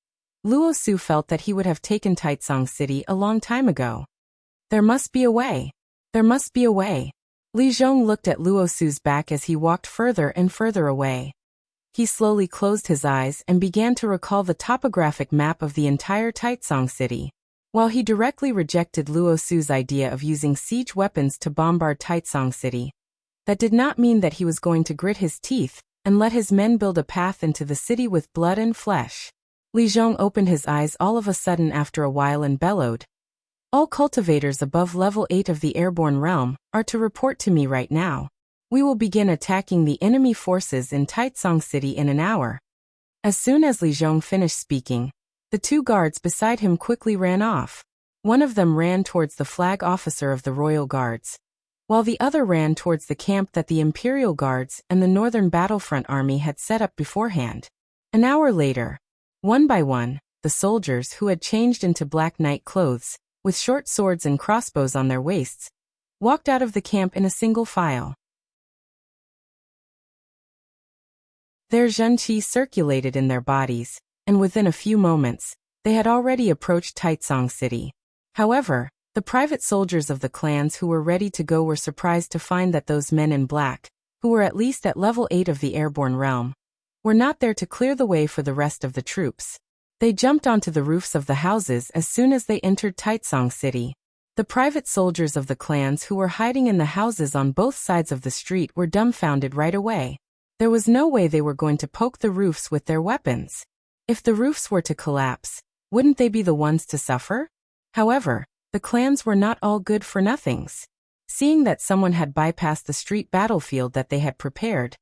Luo Su felt that he would have taken Taicang City a long time ago. There must be a way. There must be a way. Li Zhong looked at Luo Su's back as he walked further and further away. He slowly closed his eyes and began to recall the topographic map of the entire Taicang City. While he directly rejected Luo Su's idea of using siege weapons to bombard Taicang City, that did not mean that he was going to grit his teeth and let his men build a path into the city with blood and flesh. Li Zhong opened his eyes all of a sudden after a while and bellowed, "All cultivators above level 8 of the airborne realm are to report to me right now. We will begin attacking the enemy forces in Taicang City in an hour." As soon as Li Zhong finished speaking, the two guards beside him quickly ran off. One of them ran towards the flag officer of the royal guards, while the other ran towards the camp that the Imperial Guards and the Northern Battlefront Army had set up beforehand. An hour later, one by one, the soldiers who had changed into black knight clothes, with short swords and crossbows on their waists, walked out of the camp in a single file. Their zhenqi circulated in their bodies, and within a few moments, they had already approached Taicang City. However, the private soldiers of the clans who were ready to go were surprised to find that those men in black, who were at least at level 8 of the airborne realm, were not there to clear the way for the rest of the troops. They jumped onto the roofs of the houses as soon as they entered Taicang City. The private soldiers of the clans who were hiding in the houses on both sides of the street were dumbfounded right away. There was no way they were going to poke the roofs with their weapons. If the roofs were to collapse, wouldn't they be the ones to suffer? However, the clans were not all good for nothings. Seeing that someone had bypassed the street battlefield that they had prepared,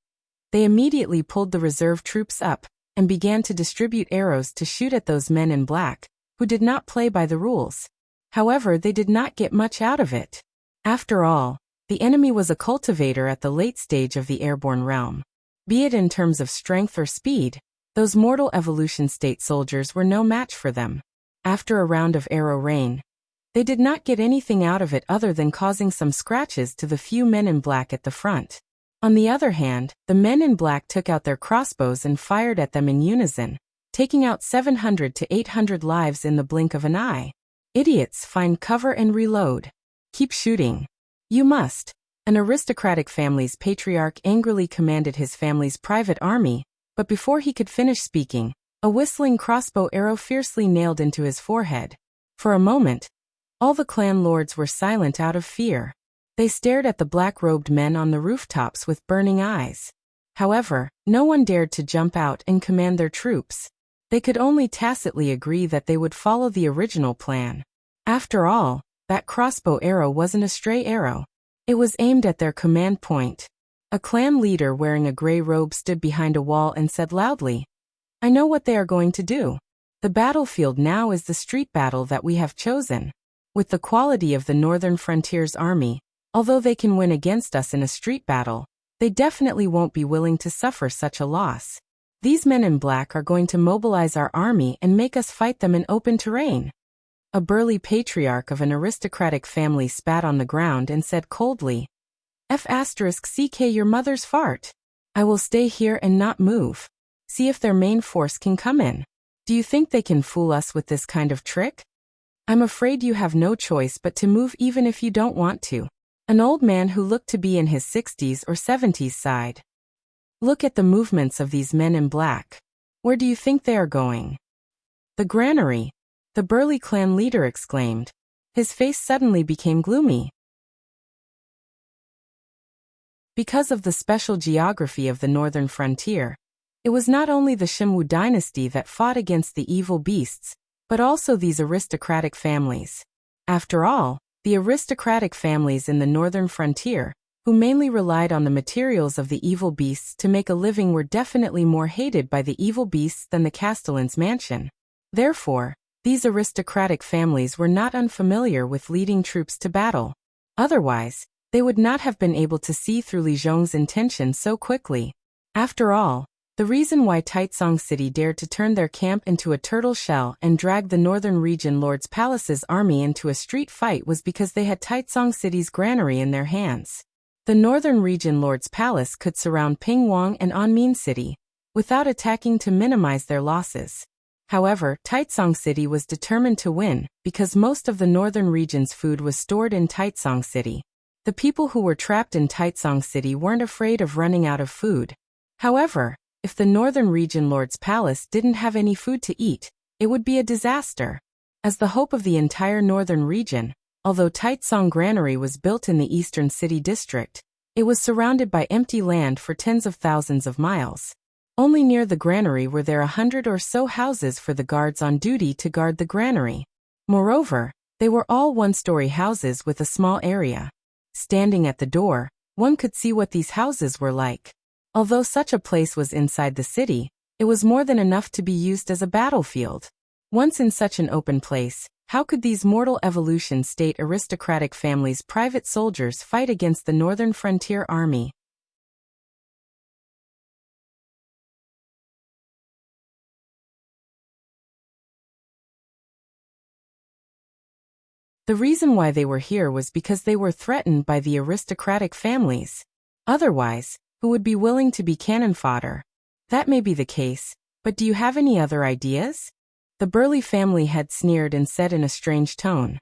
they immediately pulled the reserve troops up and began to distribute arrows to shoot at those men in black, who did not play by the rules. However, they did not get much out of it. After all, the enemy was a cultivator at the late stage of the airborne realm. Be it in terms of strength or speed, those mortal evolution state soldiers were no match for them. After a round of arrow rain, They did not get anything out of it other than causing some scratches to the few men in black at the front. On the other hand, the men in black took out their crossbows and fired at them in unison, taking out 700 to 800 lives in the blink of an eye. Idiots, find cover and reload. Keep shooting. You must. An aristocratic family's patriarch angrily commanded his family's private army, but before he could finish speaking, a whistling crossbow arrow fiercely nailed into his forehead. For a moment, all the clan lords were silent out of fear. They stared at the black-robed men on the rooftops with burning eyes. However, no one dared to jump out and command their troops. They could only tacitly agree that they would follow the original plan. After all, that crossbow arrow wasn't a stray arrow. It was aimed at their command point. A clan leader wearing a gray robe stood behind a wall and said loudly, "I know what they are going to do. The battlefield now is the street battle that we have chosen. With the quality of the Northern Frontier's army, although they can win against us in a street battle, they definitely won't be willing to suffer such a loss. These men in black are going to mobilize our army and make us fight them in open terrain." A burly patriarch of an aristocratic family spat on the ground and said coldly, "F***ck your mother's fart. I will stay here and not move. See if their main force can come in. Do you think they can fool us with this kind of trick? I'm afraid you have no choice but to move even if you don't want to." An old man who looked to be in his 60s or 70s sighed. "Look at the movements of these men in black. Where do you think they are going?" "The granary," the burly clan leader exclaimed. His face suddenly became gloomy. Because of the special geography of the northern frontier, it was not only the Shimwu dynasty that fought against the evil beasts, but also these aristocratic families. After all, the aristocratic families in the northern frontier, who mainly relied on the materials of the evil beasts to make a living, were definitely more hated by the evil beasts than the castellan's mansion. Therefore, these aristocratic families were not unfamiliar with leading troops to battle. Otherwise, they would not have been able to see through Li Zhong's intention so quickly. After all, the reason why Taizong City dared to turn their camp into a turtle shell and drag the Northern Region Lord's Palace's army into a street fight was because they had Taizong City's granary in their hands. The Northern Region Lord's Palace could surround Pingwang and Anmin City without attacking to minimize their losses. However, Taizong City was determined to win because most of the Northern Region's food was stored in Taizong City. The people who were trapped in Taizong City weren't afraid of running out of food. However, if the Northern Region Lord's Palace didn't have any food to eat, it would be a disaster. As the hope of the entire Northern Region, although Taizong Granary was built in the Eastern City District, it was surrounded by empty land for tens of thousands of miles. Only near the granary were there 100 or so houses for the guards on duty to guard the granary. Moreover, they were all one-story houses with a small area. Standing at the door, one could see what these houses were like. Although such a place was inside the city, it was more than enough to be used as a battlefield. Once in such an open place, how could these mortal evolution state aristocratic families' private soldiers fight against the Northern Frontier Army? The reason why they were here was because they were threatened by the aristocratic families. Otherwise, who would be willing to be cannon fodder? That may be the case, but do you have any other ideas? The burly family head sneered and said in a strange tone.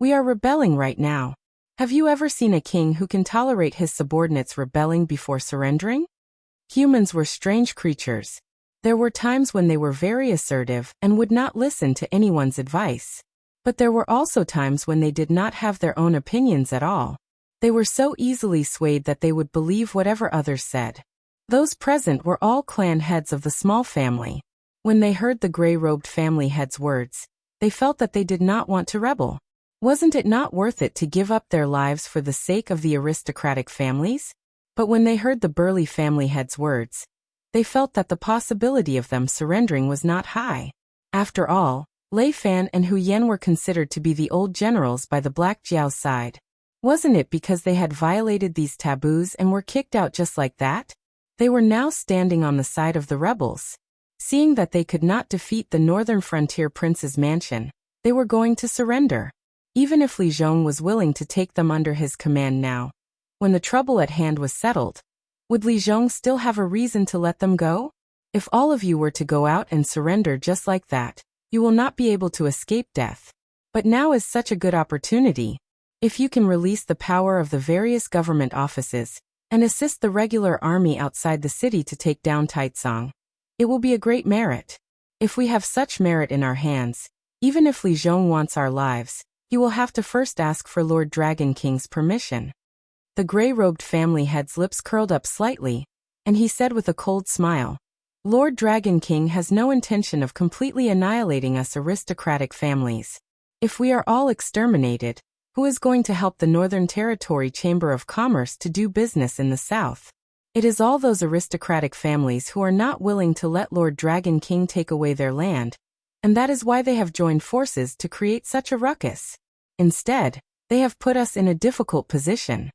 "We are rebelling right now. Have you ever seen a king who can tolerate his subordinates rebelling before surrendering?" Humans were strange creatures. There were times when they were very assertive and would not listen to anyone's advice. But there were also times when they did not have their own opinions at all. They were so easily swayed that they would believe whatever others said. Those present were all clan heads of the small family. When they heard the gray-robed family head's words, they felt that they did not want to rebel. Wasn't it not worth it to give up their lives for the sake of the aristocratic families? But when they heard the burly family head's words, they felt that the possibility of them surrendering was not high. After all, Lei Fan and Hu Yan were considered to be the old generals by the Black Jiao's side. Wasn't it because they had violated these taboos and were kicked out just like that? They were now standing on the side of the rebels. Seeing that they could not defeat the Northern Frontier Prince's mansion, they were going to surrender. even if Li Zhong was willing to take them under his command now. When the trouble at hand was settled, would Li Zhong still have a reason to let them go? If all of you were to go out and surrender just like that, you will not be able to escape death. But now is such a good opportunity. If you can release the power of the various government offices and assist the regular army outside the city to take down Taizong, it will be a great merit. If we have such merit in our hands, even if Li Zhong wants our lives, he will have to first ask for Lord Dragon King's permission. The gray-robed family head's lips curled up slightly, and he said with a cold smile, Lord Dragon King has no intention of completely annihilating us aristocratic families. If we are all exterminated, who is going to help the Northern Territory Chamber of Commerce to do business in the south? It is all those aristocratic families who are not willing to let Lord Dragon King take away their land, and that is why they have joined forces to create such a ruckus. Instead, they have put us in a difficult position.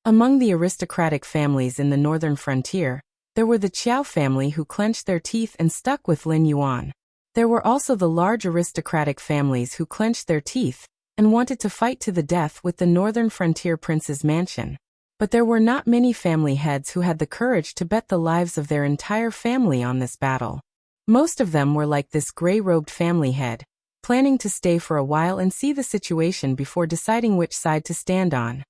Among the aristocratic families in the northern frontier, there were the Qiao family who clenched their teeth and stuck with Lin Yuan. There were also the large aristocratic families who clenched their teeth and wanted to fight to the death with the northern frontier prince's mansion. But there were not many family heads who had the courage to bet the lives of their entire family on this battle. Most of them were like this gray-robed family head, planning to stay for a while and see the situation before deciding which side to stand on.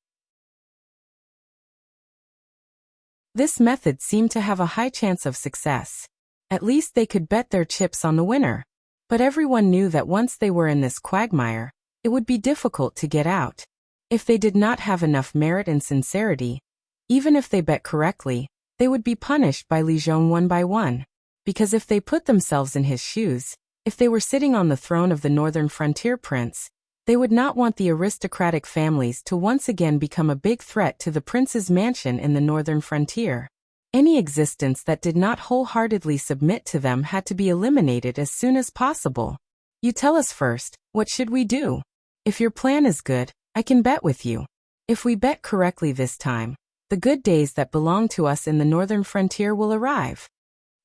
This method seemed to have a high chance of success. At least they could bet their chips on the winner. But everyone knew that once they were in this quagmire, it would be difficult to get out. If they did not have enough merit and sincerity, even if they bet correctly, they would be punished by Li Zhong one by one. Because if they put themselves in his shoes, if they were sitting on the throne of the northern frontier prince, they would not want the aristocratic families to once again become a big threat to the prince's mansion in the northern frontier. Any existence that did not wholeheartedly submit to them had to be eliminated as soon as possible. You tell us first, what should we do? If your plan is good, I can bet with you. If we bet correctly this time, the good days that belong to us in the northern frontier will arrive.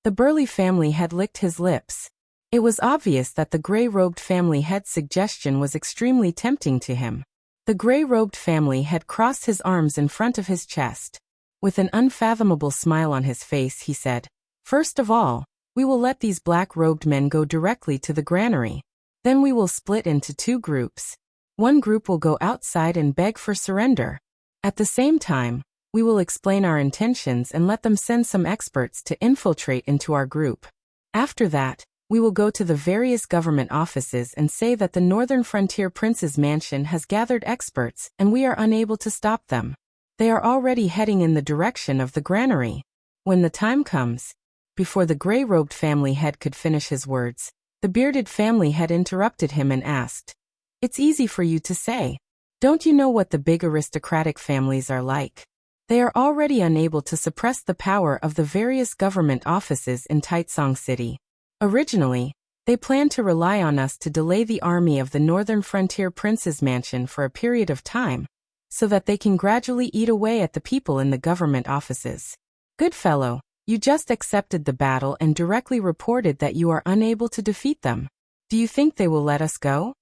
The burly family head licked his lips. It was obvious that the gray-robed family head's suggestion was extremely tempting to him. The gray-robed family head crossed his arms in front of his chest. With an unfathomable smile on his face, he said, First of all, we will let these black-robed men go directly to the granary. Then we will split into two groups. One group will go outside and beg for surrender. At the same time, we will explain our intentions and let them send some experts to infiltrate into our group. After that, we will go to the various government offices and say that the Northern Frontier Prince's mansion has gathered experts and we are unable to stop them. They are already heading in the direction of the granary. When the time comes, before the gray-robed family head could finish his words, the bearded family head interrupted him and asked, It's easy for you to say. Don't you know what the big aristocratic families are like? They are already unable to suppress the power of the various government offices in Taizong City. Originally, they planned to rely on us to delay the army of the Northern Frontier Prince's mansion for a period of time, so that they can gradually eat away at the people in the government offices. Good fellow, you just accepted the battle and directly reported that you are unable to defeat them. Do you think they will let us go?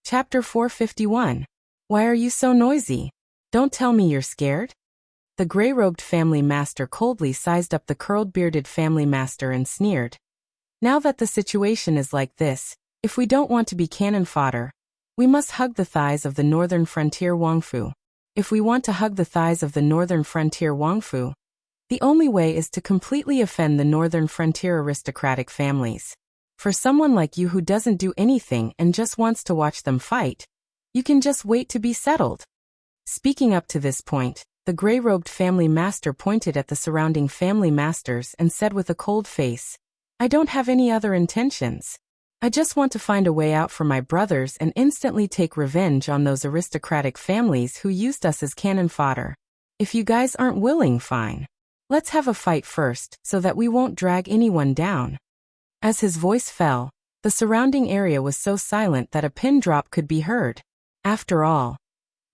Chapter 451. Why are you so noisy? Don't tell me you're scared? The gray-robed family master coldly sized up the curled-bearded family master and sneered. Now that the situation is like this, if we don't want to be cannon fodder, we must hug the thighs of the northern frontier Wangfu. If we want to hug the thighs of the northern frontier Wangfu, the only way is to completely offend the northern frontier aristocratic families. For someone like you who doesn't do anything and just wants to watch them fight, you can just wait to be settled. Speaking up to this point, the gray-robed family master pointed at the surrounding family masters and said with a cold face, I don't have any other intentions. I just want to find a way out for my brothers and instantly take revenge on those aristocratic families who used us as cannon fodder. If you guys aren't willing, fine. Let's have a fight first, so that we won't drag anyone down. As his voice fell, the surrounding area was so silent that a pin drop could be heard. After all,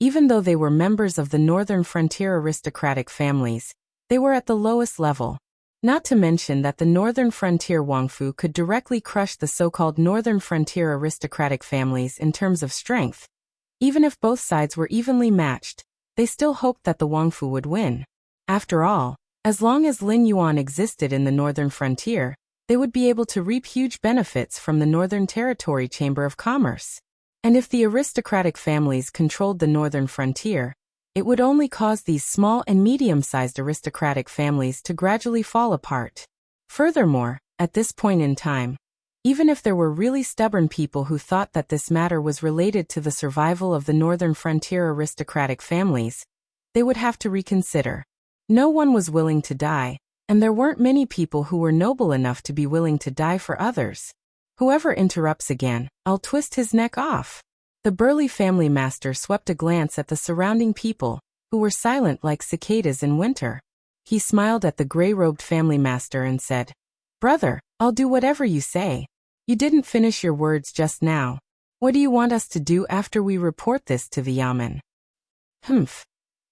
even though they were members of the northern frontier aristocratic families, they were at the lowest level. Not to mention that the northern frontier Wangfu could directly crush the so-called northern frontier aristocratic families in terms of strength. Even if both sides were evenly matched, they still hoped that the Wangfu would win. After all, as long as Lin Yuan existed in the northern frontier, they would be able to reap huge benefits from the Northern Territory Chamber of Commerce. And if the aristocratic families controlled the northern frontier, it would only cause these small and medium-sized aristocratic families to gradually fall apart. Furthermore, at this point in time, even if there were really stubborn people who thought that this matter was related to the survival of the northern frontier aristocratic families, they would have to reconsider. No one was willing to die, and there weren't many people who were noble enough to be willing to die for others. Whoever interrupts again, I'll twist his neck off. The burly family master swept a glance at the surrounding people, who were silent like cicadas in winter. He smiled at the gray-robed family master and said, "Brother, I'll do whatever you say. You didn't finish your words just now. What do you want us to do after we report this to the Yamen?" "Humph."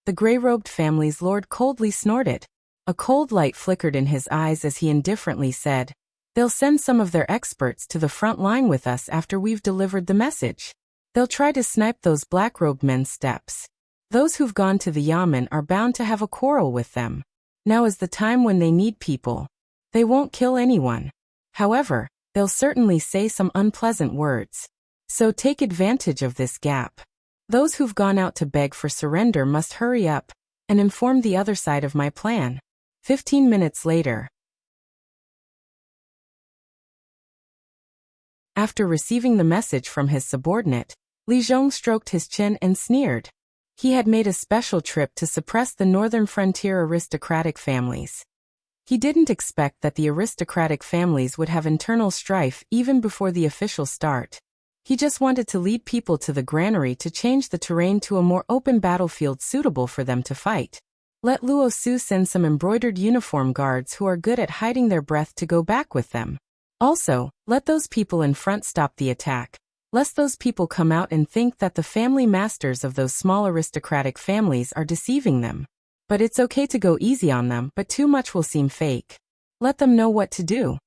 The gray-robed family's lord coldly snorted. A cold light flickered in his eyes as he indifferently said, "They'll send some of their experts to the front line with us after we've delivered the message. They'll try to snipe those black-robed men's steps. Those who've gone to the Yamen are bound to have a quarrel with them. Now is the time when they need people. They won't kill anyone. However, they'll certainly say some unpleasant words. So take advantage of this gap. Those who've gone out to beg for surrender must hurry up and inform the other side of my plan." 15 minutes later. After receiving the message from his subordinate, Li Zhong stroked his chin and sneered. He had made a special trip to suppress the northern frontier aristocratic families. He didn't expect that the aristocratic families would have internal strife even before the official start. He just wanted to lead people to the granary to change the terrain to a more open battlefield suitable for them to fight. Let Luo Su send some embroidered uniform guards who are good at hiding their breath to go back with them. Also, let those people in front stop the attack, lest those people come out and think that the family masters of those small aristocratic families are deceiving them. But it's okay to go easy on them, but too much will seem fake. Let them know what to do.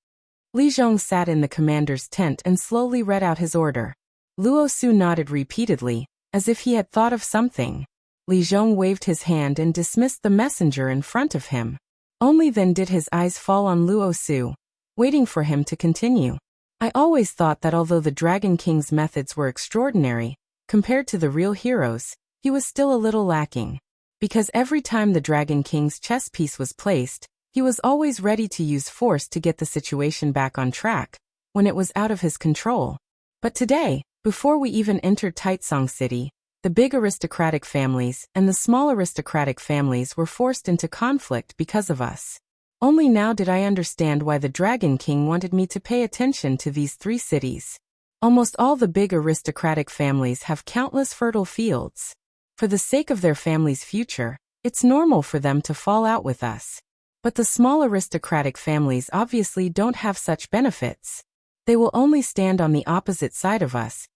Li Zhong sat in the commander's tent and slowly read out his order. Luo Su nodded repeatedly, as if he had thought of something. Li Zhong waved his hand and dismissed the messenger in front of him. Only then did his eyes fall on Luo Su, waiting for him to continue. "I always thought that although the Dragon King's methods were extraordinary, compared to the real heroes, he was still a little lacking. Because every time the Dragon King's chess piece was placed, he was always ready to use force to get the situation back on track, when it was out of his control. But today, before we even entered Taitsong City, the big aristocratic families and the small aristocratic families were forced into conflict because of us. Only now did I understand why the Dragon King wanted me to pay attention to these 3 cities. Almost all the big aristocratic families have countless fertile fields. For the sake of their family's future, it's normal for them to fall out with us. But the small aristocratic families obviously don't have such benefits. They will only stand on the opposite side of us,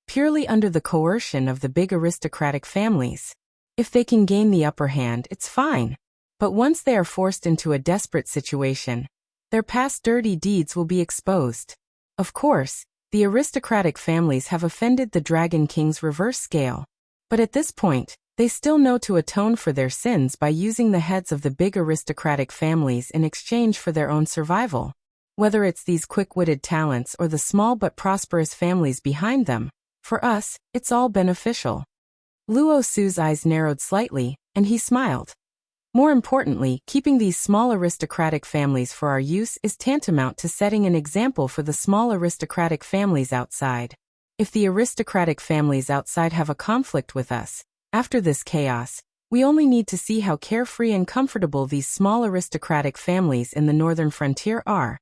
purely under the coercion of the big aristocratic families. If they can gain the upper hand, it's fine. But once they are forced into a desperate situation, their past dirty deeds will be exposed. Of course, the aristocratic families have offended the Dragon King's reverse scale. But at this point, they still know to atone for their sins by using the heads of the big aristocratic families in exchange for their own survival. Whether it's these quick-witted talents or the small but prosperous families behind them, for us, it's all beneficial. Luo Su's eyes narrowed slightly, and he smiled. More importantly, keeping these small aristocratic families for our use is tantamount to setting an example for the small aristocratic families outside. If the aristocratic families outside have a conflict with us, after this chaos, we only need to see how carefree and comfortable these small aristocratic families in the northern frontier are,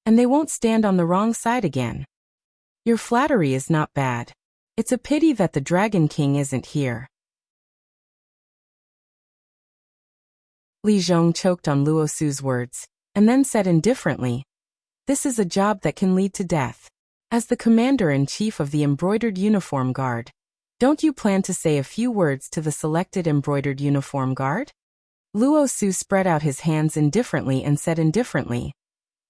and they won't stand on the wrong side again. Your flattery is not bad. It's a pity that the Dragon King isn't here. Li Zhong choked on Luo Su's words, and then said indifferently, "This is a job that can lead to death. As the commander-in-chief of the embroidered uniform guard, don't you plan to say a few words to the selected embroidered uniform guard?" Luo Su spread out his hands indifferently and said indifferently,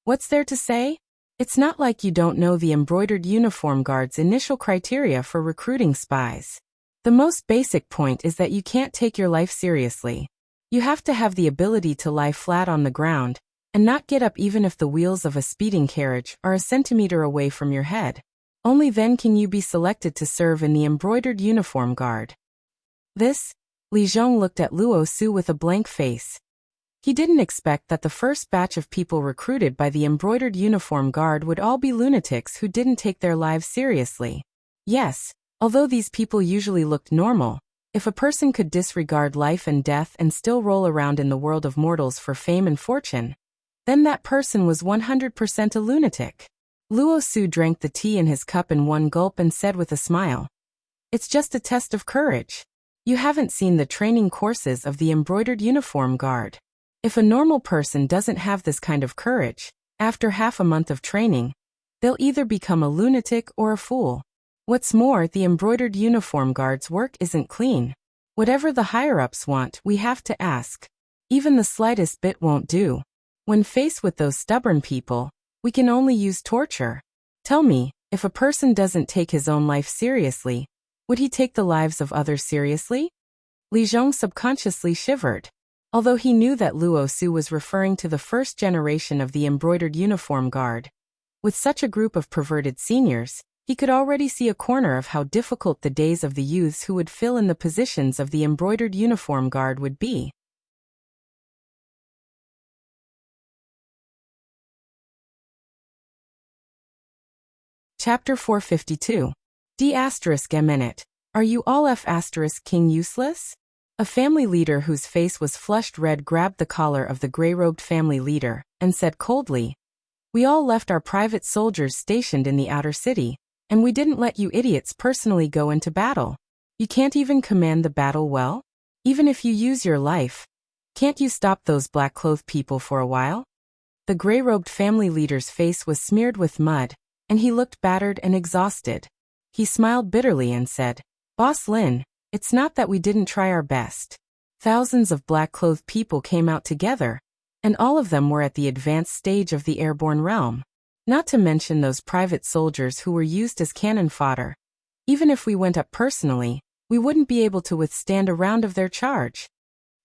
"What's there to say? It's not like you don't know the embroidered uniform guard's initial criteria for recruiting spies. The most basic point is that you can't take your life seriously. You have to have the ability to lie flat on the ground and not get up even if the wheels of a speeding carriage are a centimeter away from your head. Only then can you be selected to serve in the embroidered uniform guard." This, Li Zhong looked at Luo Su with a blank face. He didn't expect that the first batch of people recruited by the embroidered uniform guard would all be lunatics who didn't take their lives seriously. Yes, although these people usually looked normal, if a person could disregard life and death and still roll around in the world of mortals for fame and fortune, then that person was 100% a lunatic. Luo Su drank the tea in his cup in one gulp and said with a smile, "It's just a test of courage. You haven't seen the training courses of the embroidered uniform guard. If a normal person doesn't have this kind of courage, after half a month of training, they'll either become a lunatic or a fool. What's more, the embroidered uniform guard's work isn't clean. Whatever the higher-ups want, we have to ask. Even the slightest bit won't do. When faced with those stubborn people, we can only use torture. Tell me, if a person doesn't take his own life seriously, would he take the lives of others seriously?" Li Zhong subconsciously shivered. Although he knew that Luo Su was referring to the first generation of the embroidered uniform guard, with such a group of perverted seniors, he could already see a corner of how difficult the days of the youths who would fill in the positions of the embroidered uniform guard would be. Chapter 452. D***. Are you all F***king useless? A family leader whose face was flushed red grabbed the collar of the gray-robed family leader and said coldly, "We all left our private soldiers stationed in the outer city, and we didn't let you idiots personally go into battle. You can't even command the battle well? Even if you use your life, can't you stop those black-clothed people for a while?" The gray-robed family leader's face was smeared with mud, and he looked battered and exhausted. He smiled bitterly and said, "Boss Lin, it's not that we didn't try our best. Thousands of black-clothed people came out together, and all of them were at the advanced stage of the airborne realm. Not to mention those private soldiers who were used as cannon fodder. Even if we went up personally, we wouldn't be able to withstand a round of their charge."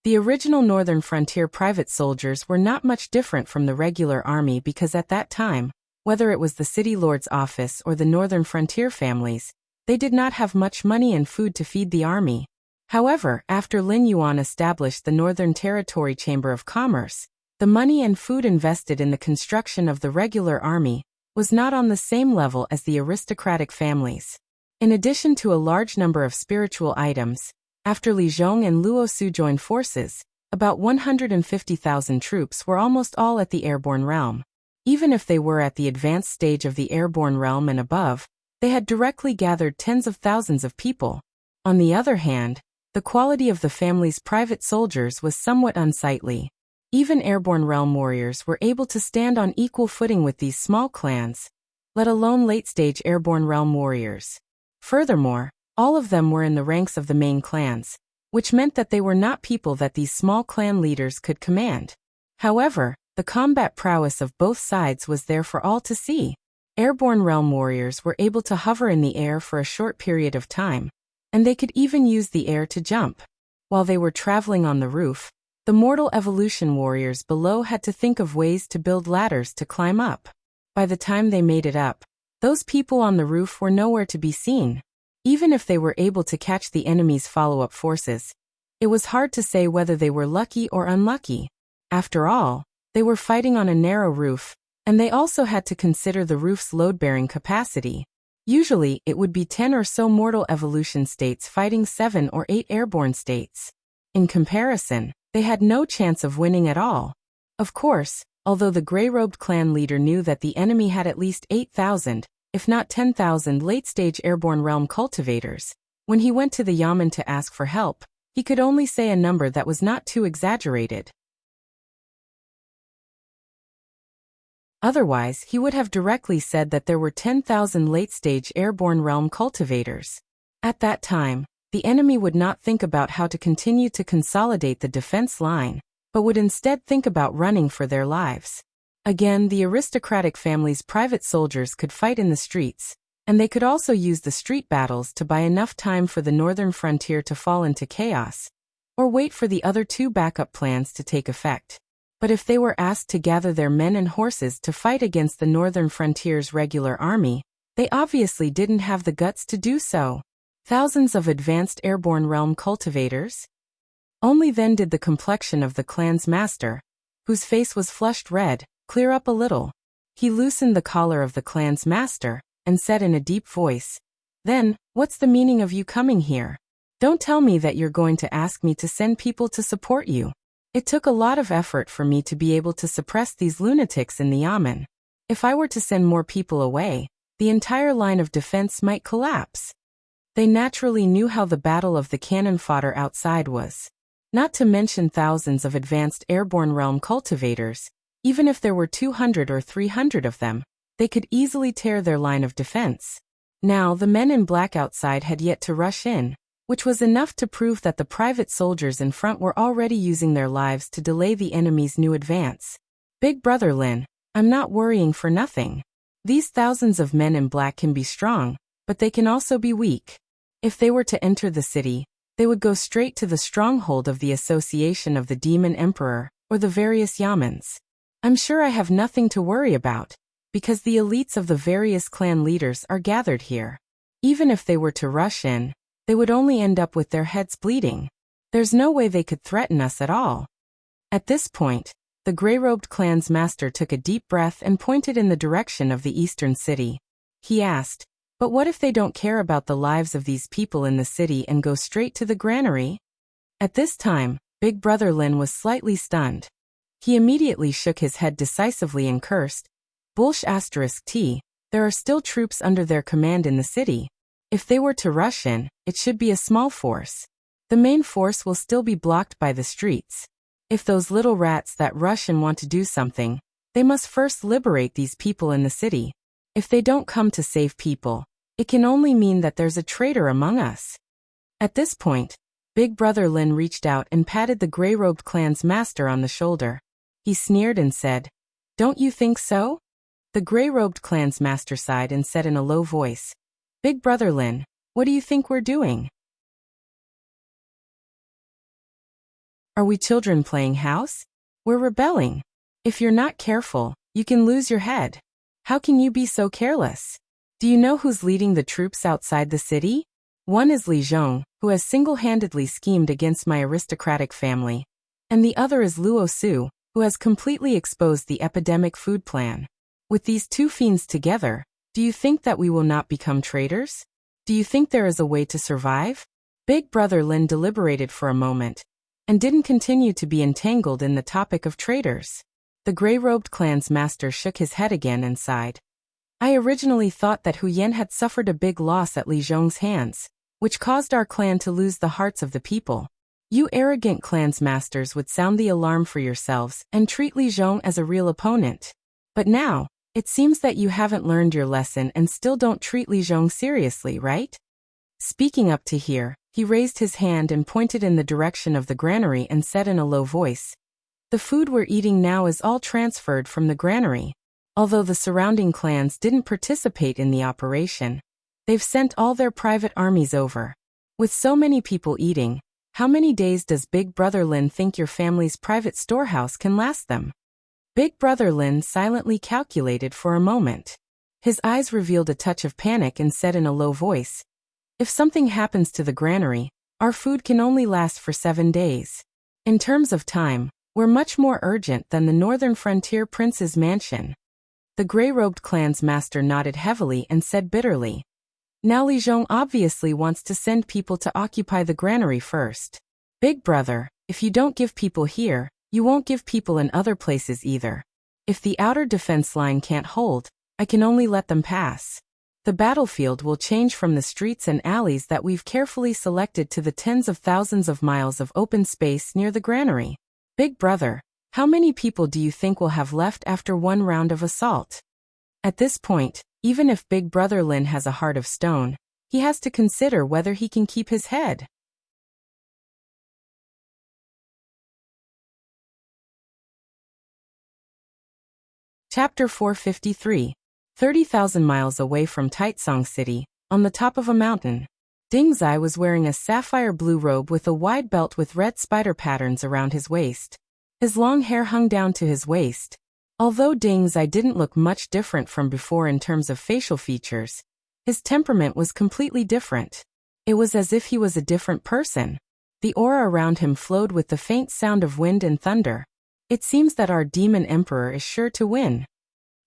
The original Northern Frontier private soldiers were not much different from the regular army because at that time, whether it was the city lord's office or the Northern Frontier families, they did not have much money and food to feed the army. However, after Lin Yuan established the Northern Territory Chamber of Commerce, the money and food invested in the construction of the regular army was not on the same level as the aristocratic families. In addition to a large number of spiritual items, after Li Zhong and Luo Su joined forces, about 150,000 troops were almost all at the airborne realm. Even if they were at the advanced stage of the airborne realm and above, they had directly gathered tens of thousands of people. On the other hand, the quality of the family's private soldiers was somewhat unsightly. Even airborne realm warriors were able to stand on equal footing with these small clans, let alone late-stage airborne realm warriors. Furthermore, all of them were in the ranks of the main clans, which meant that they were not people that these small clan leaders could command. However, the combat prowess of both sides was there for all to see. Airborne realm warriors were able to hover in the air for a short period of time, and they could even use the air to jump. While they were traveling on the roof, the mortal evolution warriors below had to think of ways to build ladders to climb up. By the time they made it up, those people on the roof were nowhere to be seen. Even if they were able to catch the enemy's follow-up forces, it was hard to say whether they were lucky or unlucky. After all, they were fighting on a narrow roof, and they also had to consider the roof's load-bearing capacity. Usually, it would be 10 or so mortal evolution states fighting 7 or 8 airborne states. In comparison, they had no chance of winning at all. Of course, although the gray-robed clan leader knew that the enemy had at least 8,000, if not 10,000 late-stage airborne realm cultivators, when he went to the Yamen to ask for help, he could only say a number that was not too exaggerated. Otherwise, he would have directly said that there were 10,000 late-stage airborne realm cultivators. At that time, the enemy would not think about how to continue to consolidate the defense line, but would instead think about running for their lives. Again, the aristocratic family's private soldiers could fight in the streets, and they could also use the street battles to buy enough time for the northern frontier to fall into chaos, or wait for the other two backup plans to take effect. But if they were asked to gather their men and horses to fight against the northern frontier's regular army, they obviously didn't have the guts to do so. Thousands of advanced airborne realm cultivators? Only then did the complexion of the clan's master, whose face was flushed red, clear up a little. He loosened the collar of the clan's master, and said in a deep voice, "Then, what's the meaning of you coming here? Don't tell me that you're going to ask me to send people to support you. It took a lot of effort for me to be able to suppress these lunatics in the yamen. If I were to send more people away, the entire line of defense might collapse." They naturally knew how the battle of the cannon fodder outside was. Not to mention thousands of advanced airborne realm cultivators, even if there were 200 or 300 of them, they could easily tear their line of defense. Now, the men in black outside had yet to rush in, which was enough to prove that the private soldiers in front were already using their lives to delay the enemy's new advance. "Big Brother Lin, I'm not worrying for nothing. These thousands of men in black can be strong, but they can also be weak. If they were to enter the city, they would go straight to the stronghold of the Association of the Demon Emperor, or the various yamens. I'm sure I have nothing to worry about, because the elites of the various clan leaders are gathered here. Even if they were to rush in, they would only end up with their heads bleeding. There's no way they could threaten us at all." At this point, the gray-robed clan's master took a deep breath and pointed in the direction of the eastern city. He asked, "But what if they don't care about the lives of these people in the city and go straight to the granary?" At this time, Big Brother Lin was slightly stunned. He immediately shook his head decisively and cursed, "Bullsh*T, there are still troops under their command in the city. If they were to rush in, it should be a small force. The main force will still be blocked by the streets. If those little rats that rush in want to do something, they must first liberate these people in the city. If they don't come to save people, it can only mean that there's a traitor among us." At this point, Big Brother Lin reached out and patted the gray-robed clan's master on the shoulder. He sneered and said, "Don't you think so?" The gray-robed clan's master sighed and said in a low voice, "Big Brother Lin, what do you think we're doing? Are we children playing house? We're rebelling. If you're not careful, you can lose your head. How can you be so careless? Do you know who's leading the troops outside the city? One is Li Zhong, who has single-handedly schemed against my aristocratic family, and the other is Luo Su, who has completely exposed the epidemic food plan. With these two fiends together, do you think that we will not become traitors? Do you think there is a way to survive?" Big Brother Lin deliberated for a moment, and didn't continue to be entangled in the topic of traitors. The gray-robed clan's master shook his head again and sighed. "I originally thought that Hu Yan had suffered a big loss at Li Zhong's hands, which caused our clan to lose the hearts of the people. You arrogant clan's masters would sound the alarm for yourselves and treat Li Zhong as a real opponent. But now, it seems that you haven't learned your lesson and still don't treat Li Zhong seriously, right?" Speaking up to here, he raised his hand and pointed in the direction of the granary and said in a low voice, "The food we're eating now is all transferred from the granary. Although the surrounding clans didn't participate in the operation, they've sent all their private armies over. With so many people eating, how many days does Big Brother Lin think your family's private storehouse can last them?" Big Brother Lin silently calculated for a moment. His eyes revealed a touch of panic and said in a low voice, "If something happens to the granary, our food can only last for 7 days. In terms of time, we're much more urgent than the northern frontier prince's mansion." The gray-robed clan's master nodded heavily and said bitterly, "Now Li Zhong obviously wants to send people to occupy the granary first. Big Brother, if you don't give people here, you won't give people in other places either. If the outer defense line can't hold, I can only let them pass. The battlefield will change from the streets and alleys that we've carefully selected to the tens of thousands of miles of open space near the granary. Big Brother, how many people do you think will have left after one round of assault?" At this point, even if Big Brother Lin has a heart of stone, he has to consider whether he can keep his head. Chapter 453. 30,000 miles away from Taitsong City, on the top of a mountain. Ding Zai was wearing a sapphire blue robe with a wide belt with red spider patterns around his waist. His long hair hung down to his waist. Although Ding Zai didn't look much different from before in terms of facial features, his temperament was completely different. It was as if he was a different person. The aura around him flowed with the faint sound of wind and thunder. It seems that our demon emperor is sure to win.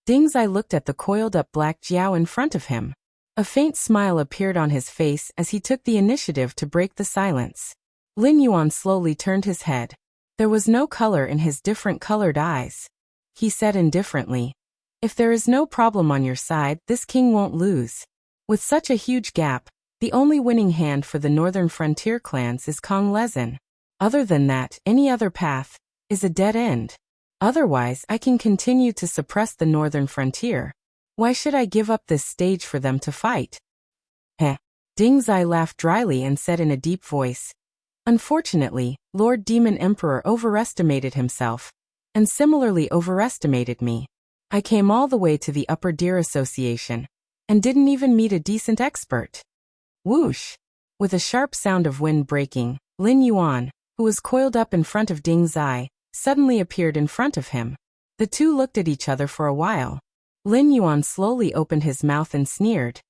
Ding Zai looked at the coiled-up black Jiao in front of him. A faint smile appeared on his face as he took the initiative to break the silence. Lin Yuan slowly turned his head. There was no color in his different-colored eyes. He said indifferently, "If there is no problem on your side, this king won't lose." With such a huge gap, the only winning hand for the northern frontier clans is Kong Lezin. Other than that, any other path is a dead end. Otherwise, I can continue to suppress the northern frontier. Why should I give up this stage for them to fight? Heh. Ding Zai laughed dryly and said in a deep voice, "Unfortunately, Lord Demon Emperor overestimated himself, and similarly overestimated me. I came all the way to the Upper Deer Association, and didn't even meet a decent expert." Whoosh! With a sharp sound of wind breaking, Lin Yuan, who was coiled up in front of Ding Zai, suddenly appeared in front of him. The two looked at each other for a while. Lin Yuan slowly opened his mouth and sneered.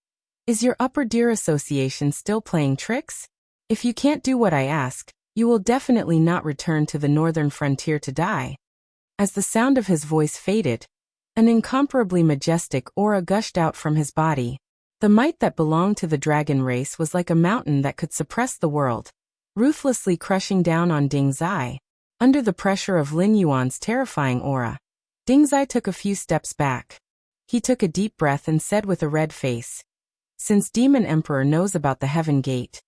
"Is your Upper Deer Association still playing tricks? If you can't do what I ask, you will definitely not return to the northern frontier to die." As the sound of his voice faded, an incomparably majestic aura gushed out from his body. The might that belonged to the dragon race was like a mountain that could suppress the world, ruthlessly crushing down on Ding Zai. Under the pressure of Lin Yuan's terrifying aura, Ding Zai took a few steps back. He took a deep breath and said with a red face, "Since Demon Emperor knows about the Heaven Gate,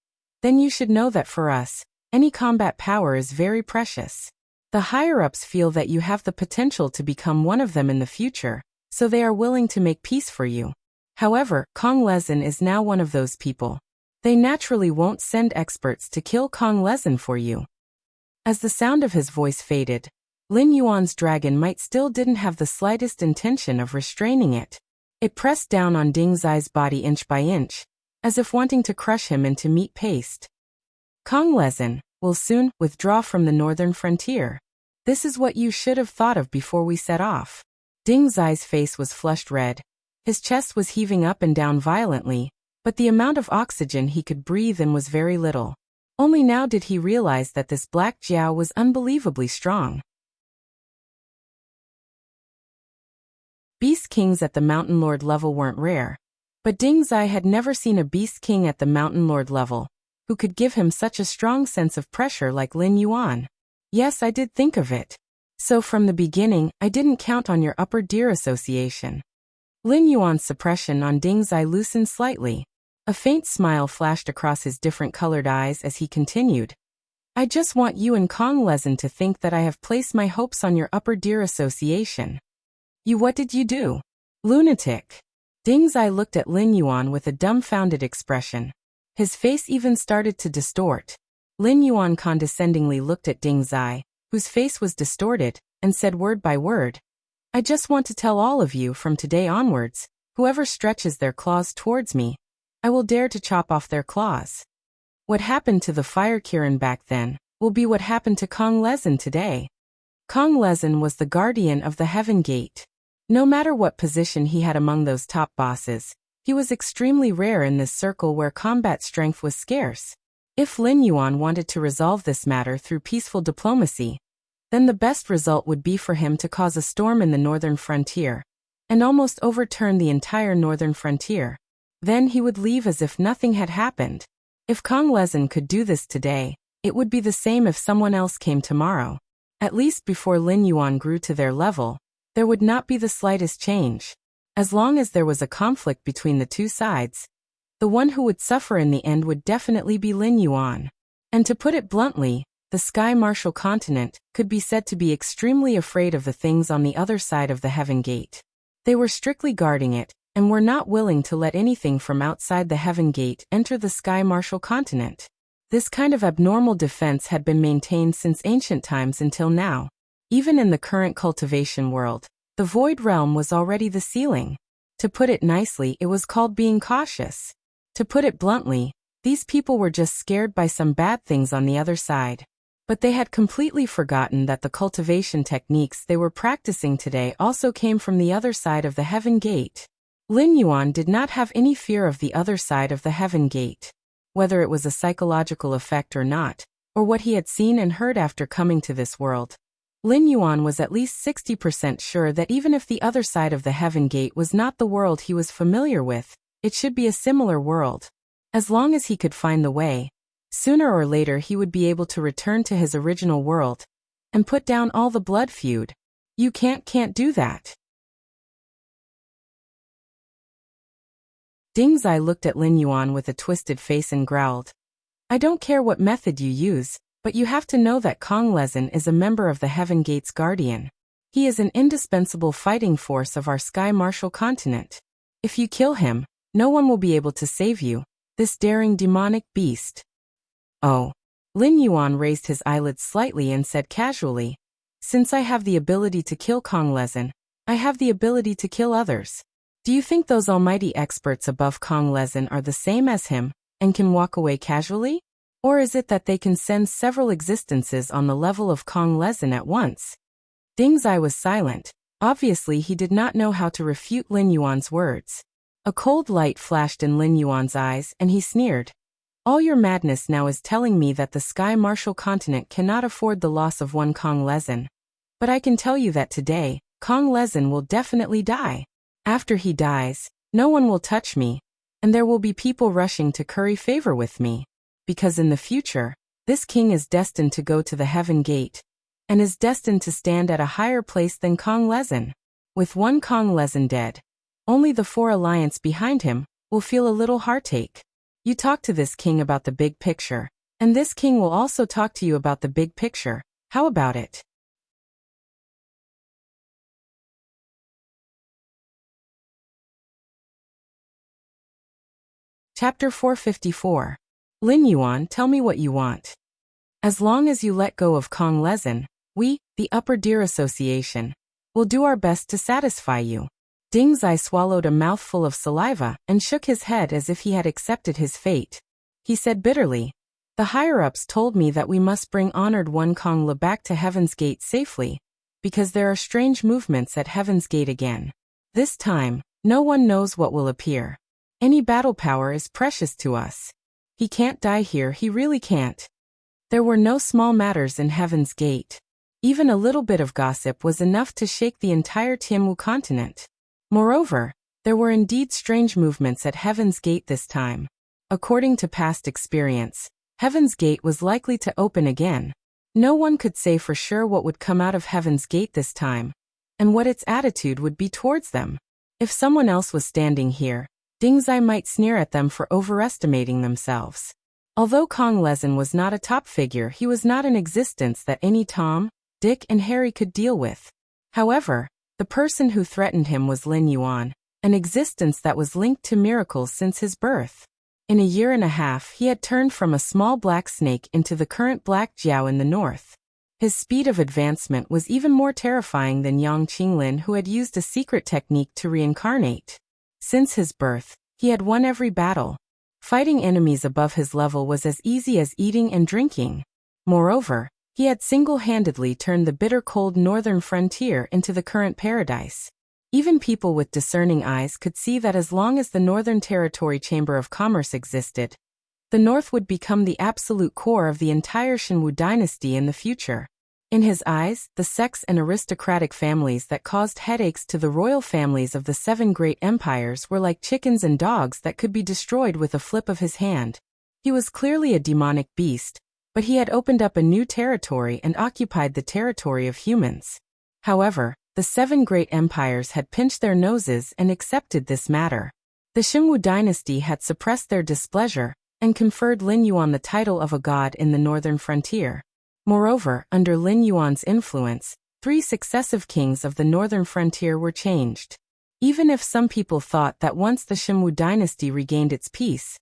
then you should know that for us, any combat power is very precious. The higher-ups feel that you have the potential to become one of them in the future, so they are willing to make peace for you. However, Kong Lezin is now one of those people. They naturally won't send experts to kill Kong Lezin for you." As the sound of his voice faded, Lin Yuan's dragon might still didn't have the slightest intention of restraining it. It pressed down on Ding Zai's body inch by inch, as if wanting to crush him into meat paste. "Kong Lezin will soon withdraw from the northern frontier. This is what you should have thought of before we set off." Ding Zai's face was flushed red. His chest was heaving up and down violently, but the amount of oxygen he could breathe in was very little. Only now did he realize that this black Jiao was unbelievably strong. Beast kings at the Mountain Lord level weren't rare, but Ding Zai had never seen a beast king at the Mountain Lord level who could give him such a strong sense of pressure like Lin Yuan. "Yes, I did think of it. So from the beginning, I didn't count on your Upper Deer Association." Lin Yuan's suppression on Ding Zai loosened slightly. A faint smile flashed across his different-colored eyes as he continued. "I just want you and Kong Lezin to think that I have placed my hopes on your Upper Deer Association." "You what did you do? Lunatic." Ding Zai looked at Lin Yuan with a dumbfounded expression. His face even started to distort. Lin Yuan condescendingly looked at Ding Zai, whose face was distorted, and said word by word, "I just want to tell all of you from today onwards, whoever stretches their claws towards me, I will dare to chop off their claws. What happened to the Fire Kirin back then will be what happened to Kong Lezin today." Kong Lezin was the guardian of the Heaven Gate. No matter what position he had among those top bosses, he was extremely rare in this circle where combat strength was scarce. If Lin Yuan wanted to resolve this matter through peaceful diplomacy, then the best result would be for him to cause a storm in the northern frontier, and almost overturn the entire northern frontier. Then he would leave as if nothing had happened. If Kong Lezin could do this today, it would be the same if someone else came tomorrow. At least before Lin Yuan grew to their level, there would not be the slightest change. As long as there was a conflict between the two sides, the one who would suffer in the end would definitely be Lin Yuan. And to put it bluntly, the Sky Martial continent could be said to be extremely afraid of the things on the other side of the Heaven Gate. They were strictly guarding it, and were not willing to let anything from outside the Heaven Gate enter the Sky Martial continent. This kind of abnormal defense had been maintained since ancient times until now. Even in the current cultivation world, The void realm was already the ceiling. To put it nicely, it was called being cautious. To put it bluntly, these people were just scared by some bad things on the other side. But they had completely forgotten that the cultivation techniques they were practicing today also came from the other side of the Heaven Gate. Lin Yuan did not have any fear of the other side of the Heaven Gate. Whether it was a psychological effect or not, or what he had seen and heard after coming to this world, Lin Yuan was at least 60% sure that even if the other side of the Heaven Gate was not the world he was familiar with, it should be a similar world. As long as he could find the way, sooner or later he would be able to return to his original world and put down all the blood feud. You can't do that. Ding Zai looked at Lin Yuan with a twisted face and growled, I don't care what method you use, but you have to know that Kong Lezin is a member of the Heaven Gate's guardian. He is an indispensable fighting force of our Sky Martial continent. If you kill him, no one will be able to save you, this daring demonic beast. Oh. Lin Yuan raised his eyelids slightly and said casually, Since I have the ability to kill Kong Lezin, I have the ability to kill others. Do you think those almighty experts above Kong Lezin are the same as him, and can walk away casually? Or is it that they can send several existences on the level of Kong Lezin at once? Ding Zai was silent. Obviously he did not know how to refute Lin Yuan's words. A cold light flashed in Lin Yuan's eyes and he sneered. All your madness now is telling me that the Sky Martial continent cannot afford the loss of one Kong Lezin. But I can tell you that today, Kong Lezin will definitely die. After he dies, no one will touch me, and there will be people rushing to curry favor with me. Because in the future, this king is destined to go to the Heaven Gate, and is destined to stand at a higher place than Kong Lezin. With one Kong Lezin dead, only the 4 alliance behind him will feel a little heartache. You talk to this king about the big picture, and this king will also talk to you about the big picture. How about it? Chapter 454. Lin Yuan, tell me what you want. As long as you let go of Kong Lezin, we, the Upper Deer Association, will do our best to satisfy you. Ding Zai swallowed a mouthful of saliva and shook his head as if he had accepted his fate. He said bitterly, The higher-ups told me that we must bring honored one Kong Le back to Heaven's Gate safely, because there are strange movements at Heaven's Gate again. This time, no one knows what will appear. Any battle power is precious to us. He can't die here, he really can't. There were no small matters in Heaven's Gate. Even a little bit of gossip was enough to shake the entire Tianwu continent. Moreover, there were indeed strange movements at Heaven's Gate this time. According to past experience, Heaven's Gate was likely to open again. No one could say for sure what would come out of Heaven's Gate this time, and what its attitude would be towards them. If someone else was standing here, Ding Zai might sneer at them for overestimating themselves. Although Kong Lezin was not a top figure, he was not an existence that any Tom, Dick and Harry could deal with. However, the person who threatened him was Lin Yuan, an existence that was linked to miracles since his birth. In a year and a half he had turned from a small black snake into the current Black Jiao in the north. His speed of advancement was even more terrifying than Yang Qinglin, who had used a secret technique to reincarnate. Since his birth, he had won every battle. Fighting enemies above his level was as easy as eating and drinking. Moreover, he had single-handedly turned the bitter-cold northern frontier into the current paradise. Even people with discerning eyes could see that as long as the Northern Territory Chamber of Commerce existed, the North would become the absolute core of the entire Shenwu dynasty in the future. In his eyes, the sects and aristocratic families that caused headaches to the royal families of the 7 great empires were like chickens and dogs that could be destroyed with a flip of his hand. He was clearly a demonic beast, but he had opened up a new territory and occupied the territory of humans. However, the 7 great empires had pinched their noses and accepted this matter. The Shenwu dynasty had suppressed their displeasure and conferred Lin Yuan the title of a god in the northern frontier. Moreover, under Lin Yuan's influence, 3 successive kings of the northern frontier were changed. Even if some people thought that once the Shenwu dynasty regained its peace,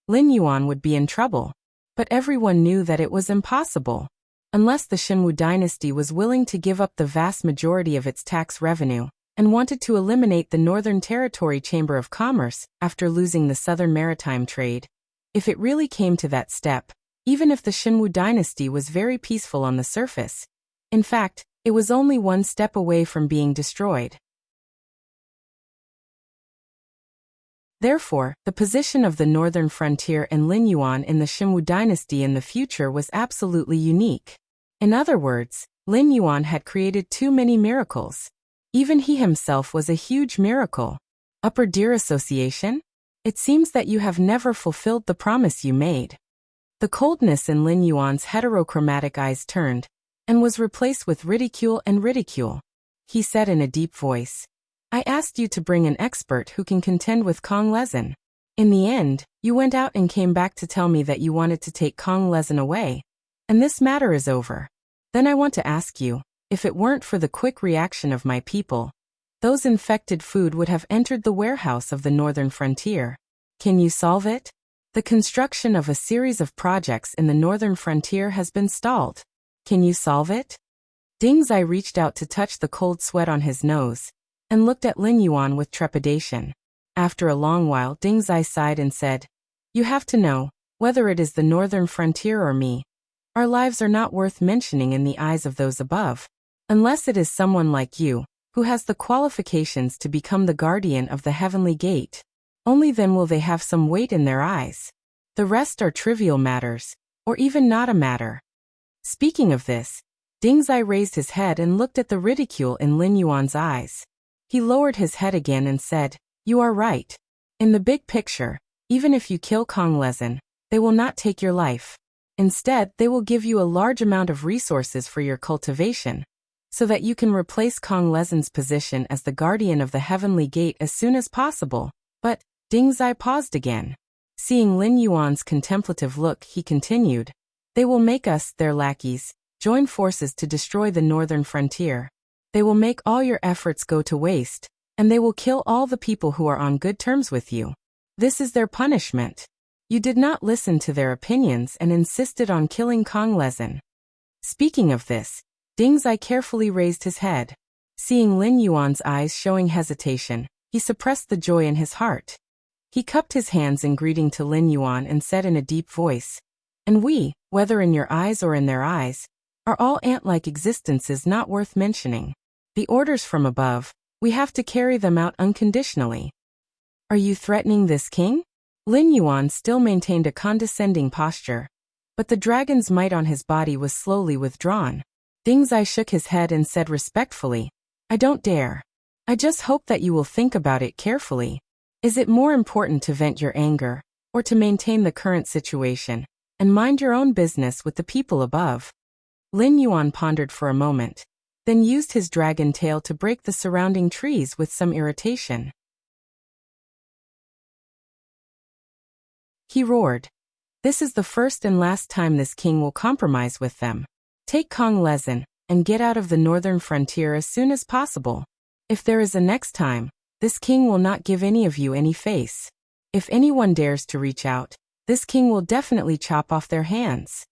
Lin Yuan would be in trouble. But everyone knew that it was impossible. Unless the Shenwu dynasty was willing to give up the vast majority of its tax revenue, and wanted to eliminate the Northern Territory Chamber of Commerce after losing the Southern Maritime Trade. If it really came to that step, even if the Shinwu dynasty was very peaceful on the surface, in fact, it was only one step away from being destroyed. Therefore, the position of the northern frontier and Lin Yuan in the Shinwu dynasty in the future was absolutely unique. In other words, Lin Yuan had created too many miracles. Even he himself was a huge miracle. Upper Deer Association? It seems that you have never fulfilled the promise you made. The coldness in Lin Yuan's heterochromatic eyes turned, and was replaced with ridicule and ridicule. He said in a deep voice, I asked you to bring an expert who can contend with Kong Lezin. In the end, you went out and came back to tell me that you wanted to take Kong Lezin away. And this matter is over. Then I want to ask you, if it weren't for the quick reaction of my people, those infected food would have entered the warehouse of the northern frontier. Can you solve it? The construction of a series of projects in the northern frontier has been stalled. Can you solve it? Ding Zai reached out to touch the cold sweat on his nose, and looked at Lin Yuan with trepidation. After a long while, Ding Zai sighed and said, You have to know, whether it is the northern frontier or me, our lives are not worth mentioning in the eyes of those above. Unless it is someone like you, who has the qualifications to become the guardian of the heavenly gate. Only then will they have some weight in their eyes. The rest are trivial matters, or even not a matter. Speaking of this, Ding Zai raised his head and looked at the ridicule in Lin Yuan's eyes. He lowered his head again and said, You are right. In the big picture, even if you kill Kong Lezin, they will not take your life. Instead, they will give you a large amount of resources for your cultivation, so that you can replace Kong Lezin's position as the guardian of the heavenly gate as soon as possible. But, Ding Zai paused again. Seeing Lin Yuan's contemplative look, he continued, They will make us, their lackeys, join forces to destroy the northern frontier. They will make all your efforts go to waste, and they will kill all the people who are on good terms with you. This is their punishment. You did not listen to their opinions and insisted on killing Kong Lezin. Speaking of this, Ding Zai carefully raised his head. Seeing Lin Yuan's eyes showing hesitation, he suppressed the joy in his heart. He cupped his hands in greeting to Lin Yuan and said in a deep voice, And we, whether in your eyes or in their eyes, are all ant-like existences not worth mentioning. The orders from above, we have to carry them out unconditionally. Are you threatening this king? Lin Yuan still maintained a condescending posture, but the dragon's might on his body was slowly withdrawn. Ding Zai shook his head and said respectfully, I don't dare. I just hope that you will think about it carefully. Is it more important to vent your anger, or to maintain the current situation, and mind your own business with the people above? Lin Yuan pondered for a moment, then used his dragon tail to break the surrounding trees with some irritation. He roared, This is the first and last time this king will compromise with them. Take Kong Lezin, and get out of the northern frontier as soon as possible. If there is a next time, this king will not give any of you any face. If anyone dares to reach out, this king will definitely chop off their hands.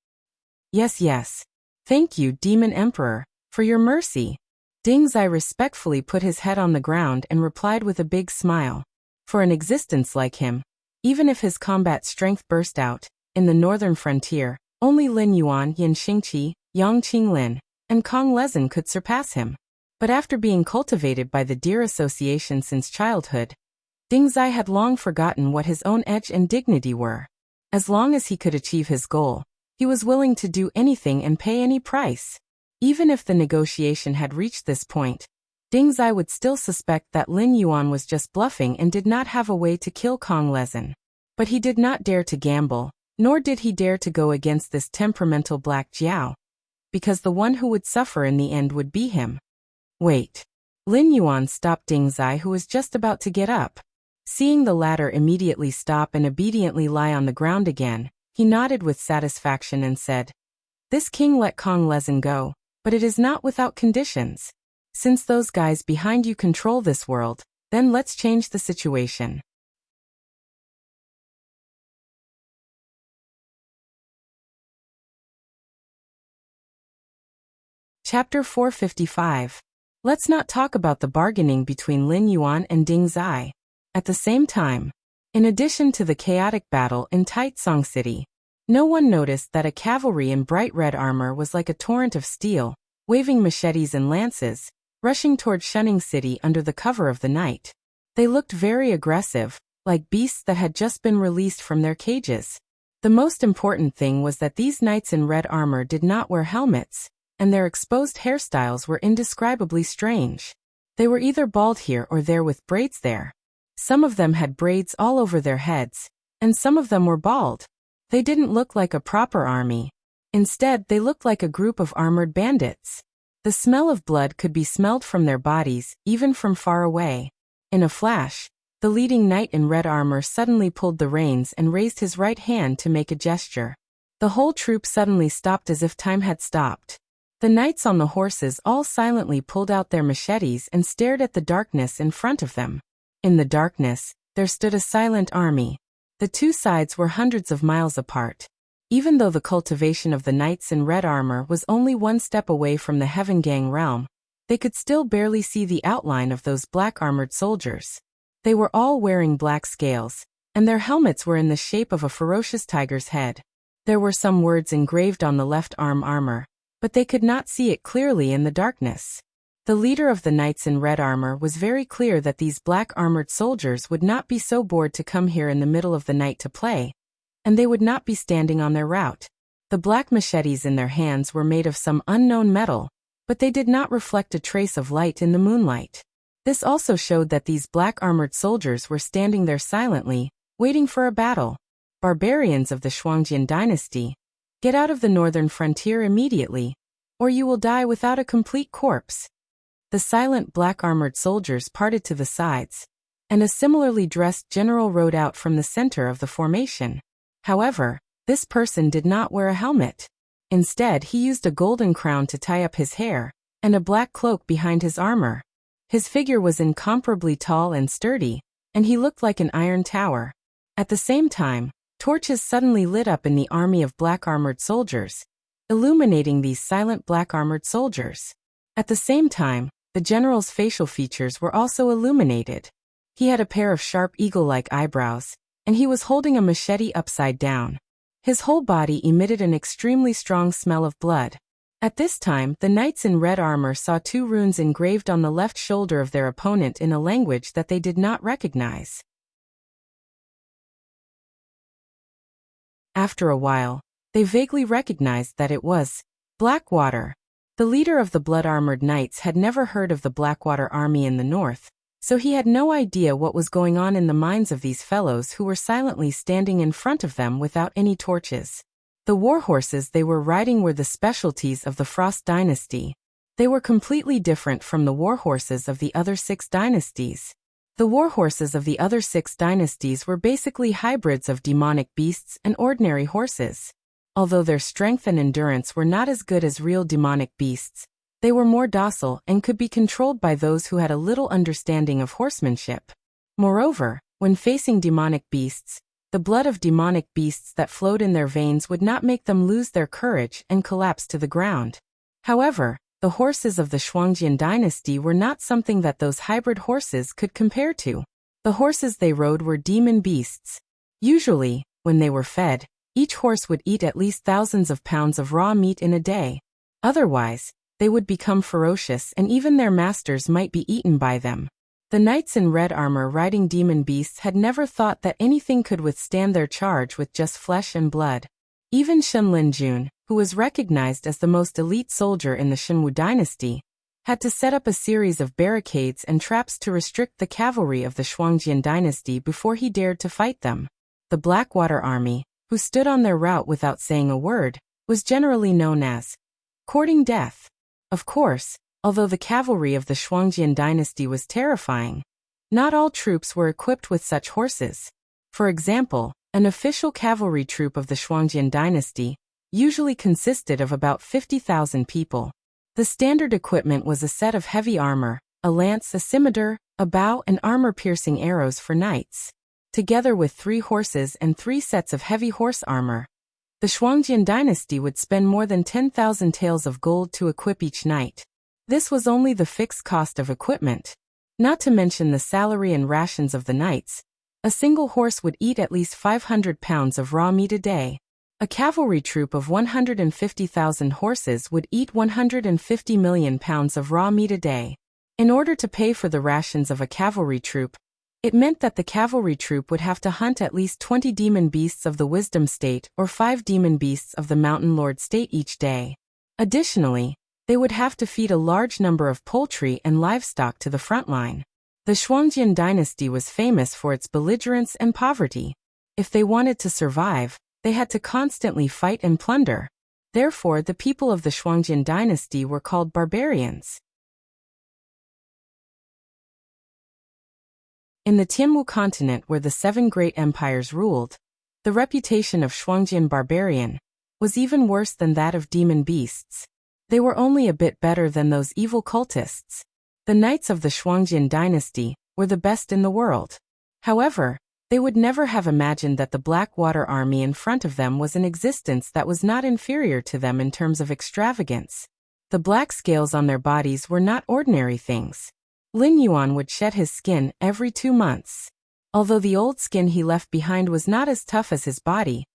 Yes. Thank you, Demon Emperor, for your mercy. Ding Zai respectfully put his head on the ground and replied with a big smile. For an existence like him, even if his combat strength burst out, in the northern frontier, only Lin Yuan, Yin Xingqi, Yang Qinglin, and Kong Lezin could surpass him. But after being cultivated by the Deer Association since childhood, Ding Zai had long forgotten what his own edge and dignity were. As long as he could achieve his goal, he was willing to do anything and pay any price. Even if the negotiation had reached this point, Ding Zai would still suspect that Lin Yuan was just bluffing and did not have a way to kill Kong Lezin. But he did not dare to gamble, nor did he dare to go against this temperamental Black Jiao, because the one who would suffer in the end would be him. Wait. Lin Yuan stopped Ding Zai, who was just about to get up. Seeing the latter immediately stop and obediently lie on the ground again, he nodded with satisfaction and said, This king let Kong Lezin go, but it is not without conditions. Since those guys behind you control this world, then let's change the situation. Chapter 455. Let's not talk about the bargaining between Lin Yuan and Ding Zai. At the same time, in addition to the chaotic battle in Taitsong City, no one noticed that a cavalry in bright red armor was like a torrent of steel, waving machetes and lances, rushing toward Shunning City under the cover of the night. They looked very aggressive, like beasts that had just been released from their cages. The most important thing was that these knights in red armor did not wear helmets, and their exposed hairstyles were indescribably strange. They were either bald here or there with braids there. Some of them had braids all over their heads, and some of them were bald. They didn't look like a proper army. Instead, they looked like a group of armored bandits. The smell of blood could be smelled from their bodies, even from far away. In a flash, the leading knight in red armor suddenly pulled the reins and raised his right hand to make a gesture. The whole troop suddenly stopped as if time had stopped. The knights on the horses all silently pulled out their machetes and stared at the darkness in front of them. In the darkness, there stood a silent army. The two sides were hundreds of miles apart. Even though the cultivation of the knights in red armor was only one step away from the Heaven Gang realm, they could still barely see the outline of those black-armored soldiers. They were all wearing black scales, and their helmets were in the shape of a ferocious tiger's head. There were some words engraved on the left arm armor, but they could not see it clearly in the darkness. The leader of the knights in red armor was very clear that these black-armored soldiers would not be so bored to come here in the middle of the night to play, and they would not be standing on their route. The black machetes in their hands were made of some unknown metal, but they did not reflect a trace of light in the moonlight. This also showed that these black-armored soldiers were standing there silently, waiting for a battle. Barbarians of the Shuangjian dynasty, get out of the northern frontier immediately, or you will die without a complete corpse. The silent black-armored soldiers parted to the sides, and a similarly dressed general rode out from the center of the formation. However, this person did not wear a helmet. Instead, he used a golden crown to tie up his hair, and a black cloak behind his armor. His figure was incomparably tall and sturdy, and he looked like an iron tower. At the same time, torches suddenly lit up in the army of black-armored soldiers, illuminating these silent black-armored soldiers. At the same time, the general's facial features were also illuminated. He had a pair of sharp eagle-like eyebrows, and he was holding a machete upside down. His whole body emitted an extremely strong smell of blood. At this time, the knights in red armor saw two runes engraved on the left shoulder of their opponent in a language that they did not recognize. After a while, they vaguely recognized that it was Blackwater. The leader of the blood-armored knights had never heard of the Blackwater army in the north, so he had no idea what was going on in the minds of these fellows who were silently standing in front of them without any torches. The war horses they were riding were the specialties of the Frost dynasty. They were completely different from the war horses of the other 6 dynasties. The war horses of the other 6 dynasties were basically hybrids of demonic beasts and ordinary horses. Although their strength and endurance were not as good as real demonic beasts, they were more docile and could be controlled by those who had a little understanding of horsemanship. Moreover, when facing demonic beasts, the blood of demonic beasts that flowed in their veins would not make them lose their courage and collapse to the ground. However, the horses of the Shuangjian dynasty were not something that those hybrid horses could compare to. The horses they rode were demon beasts. Usually, when they were fed, each horse would eat at least thousands of pounds of raw meat in a day. Otherwise, they would become ferocious and even their masters might be eaten by them. The knights in red armor riding demon beasts had never thought that anything could withstand their charge with just flesh and blood. Even Shen Linjun, who was recognized as the most elite soldier in the Shenwu dynasty, had to set up a series of barricades and traps to restrict the cavalry of the Shuangjian dynasty before he dared to fight them. The Blackwater army, who stood on their route without saying a word, was generally known as courting death. Of course, although the cavalry of the Shuangjian dynasty was terrifying, not all troops were equipped with such horses. For example, an official cavalry troop of the Shuangjian dynasty usually consisted of about 50,000 people. The standard equipment was a set of heavy armor, a lance, a scimitar, a bow, and armor-piercing arrows for knights, together with 3 horses and 3 sets of heavy horse armor. The Shuangjian dynasty would spend more than 10,000 taels of gold to equip each knight. This was only the fixed cost of equipment. Not to mention the salary and rations of the knights. A single horse would eat at least 500 pounds of raw meat a day. A cavalry troop of 150,000 horses would eat 150 million pounds of raw meat a day. In order to pay for the rations of a cavalry troop, it meant that the cavalry troop would have to hunt at least 20 demon beasts of the Wisdom State or 5 demon beasts of the Mountain Lord State each day. Additionally, they would have to feed a large number of poultry and livestock to the front line. The Shuangjian dynasty was famous for its belligerence and poverty. If they wanted to survive, they had to constantly fight and plunder. Therefore, the people of the Shuangjian dynasty were called barbarians. In the Tianmu continent where the 7 great empires ruled, the reputation of Shuangjian barbarian was even worse than that of demon beasts. They were only a bit better than those evil cultists. The knights of the Shuangjian dynasty were the best in the world. However, they would never have imagined that the Blackwater army in front of them was an existence that was not inferior to them in terms of extravagance. The black scales on their bodies were not ordinary things. Lin Yuan would shed his skin every 2 months. Although the old skin he left behind was not as tough as his body,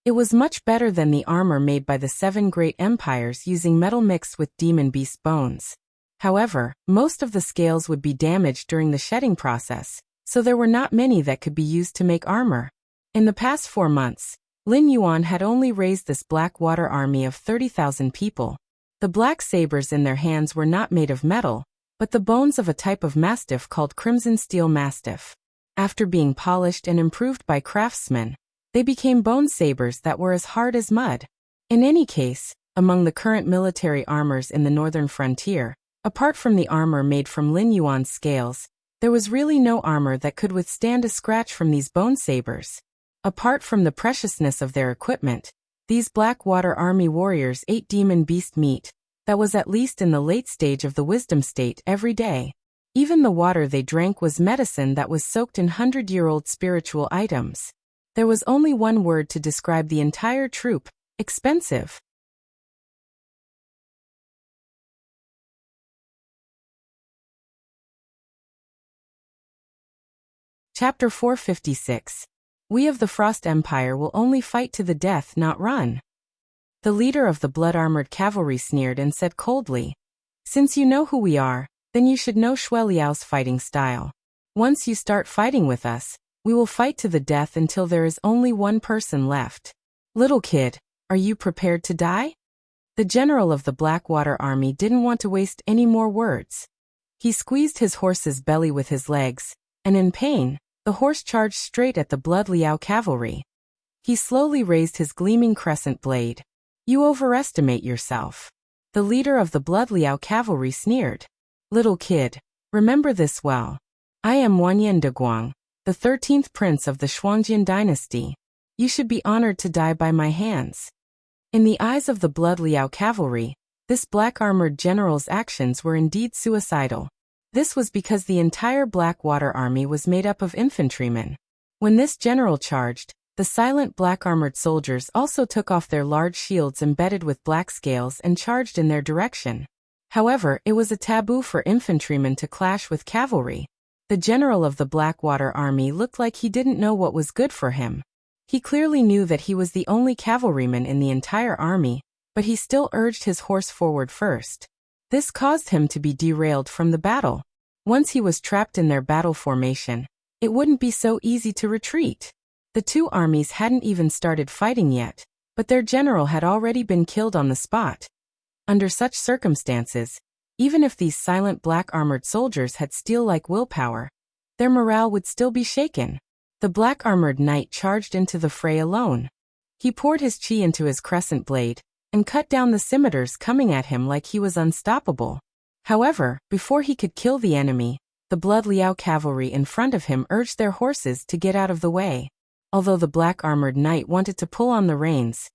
it was much better than the armor made by the 7 great empires using metal mixed with demon beast bones. However, most of the scales would be damaged during the shedding process, so there were not many that could be used to make armor. In the past 4 months, Lin Yuan had only raised this Blackwater army of 30,000 people. The black sabers in their hands were not made of metal, but the bones of a type of mastiff called crimson steel mastiff. After being polished and improved by craftsmen, they became bone sabers that were as hard as mud. In any case, among the current military armors in the northern frontier, apart from the armor made from Lin Yuan's scales, there was really no armor that could withstand a scratch from these bone sabers. Apart from the preciousness of their equipment, these Blackwater army warriors ate demon beast meat that was at least in the late stage of the Wisdom State every day. Even the water they drank was medicine that was soaked in 100-year-old spiritual items. There was only one word to describe the entire troop: expensive. Chapter 456. We of the Frost Empire will only fight to the death, not run. The leader of the blood-armored cavalry sneered and said coldly, "Since you know who we are, then you should know Shui Liao's fighting style. Once you start fighting with us, we will fight to the death until there is only one person left. Little kid, are you prepared to die?" The general of the Blackwater army didn't want to waste any more words. He squeezed his horse's belly with his legs, and in pain, the horse charged straight at the Blood Liao cavalry. He slowly raised his gleaming crescent blade. "You overestimate yourself." The leader of the Blood Liao cavalry sneered. "Little kid, remember this well. I am Wanyan de Guang, the 13th prince of the Shuangjian dynasty. You should be honored to die by my hands." In the eyes of the Blood Liao cavalry, this black-armored general's actions were indeed suicidal. This was because the entire Blackwater army was made up of infantrymen. When this general charged, the silent black-armored soldiers also took off their large shields embedded with black scales and charged in their direction. However, it was a taboo for infantrymen to clash with cavalry. The general of the Blackwater army looked like he didn't know what was good for him. He clearly knew that he was the only cavalryman in the entire army, but he still urged his horse forward first. This caused him to be derailed from the battle. Once he was trapped in their battle formation, it wouldn't be so easy to retreat. The two armies hadn't even started fighting yet, but their general had already been killed on the spot. Under such circumstances, even if these silent black-armored soldiers had steel-like willpower, their morale would still be shaken. The black-armored knight charged into the fray alone. He poured his chi into his crescent blade, and cut down the scimitars coming at him like he was unstoppable. However, before he could kill the enemy, the Blood Liao cavalry in front of him urged their horses to get out of the way. Although the black-armored knight wanted to pull on the reins,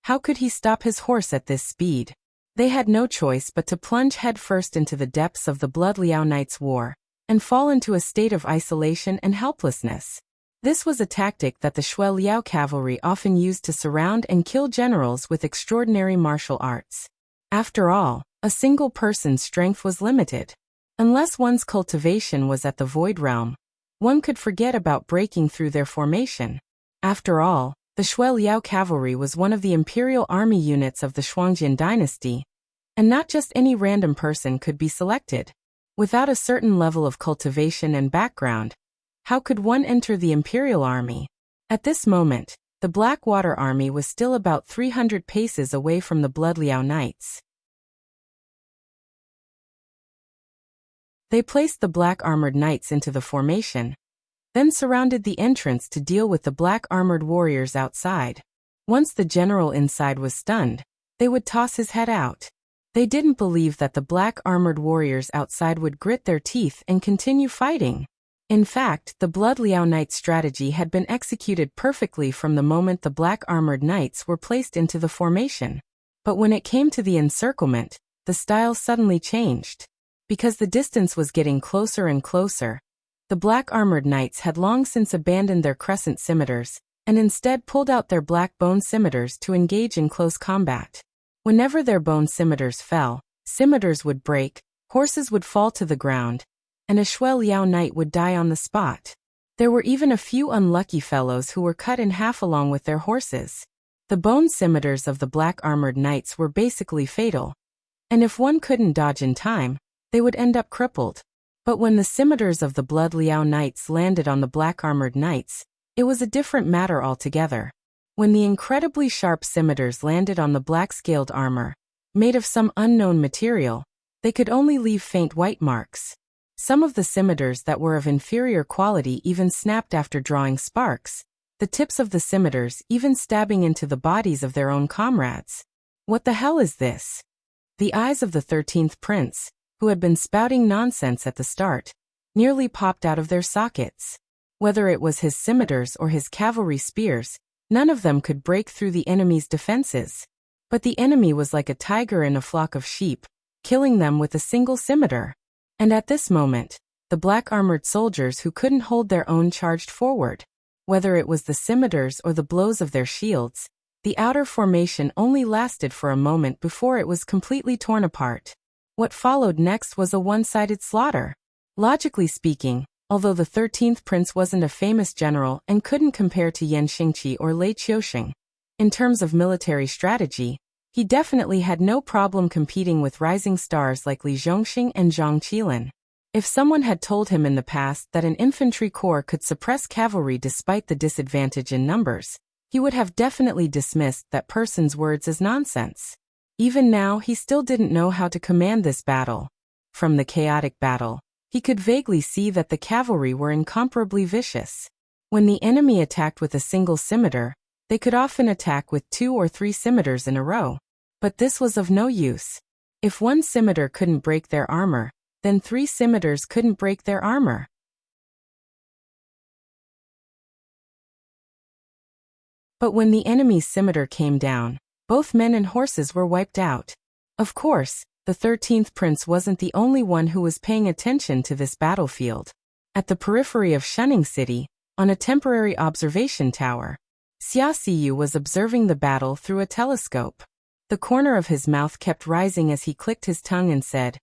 how could he stop his horse at this speed? They had no choice but to plunge headfirst into the depths of the Blood Liao knight's war, and fall into a state of isolation and helplessness. This was a tactic that the Shui Liao cavalry often used to surround and kill generals with extraordinary martial arts. After all, A single person's strength was limited. Unless one's cultivation was at the Void Realm, one could forget about breaking through their formation. After all, the Shui Liao cavalry was one of the imperial army units of the Shuangjin dynasty, and not just any random person could be selected. Without a certain level of cultivation and background, how could one enter the imperial army? At this moment, the Blackwater army was still about 300 paces away from the Blood Liao Knights. They placed the black-armored knights into the formation, then surrounded the entrance to deal with the black-armored warriors outside. Once the general inside was stunned, they would toss his head out. They didn't believe that the black-armored warriors outside would grit their teeth and continue fighting. In fact, the Blood Liao Knight strategy had been executed perfectly from the moment the black-armored knights were placed into the formation. But when it came to the encirclement, the style suddenly changed. Because the distance was getting closer and closer, the black-armored knights had long since abandoned their crescent scimitars, and instead pulled out their black bone scimitars to engage in close combat. Whenever their bone scimitars fell, scimitars would break, horses would fall to the ground, and a Shui Liao knight would die on the spot. There were even a few unlucky fellows who were cut in half along with their horses. The bone scimitars of the black-armored knights were basically fatal, and if one couldn't dodge in time, they would end up crippled. But when the scimitars of the Blood Liao Knights landed on the black-armored knights, it was a different matter altogether. When the incredibly sharp scimitars landed on the black-scaled armor, made of some unknown material, they could only leave faint white marks. Some of the scimitars that were of inferior quality even snapped after drawing sparks, the tips of the scimitars even stabbing into the bodies of their own comrades. What the hell is this? The eyes of the 13th prince, who had been spouting nonsense at the start, nearly popped out of their sockets. Whether it was his scimitars or his cavalry spears, none of them could break through the enemy's defenses. But the enemy was like a tiger in a flock of sheep, killing them with a single scimitar. And at this moment, the black-armored soldiers who couldn't hold their own charged forward. Whether it was the scimitars or the blows of their shields, the outer formation only lasted for a moment before it was completely torn apart. What followed next was a one-sided slaughter. Logically speaking, although the 13th prince wasn't a famous general and couldn't compare to Yan Xingqi or Lei Qiusheng, in terms of military strategy, he definitely had no problem competing with rising stars like Li Zhongxing and Zhang Qilin. If someone had told him in the past that an infantry corps could suppress cavalry despite the disadvantage in numbers, he would have definitely dismissed that person's words as nonsense. Even now, he still didn't know how to command this battle. From the chaotic battle, he could vaguely see that the cavalry were incomparably vicious. When the enemy attacked with a single scimitar, they could often attack with 2 or 3 scimitars in a row. But this was of no use. If one scimitar couldn't break their armor, then 3 scimitars couldn't break their armor. But when the enemy's scimitar came down, both men and horses were wiped out. Of course, the 13th prince wasn't the only one who was paying attention to this battlefield. At the periphery of Shunning City, on a temporary observation tower, Xia Siyu was observing the battle through a telescope. The corner of his mouth kept rising as he clicked his tongue and said,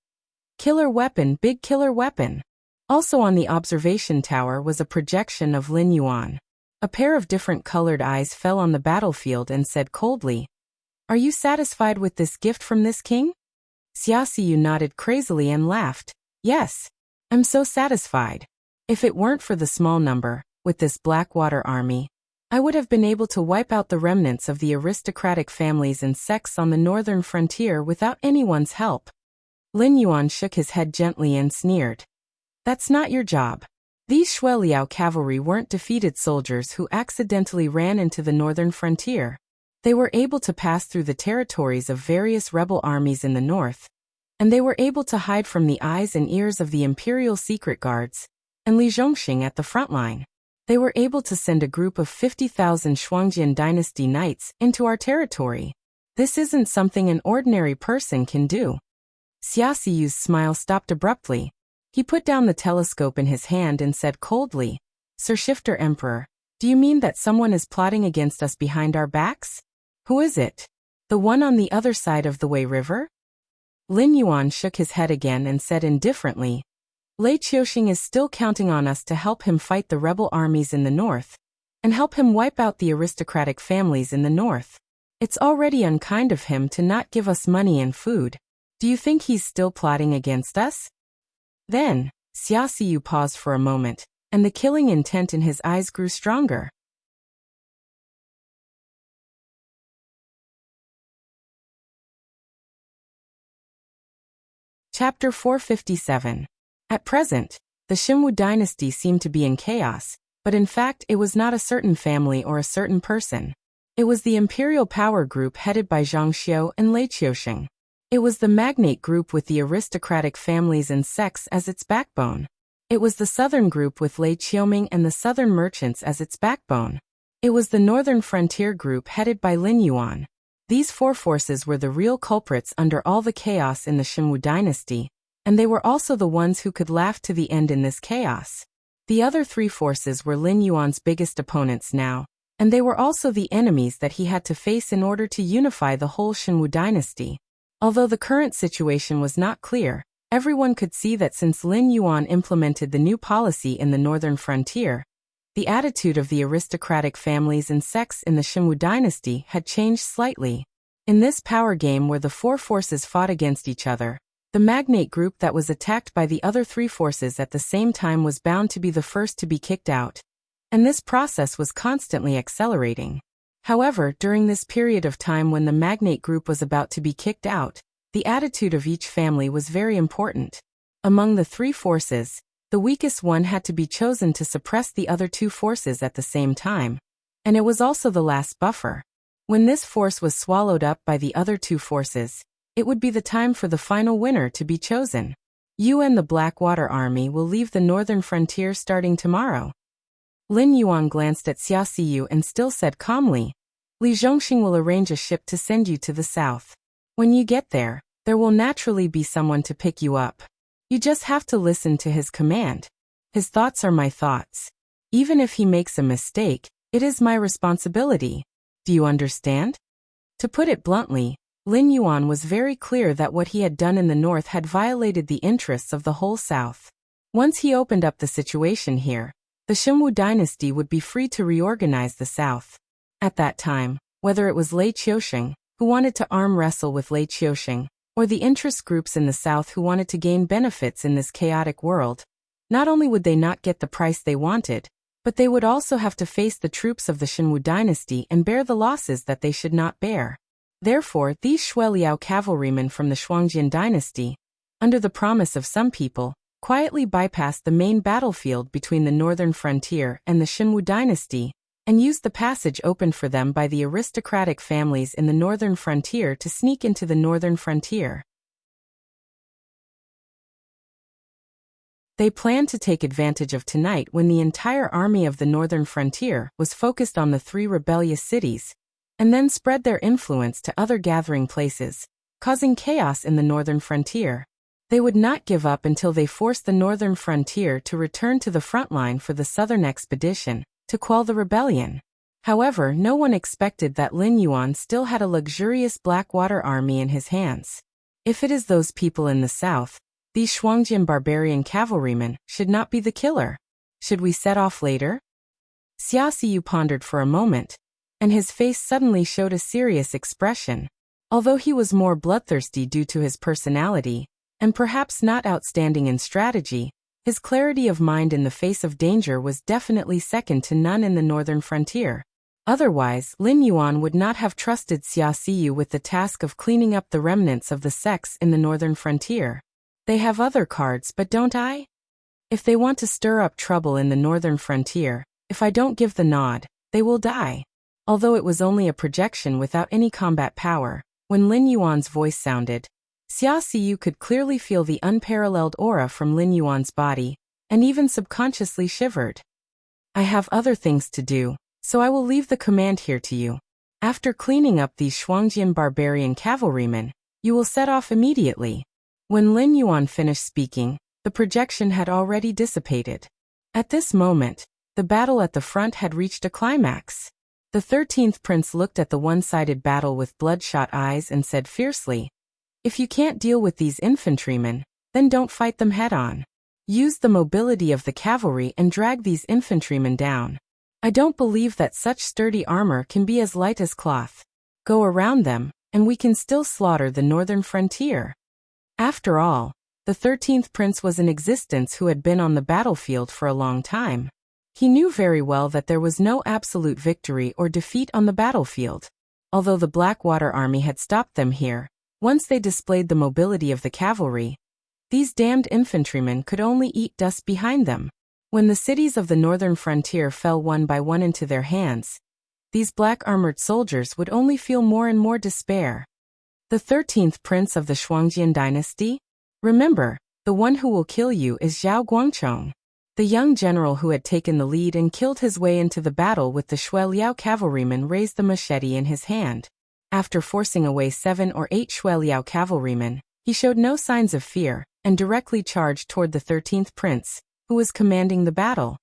"Killer weapon, big killer weapon." Also on the observation tower was a projection of Lin Yuan. A pair of different colored eyes fell on the battlefield and said coldly, "Are you satisfied with this gift from this king?" Xia Siyu nodded crazily and laughed. "Yes, I'm so satisfied. If it weren't for the small number, with this Blackwater army, I would have been able to wipe out the remnants of the aristocratic families and sects on the northern frontier without anyone's help." Lin Yuan shook his head gently and sneered. "That's not your job. These Shui Liao cavalry weren't defeated soldiers who accidentally ran into the northern frontier. They were able to pass through the territories of various rebel armies in the north, and they were able to hide from the eyes and ears of the Imperial Secret Guards and Li Zhongxing at the front line. They were able to send a group of 50,000 Shuangjin dynasty knights into our territory. This isn't something an ordinary person can do." Xia Siyu's smile stopped abruptly. He put down the telescope in his hand and said coldly, "Sir Shifter Emperor, do you mean that someone is plotting against us behind our backs? Who is it? The one on the other side of the Wei River?" Lin Yuan shook his head again and said indifferently, Lei Qiuxing is still counting on us to help him fight the rebel armies in the north, and help him wipe out the aristocratic families in the north. It's already unkind of him to not give us money and food. Do you think he's still plotting against us? Then, Xia Siyu paused for a moment, and the killing intent in his eyes grew stronger. Chapter 457. At present, the Xinwu dynasty seemed to be in chaos, but in fact it was not a certain family or a certain person. It was the imperial power group headed by Zhang Xiu and Lei Qiuxing. It was the magnate group with the aristocratic families and sects as its backbone. It was the southern group with Lei Qiuming and the southern merchants as its backbone. It was the northern frontier group headed by Lin Yuan. These four forces were the real culprits under all the chaos in the Xinwu dynasty, and they were also the ones who could laugh to the end in this chaos. The other three forces were Lin Yuan's biggest opponents now, and they were also the enemies that he had to face in order to unify the whole Xinwu dynasty. Although the current situation was not clear, everyone could see that since Lin Yuan implemented the new policy in the northern frontier, the attitude of the aristocratic families and sects in the Xinwu dynasty had changed slightly. In this power game where the four forces fought against each other, the magnate group that was attacked by the other three forces at the same time was bound to be the first to be kicked out. And this process was constantly accelerating. However, during this period of time when the magnate group was about to be kicked out, the attitude of each family was very important. Among the three forces, the weakest one had to be chosen to suppress the other two forces at the same time. And it was also the last buffer. When this force was swallowed up by the other two forces, it would be the time for the final winner to be chosen. You and the Blackwater Army will leave the northern frontier starting tomorrow. Lin Yuan glanced at Xia Siyu and still said calmly, Li Zhongxing will arrange a ship to send you to the south. When you get there, there will naturally be someone to pick you up. You just have to listen to his command. His thoughts are my thoughts. Even if he makes a mistake, it is my responsibility. Do you understand? To put it bluntly, Lin Yuan was very clear that what he had done in the north had violated the interests of the whole south. Once he opened up the situation here, the Xinwu dynasty would be free to reorganize the south. At that time, whether it was Lei Qiuxing, who wanted to arm wrestle with Lei Qiuxing, or the interest groups in the south who wanted to gain benefits in this chaotic world, not only would they not get the price they wanted, but they would also have to face the troops of the Xinwu dynasty and bear the losses that they should not bear. Therefore, these Shueliao cavalrymen from the Shuangjian dynasty, under the promise of some people, quietly bypassed the main battlefield between the northern frontier and the Xinwu dynasty, and used the passage opened for them by the aristocratic families in the northern frontier to sneak into the northern frontier. They planned to take advantage of tonight when the entire army of the northern frontier was focused on the three rebellious cities, and then spread their influence to other gathering places, causing chaos in the northern frontier. They would not give up until they forced the northern frontier to return to the front line for the southern expedition, to quell the rebellion. However, no one expected that Lin Yuan still had a luxurious Blackwater army in his hands. If it is those people in the south, these Shuangjian barbarian cavalrymen should not be the killer. Should we set off later? Xia Siyu pondered for a moment, and his face suddenly showed a serious expression. Although he was more bloodthirsty due to his personality, and perhaps not outstanding in strategy, his clarity of mind in the face of danger was definitely second to none in the northern frontier. Otherwise, Lin Yuan would not have trusted Xia Siyu with the task of cleaning up the remnants of the sects in the northern frontier. They have other cards, but don't I? If they want to stir up trouble in the northern frontier, if I don't give the nod, they will die. Although it was only a projection without any combat power, when Lin Yuan's voice sounded, Xia Siyu could clearly feel the unparalleled aura from Lin Yuan's body, and even subconsciously shivered. I have other things to do, so I will leave the command here to you. After cleaning up these Shuangjian barbarian cavalrymen, you will set off immediately. When Lin Yuan finished speaking, the projection had already dissipated. At this moment, the battle at the front had reached a climax. The 13th prince looked at the one-sided battle with bloodshot eyes and said fiercely, If you can't deal with these infantrymen, then don't fight them head-on. Use the mobility of the cavalry and drag these infantrymen down. I don't believe that such sturdy armor can be as light as cloth. Go around them, and we can still slaughter the northern frontier. After all, the 13th prince was in existence who had been on the battlefield for a long time. He knew very well that there was no absolute victory or defeat on the battlefield. Although the Blackwater army had stopped them here, once they displayed the mobility of the cavalry, these damned infantrymen could only eat dust behind them. When the cities of the northern frontier fell one by one into their hands, these black-armored soldiers would only feel more and more despair. The 13th prince of the Shuangjian dynasty? Remember, the one who will kill you is Zhao Guangchong, the young general who had taken the lead and killed his way into the battle with the Shui Liao cavalryman raised the machete in his hand. After forcing away 7 or 8 Shui Liao cavalrymen, he showed no signs of fear and directly charged toward the 13th prince, who was commanding the battle.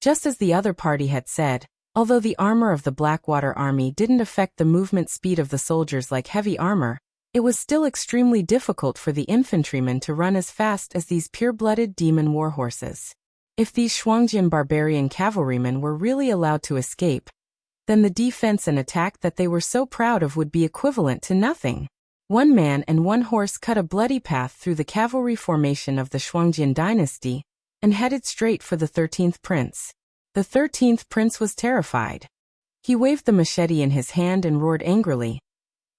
Just as the other party had said, although the armor of the Blackwater army didn't affect the movement speed of the soldiers like heavy armor, it was still extremely difficult for the infantrymen to run as fast as these pure-blooded demon warhorses. If these Shuangjian barbarian cavalrymen were really allowed to escape, then the defense and attack that they were so proud of would be equivalent to nothing. One man and one horse cut a bloody path through the cavalry formation of the Shuangjian dynasty and headed straight for the 13th prince. The 13th prince was terrified. He waved the machete in his hand and roared angrily,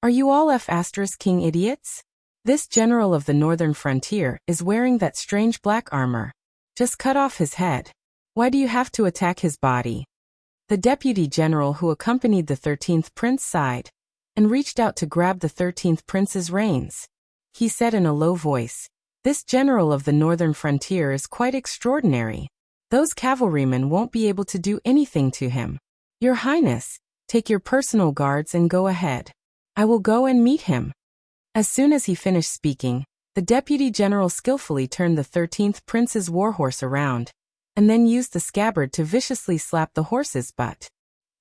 "Are you all F***king idiots? This general of the northern frontier is wearing that strange black armor. Just cut off his head. Why do you have to attack his body?" The deputy general who accompanied the 13th prince sighed and reached out to grab the 13th prince's reins. He said in a low voice, "This general of the northern frontier is quite extraordinary. Those cavalrymen won't be able to do anything to him. Your Highness, take your personal guards and go ahead. I will go and meet him." As soon as he finished speaking, the deputy general skillfully turned the 13th prince's warhorse around, and then used the scabbard to viciously slap the horse's butt.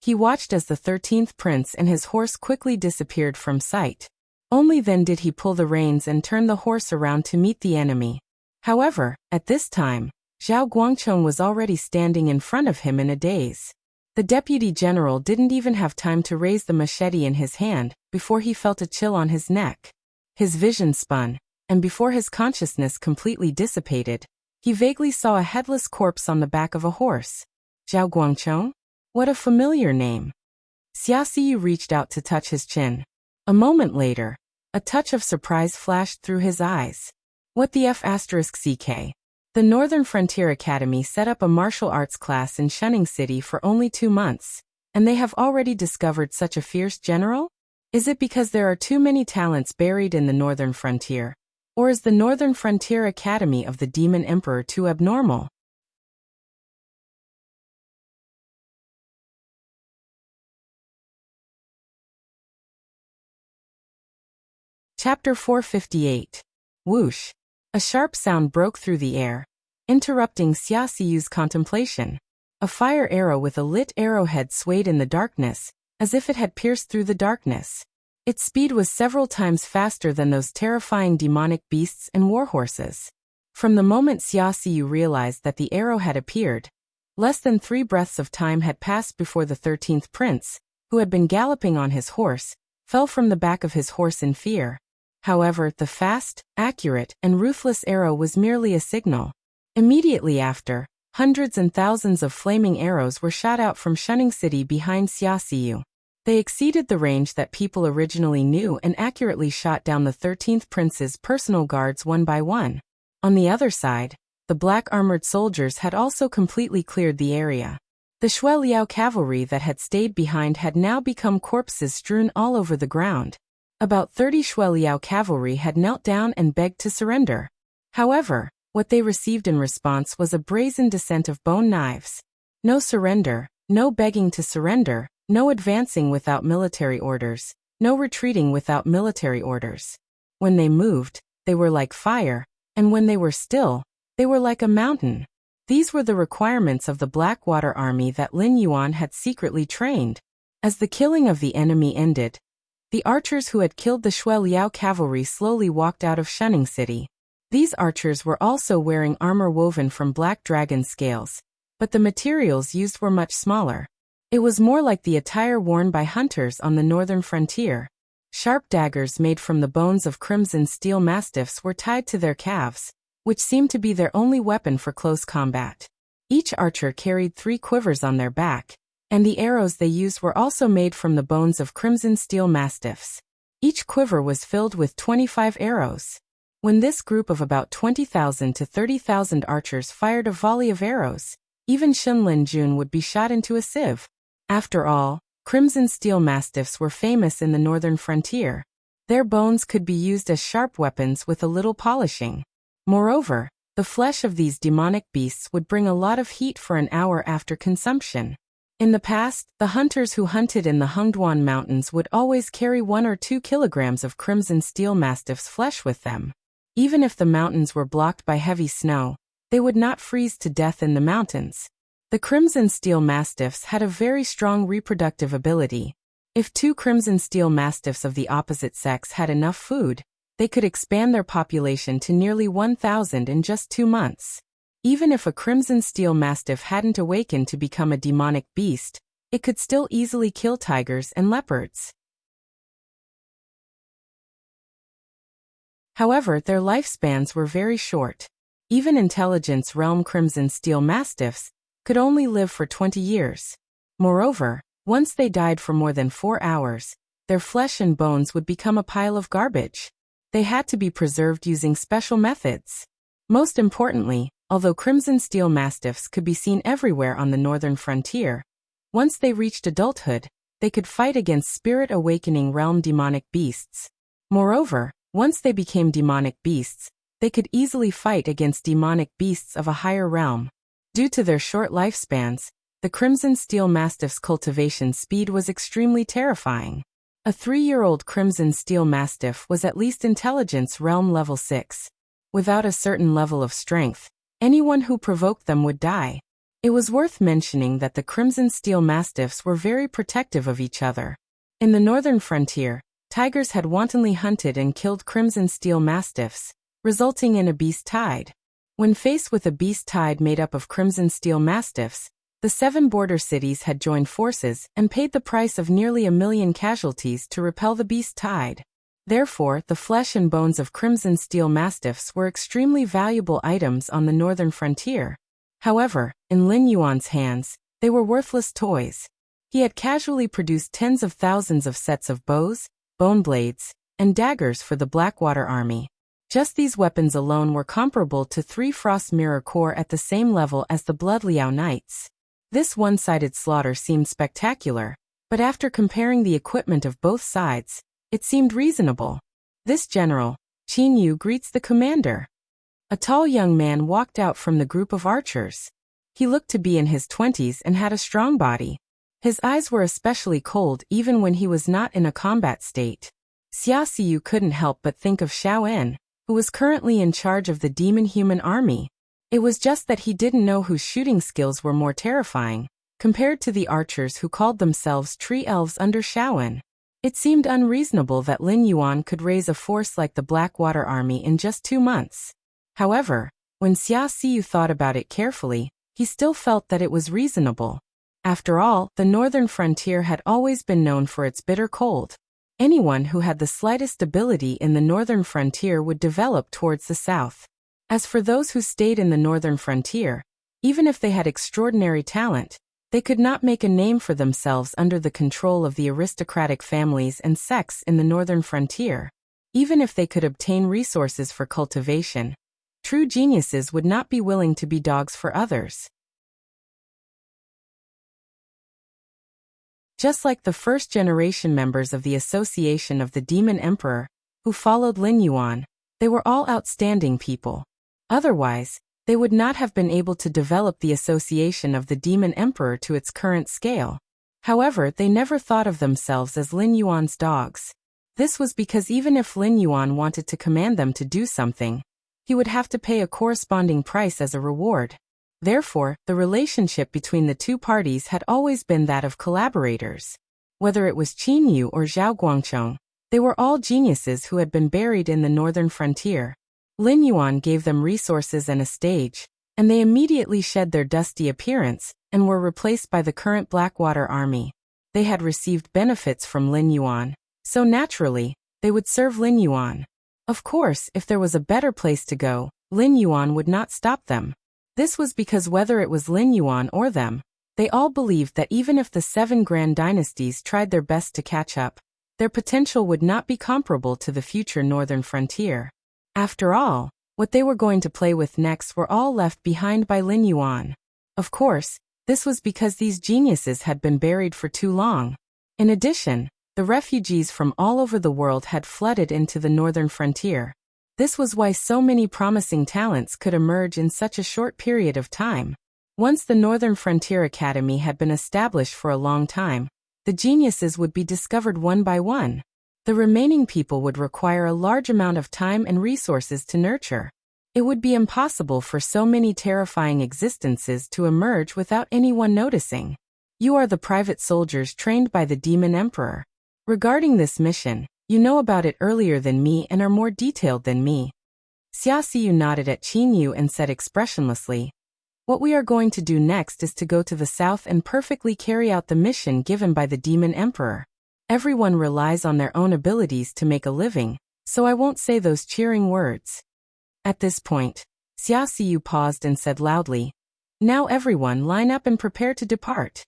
He watched as the 13th prince and his horse quickly disappeared from sight. Only then did he pull the reins and turn the horse around to meet the enemy. However, at this time, Zhao Guangchong was already standing in front of him in a daze. The deputy general didn't even have time to raise the machete in his hand before he felt a chill on his neck. His vision spun, and before his consciousness completely dissipated, he vaguely saw a headless corpse on the back of a horse. Zhao Guangchong? What a familiar name. Xia Siyu reached out to touch his chin. A moment later, a touch of surprise flashed through his eyes. What the F***ck? The Northern Frontier Academy set up a martial arts class in Shunning City for only 2 months, and they have already discovered such a fierce general? Is it because there are too many talents buried in the Northern Frontier? Or is the Northern Frontier Academy of the Demon Emperor too abnormal? Chapter 458. Whoosh! A sharp sound broke through the air, interrupting Xia Siyu's contemplation. A fire arrow with a lit arrowhead swayed in the darkness, as if it had pierced through the darkness. Its speed was several times faster than those terrifying demonic beasts and warhorses. From the moment Xia Siyu realized that the arrow had appeared, less than 3 breaths of time had passed before the 13th prince, who had been galloping on his horse, fell from the back of his horse in fear. However, the fast, accurate, and ruthless arrow was merely a signal. Immediately after, hundreds and thousands of flaming arrows were shot out from Shunning City behind Xia Siyu. They exceeded the range that people originally knew and accurately shot down the 13th prince's personal guards one by one. On the other side, the black-armored soldiers had also completely cleared the area. The Shui Liao cavalry that had stayed behind had now become corpses strewn all over the ground. About 30 Shui Liao cavalry had knelt down and begged to surrender. However, what they received in response was a brazen descent of bone knives. No surrender, no begging to surrender, no advancing without military orders, no retreating without military orders. When they moved, they were like fire, and when they were still, they were like a mountain. These were the requirements of the Blackwater army that Lin Yuan had secretly trained. As the killing of the enemy ended, the archers who had killed the Shui Liao cavalry slowly walked out of Shunning City. These archers were also wearing armor woven from black dragon scales, but the materials used were much smaller. It was more like the attire worn by hunters on the northern frontier. Sharp daggers made from the bones of crimson steel mastiffs were tied to their calves, which seemed to be their only weapon for close combat. Each archer carried 3 quivers on their back, and the arrows they used were also made from the bones of crimson steel mastiffs. Each quiver was filled with 25 arrows. When this group of about 20,000 to 30,000 archers fired a volley of arrows, even Shenlin Jun would be shot into a sieve. After all, crimson steel mastiffs were famous in the northern frontier. Their bones could be used as sharp weapons with a little polishing. Moreover, the flesh of these demonic beasts would bring a lot of heat for an hour after consumption. In the past, the hunters who hunted in the Hengduan Mountains would always carry 1 or 2 kilograms of crimson steel mastiff's flesh with them. Even if the mountains were blocked by heavy snow, they would not freeze to death in the mountains. The crimson steel mastiffs had a very strong reproductive ability. If 2 crimson steel mastiffs of the opposite sex had enough food, they could expand their population to nearly 1,000 in just 2 months. Even if a crimson steel mastiff hadn't awakened to become a demonic beast, it could still easily kill tigers and leopards. However, their lifespans were very short. Even intelligence realm crimson steel mastiffs could only live for 20 years. Moreover, once they died for more than 4 hours, their flesh and bones would become a pile of garbage. They had to be preserved using special methods. Most importantly, although crimson steel mastiffs could be seen everywhere on the northern frontier, once they reached adulthood, they could fight against spirit awakening realm demonic beasts. Moreover, once they became demonic beasts, they could easily fight against demonic beasts of a higher realm. Due to their short lifespans, the crimson steel mastiff's cultivation speed was extremely terrifying. A 3-year-old crimson steel mastiff was at least intelligence realm level 6. Without a certain level of strength, anyone who provoked them would die. It was worth mentioning that the crimson steel mastiffs were very protective of each other. In the northern frontier, tigers had wantonly hunted and killed crimson steel mastiffs, resulting in a beast tide. When faced with a beast tide made up of crimson steel mastiffs, the 7 border cities had joined forces and paid the price of nearly 1 million casualties to repel the beast tide. Therefore, the flesh and bones of crimson steel mastiffs were extremely valuable items on the northern frontier. However, in Lin Yuan's hands, they were worthless toys. He had casually produced tens of thousands of sets of bows, bone blades, and daggers for the Blackwater army. Just these weapons alone were comparable to 3 Frost Mirror Corps at the same level as the Blood Liao Knights. This one-sided slaughter seemed spectacular, but after comparing the equipment of both sides, it seemed reasonable. This general, Qin Yu, greets the commander. A tall young man walked out from the group of archers. He looked to be in his 20s and had a strong body. His eyes were especially cold even when he was not in a combat state. Xia Xiyu couldn't help but think of Xiao En, who was currently in charge of the demon-human army. It was just that he didn't know whose shooting skills were more terrifying, compared to the archers who called themselves tree elves under Xiaoan. It seemed unreasonable that Lin Yuan could raise a force like the Blackwater army in just 2 months. However, when Xia Xiyu thought about it carefully, he still felt that it was reasonable. After all, the northern frontier had always been known for its bitter cold. Anyone who had the slightest ability in the northern frontier would develop towards the south. As for those who stayed in the northern frontier, even if they had extraordinary talent, they could not make a name for themselves under the control of the aristocratic families and sects in the northern frontier. Even if they could obtain resources for cultivation, true geniuses would not be willing to be dogs for others. Just like the first-generation members of the Association of the Demon Emperor, who followed Lin Yuan, they were all outstanding people. Otherwise, they would not have been able to develop the Association of the Demon Emperor to its current scale. However, they never thought of themselves as Lin Yuan's dogs. This was because even if Lin Yuan wanted to command them to do something, he would have to pay a corresponding price as a reward. Therefore, the relationship between the two parties had always been that of collaborators. Whether it was Qin Yu or Zhao Guangchong, they were all geniuses who had been buried in the northern frontier. Lin Yuan gave them resources and a stage, and they immediately shed their dusty appearance and were replaced by the current Blackwater Army. They had received benefits from Lin Yuan, so naturally, they would serve Lin Yuan. Of course, if there was a better place to go, Lin Yuan would not stop them. This was because whether it was Lin Yuan or them, they all believed that even if the 7 grand dynasties tried their best to catch up, their potential would not be comparable to the future northern frontier. After all, what they were going to play with next were all left behind by Lin Yuan. Of course, this was because these geniuses had been buried for too long. In addition, the refugees from all over the world had flooded into the northern frontier. This was why so many promising talents could emerge in such a short period of time. Once the Northern Frontier Academy had been established for a long time, the geniuses would be discovered one by one. The remaining people would require a large amount of time and resources to nurture. It would be impossible for so many terrifying existences to emerge without anyone noticing. You are the private soldiers trained by the Demon Emperor. Regarding this mission, you know about it earlier than me and are more detailed than me. Xia Xiyu nodded at Qin Yu and said expressionlessly, "What we are going to do next is to go to the south and perfectly carry out the mission given by the Demon Emperor. Everyone relies on their own abilities to make a living, so I won't say those cheering words." At this point, Xia Xiyu paused and said loudly, "Now everyone line up and prepare to depart."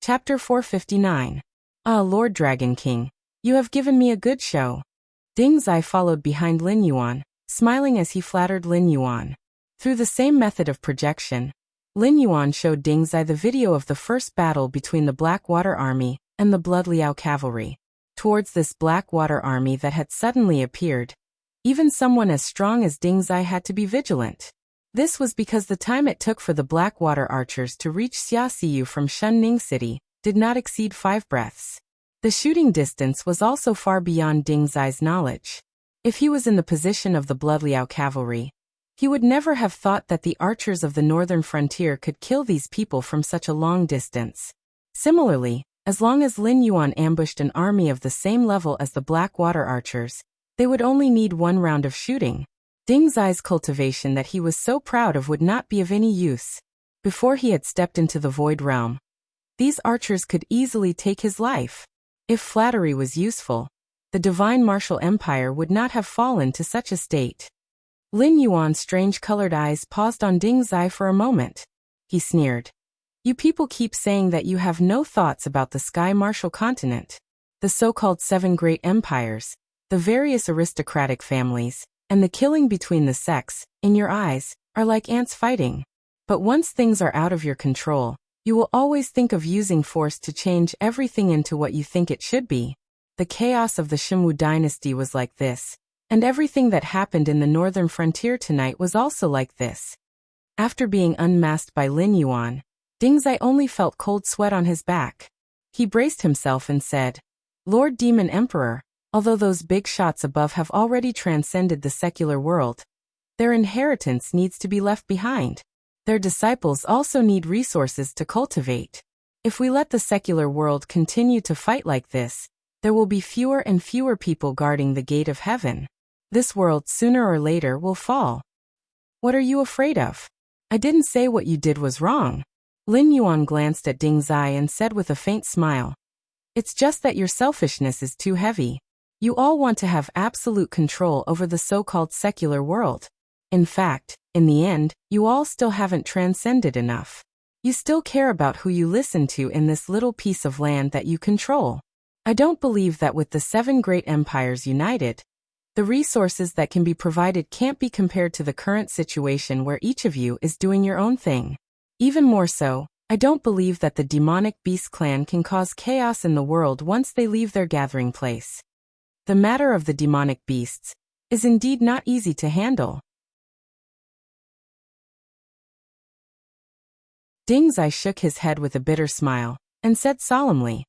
Chapter 459. Ah, Lord Dragon King, you have given me a good show. Ding Zai followed behind Lin Yuan, smiling as he flattered Lin Yuan. Through the same method of projection, Lin Yuan showed Ding Zai the video of the first battle between the Blackwater Army and the Blood Liao cavalry. Towards this Blackwater Army that had suddenly appeared, even someone as strong as Ding Zai had to be vigilant. This was because the time it took for the Blackwater archers to reach Xia Xiyu from Shunning City did not exceed 5 breaths. The shooting distance was also far beyond Ding Zai's knowledge. If he was in the position of the Blood Liao cavalry, he would never have thought that the archers of the northern frontier could kill these people from such a long distance. Similarly, as long as Lin Yuan ambushed an army of the same level as the Blackwater archers, they would only need 1 round of shooting. Ding Zai's cultivation that he was so proud of would not be of any use. Before he had stepped into the Void Realm, these archers could easily take his life. If flattery was useful, the divine martial empire would not have fallen to such a state. Lin Yuan's strange-colored eyes paused on Ding Zai for a moment. He sneered. "You people keep saying that you have no thoughts about the Sky Martial Continent, the so-called 7 great empires, the various aristocratic families, and the killing between the sects, in your eyes, are like ants fighting. But once things are out of your control, you will always think of using force to change everything into what you think it should be. The chaos of the Shimwu dynasty was like this, and everything that happened in the northern frontier tonight was also like this." After being unmasked by Lin Yuan, Ding Zai only felt cold sweat on his back. He braced himself and said, "Lord Demon Emperor, although those big shots above have already transcended the secular world, their inheritance needs to be left behind. Their disciples also need resources to cultivate. If we let the secular world continue to fight like this, there will be fewer and fewer people guarding the gate of heaven. This world sooner or later will fall. What are you afraid of? I didn't say what you did was wrong." Lin Yuan glanced at Ding Zai and said with a faint smile, "It's just that your selfishness is too heavy. You all want to have absolute control over the so-called secular world. In fact, in the end, you all still haven't transcended enough. You still care about who you listen to in this little piece of land that you control. I don't believe that with the 7 great empires united, the resources that can be provided can't be compared to the current situation where each of you is doing your own thing. Even more so, I don't believe that the demonic beast clan can cause chaos in the world once they leave their gathering place. The matter of the demonic beasts is indeed not easy to handle." Ding Zai shook his head with a bitter smile, and said solemnly,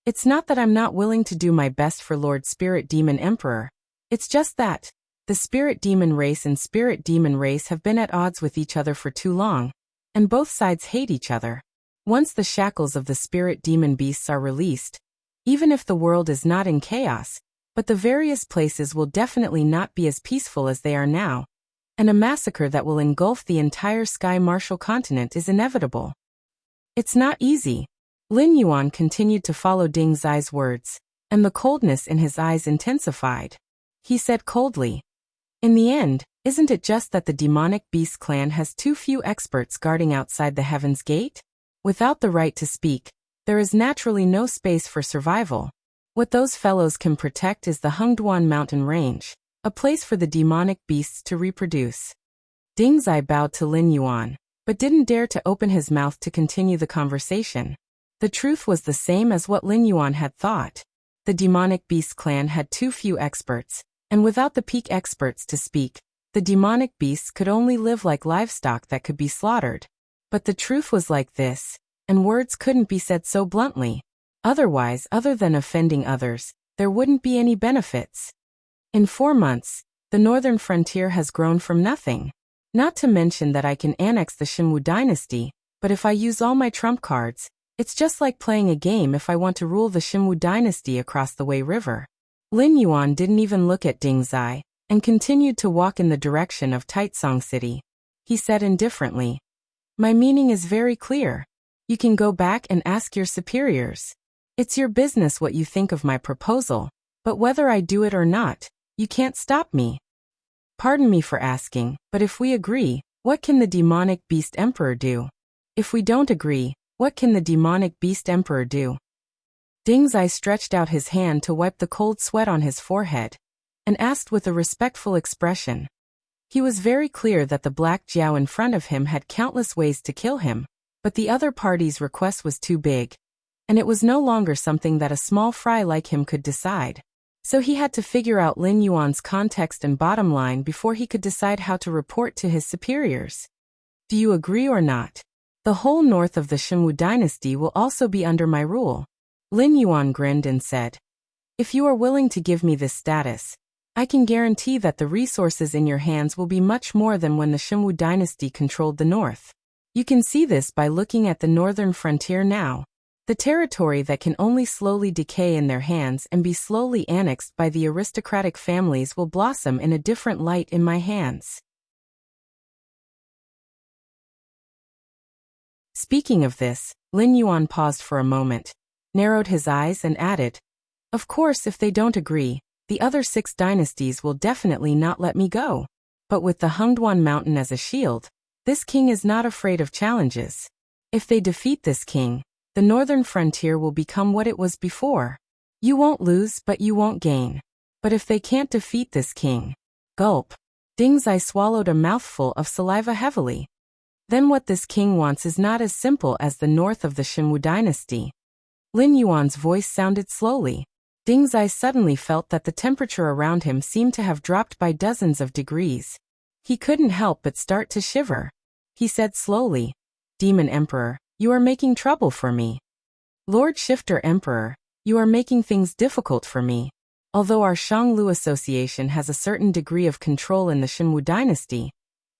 "It's not that I'm not willing to do my best for Lord Spirit Demon Emperor. It's just that, The spirit demon race and spirit demon race have been at odds with each other for too long, and both sides hate each other. Once the shackles of the spirit demon beasts are released, even if the world is not in chaos, but the various places will definitely not be as peaceful as they are now, and a massacre that will engulf the entire Sky Martial continent is inevitable. It's not easy. Lin Yuan continued to follow Ding Zai's words, and the coldness in his eyes intensified. He said coldly, "In the end, isn't it just that the demonic beast clan has too few experts guarding outside the Heaven's Gate? Without the right to speak, there is naturally no space for survival. What those fellows can protect is the Hengduan mountain range, a place for the demonic beasts to reproduce." Ding Zai bowed to Lin Yuan, but didn't dare to open his mouth to continue the conversation. The truth was the same as what Lin Yuan had thought. The demonic beast clan had too few experts, and without the peak experts to speak, the demonic beasts could only live like livestock that could be slaughtered. But the truth was like this, and words couldn't be said so bluntly. Otherwise, other than offending others, there wouldn't be any benefits. In 4 months, the northern frontier has grown from nothing. Not to mention that I can annex the Xinwu dynasty, but if I use all my trump cards, it's just like playing a game if I want to rule the Xinwu dynasty across the Wei River. Lin Yuan didn't even look at Ding Zai, and continued to walk in the direction of Taitsong City. He said indifferently, "My meaning is very clear. You can go back and ask your superiors. It's your business what you think of my proposal, but whether I do it or not, you can't stop me. Pardon me for asking, but if we agree, what can the demonic beast emperor do? If we don't agree, what can the demonic beast emperor do?" Ding Zai stretched out his hand to wipe the cold sweat on his forehead, and asked with a respectful expression. He was very clear that the black Jiao in front of him had countless ways to kill him, but the other party's request was too big, and it was no longer something that a small fry like him could decide. So he had to figure out Lin Yuan's context and bottom line before he could decide how to report to his superiors. "Do you agree or not? The whole north of the Xinwu dynasty will also be under my rule." Lin Yuan grinned and said, "If you are willing to give me this status, I can guarantee that the resources in your hands will be much more than when the Xinwu dynasty controlled the north. You can see this by looking at the northern frontier now. The territory that can only slowly decay in their hands and be slowly annexed by the aristocratic families will blossom in a different light in my hands." Speaking of this, Lin Yuan paused for a moment, narrowed his eyes and added, "Of course, if they don't agree, the other 6 dynasties will definitely not let me go. But with the Hengduan mountain as a shield, this king is not afraid of challenges. If they defeat this king, the northern frontier will become what it was before. You won't lose, but you won't gain. But if they can't defeat this king..." Gulp. Ding Zai swallowed a mouthful of saliva heavily. "Then what this king wants is not as simple as the north of the Xinwu dynasty." Lin Yuan's voice sounded slowly. Ding Zai suddenly felt that the temperature around him seemed to have dropped by dozens of degrees. He couldn't help but start to shiver. He said slowly, "Demon Emperor, you are making trouble for me. Lord Shifter Emperor, you are making things difficult for me. Although our Shanglu Association has a certain degree of control in the Xinwu dynasty,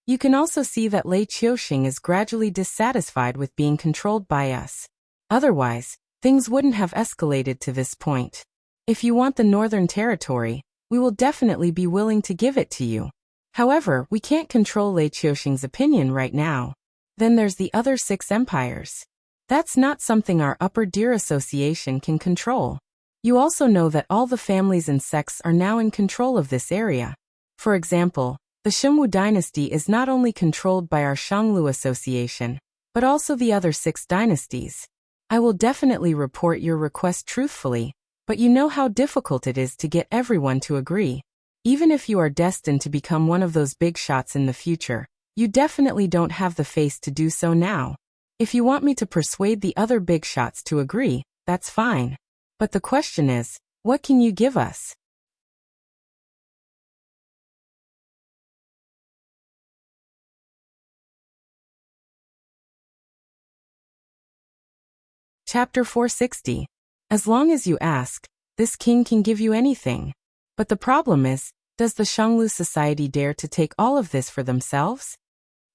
you can also see that Lei Qiuxing is gradually dissatisfied with being controlled by us. Otherwise, things wouldn't have escalated to this point. If you want the Northern Territory, we will definitely be willing to give it to you. However, we can't control Lei Qiuxing's opinion right now. Then there's the other 6 empires. That's not something our Upper Deer Association can control. You also know that all the families and sects are now in control of this area. For example, the Xinwu dynasty is not only controlled by our Shanglu Association, but also the other 6 dynasties. I will definitely report your request truthfully, but you know how difficult it is to get everyone to agree. Even if you are destined to become one of those big shots in the future, you definitely don't have the face to do so now. If you want me to persuade the other big shots to agree, that's fine. But the question is, what can you give us? Chapter 460. As long as you ask, this king can give you anything. But the problem is, Does the Shanglu society dare to take all of this for themselves?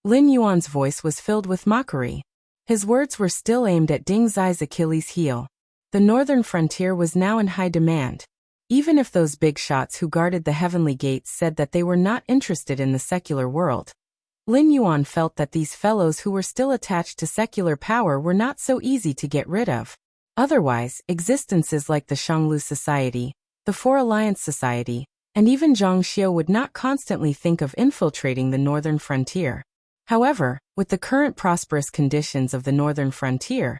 Lin Yuan's voice was filled with mockery. His words were still aimed at Ding Zai's Achilles heel. The northern frontier was now in high demand. Even if those big shots who guarded the heavenly gates said that they were not interested in the secular world, Lin Yuan felt that these fellows who were still attached to secular power were not so easy to get rid of. Otherwise, existences like the Shanglu Society, the Four Alliance Society, and even Zhang Xiu would not constantly think of infiltrating the northern frontier. However, with the current prosperous conditions of the northern frontier,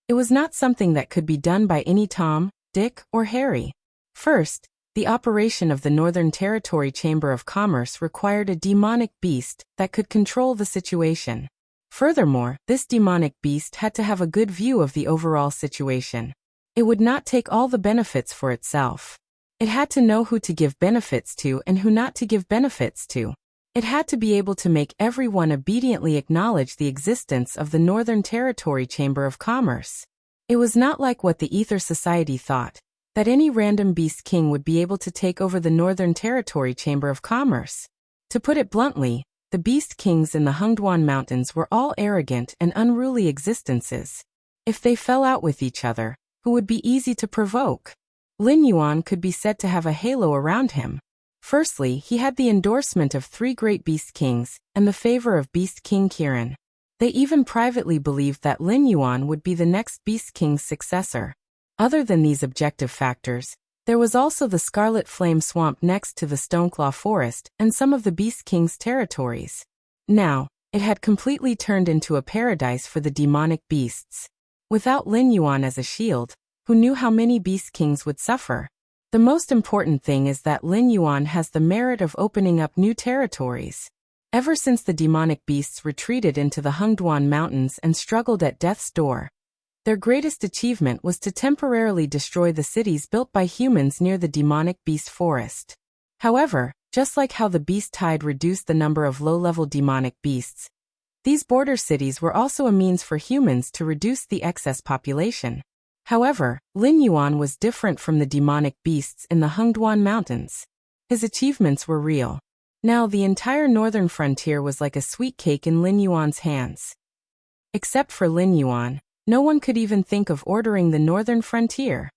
it was not something that could be done by any Tom, Dick, or Harry. First, the operation of the Northern Territory Chamber of Commerce required a demonic beast that could control the situation. Furthermore, this demonic beast had to have a good view of the overall situation. It would not take all the benefits for itself. It had to know who to give benefits to and who not to give benefits to. It had to be able to make everyone obediently acknowledge the existence of the Northern Territory Chamber of Commerce. It was not like what the Ether Society thought, that any random beast king would be able to take over the Northern Territory Chamber of Commerce. To put it bluntly, the beast kings in the Hengduan Mountains were all arrogant and unruly existences. If they fell out with each other, who would be easy to provoke? Lin Yuan could be said to have a halo around him. Firstly, he had the endorsement of 3 great beast kings and the favor of Beast King Kirin. They even privately believed that Lin Yuan would be the next beast king's successor. Other than these objective factors, there was also the Scarlet Flame Swamp next to the Stoneclaw Forest and some of the Beast King's territories. Now, it had completely turned into a paradise for the demonic beasts. Without Lin Yuan as a shield, who knew how many Beast Kings would suffer? The most important thing is that Lin Yuan has the merit of opening up new territories. Ever since the demonic beasts retreated into the Hengduan Mountains and struggled at death's door, their greatest achievement was to temporarily destroy the cities built by humans near the demonic beast forest. However, just like how the beast tide reduced the number of low-level demonic beasts, these border cities were also a means for humans to reduce the excess population. However, Lin Yuan was different from the demonic beasts in the Hengduan Mountains. His achievements were real. Now the entire northern frontier was like a sweet cake in Lin Yuan's hands. Except for Lin Yuan, no one could even think of ordering the northern frontier.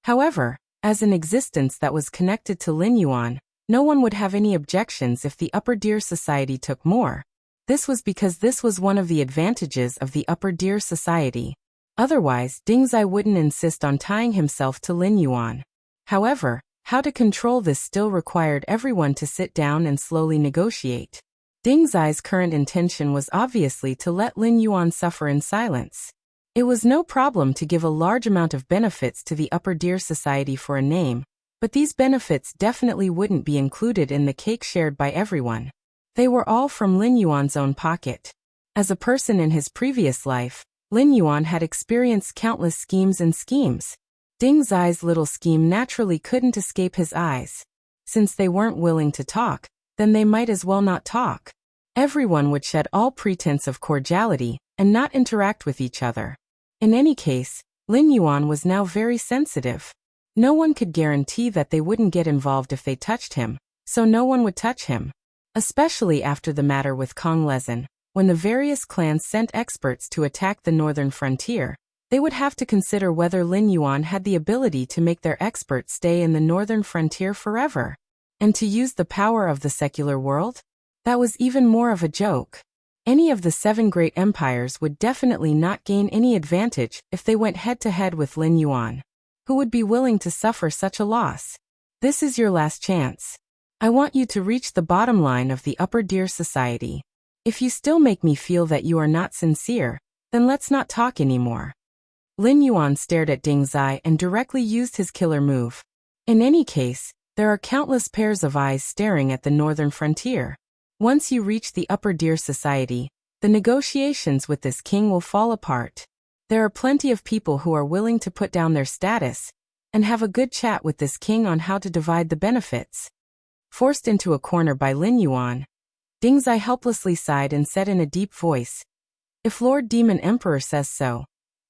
However, as an existence that was connected to Lin Yuan, no one would have any objections if the Upper Deer Society took more. This was because this was one of the advantages of the Upper Deer Society. Otherwise, Ding Zai wouldn't insist on tying himself to Lin Yuan. However, how to control this still required everyone to sit down and slowly negotiate. Ding Zai's current intention was obviously to let Lin Yuan suffer in silence. It was no problem to give a large amount of benefits to the Upper Deer Society for a name, but these benefits definitely wouldn't be included in the cake shared by everyone. They were all from Lin Yuan's own pocket. As a person in his previous life, Lin Yuan had experienced countless schemes and schemes. Ding Zai's little scheme naturally couldn't escape his eyes. Since they weren't willing to talk, then they might as well not talk. Everyone would shed all pretense of cordiality and not interact with each other. In any case, Lin Yuan was now very sensitive. No one could guarantee that they wouldn't get involved if they touched him, so no one would touch him. Especially after the matter with Kong Lezin, when the various clans sent experts to attack the northern frontier, they would have to consider whether Lin Yuan had the ability to make their experts stay in the northern frontier forever. And to use the power of the secular world? That was even more of a joke. Any of the 7 great empires would definitely not gain any advantage if they went head-to-head with Lin Yuan. Who would be willing to suffer such a loss? This is your last chance. I want you to reach the bottom line of the Upper Deer Society. If you still make me feel that you are not sincere, then let's not talk anymore. Lin Yuan stared at Ding Zai and directly used his killer move. In any case, there are countless pairs of eyes staring at the northern frontier. Once you reach the Upper Deer Society, the negotiations with this king will fall apart. There are plenty of people who are willing to put down their status and have a good chat with this king on how to divide the benefits. Forced into a corner by Lin Yuan, Ding Zai helplessly sighed and said in a deep voice, "If Lord Demon Emperor says so,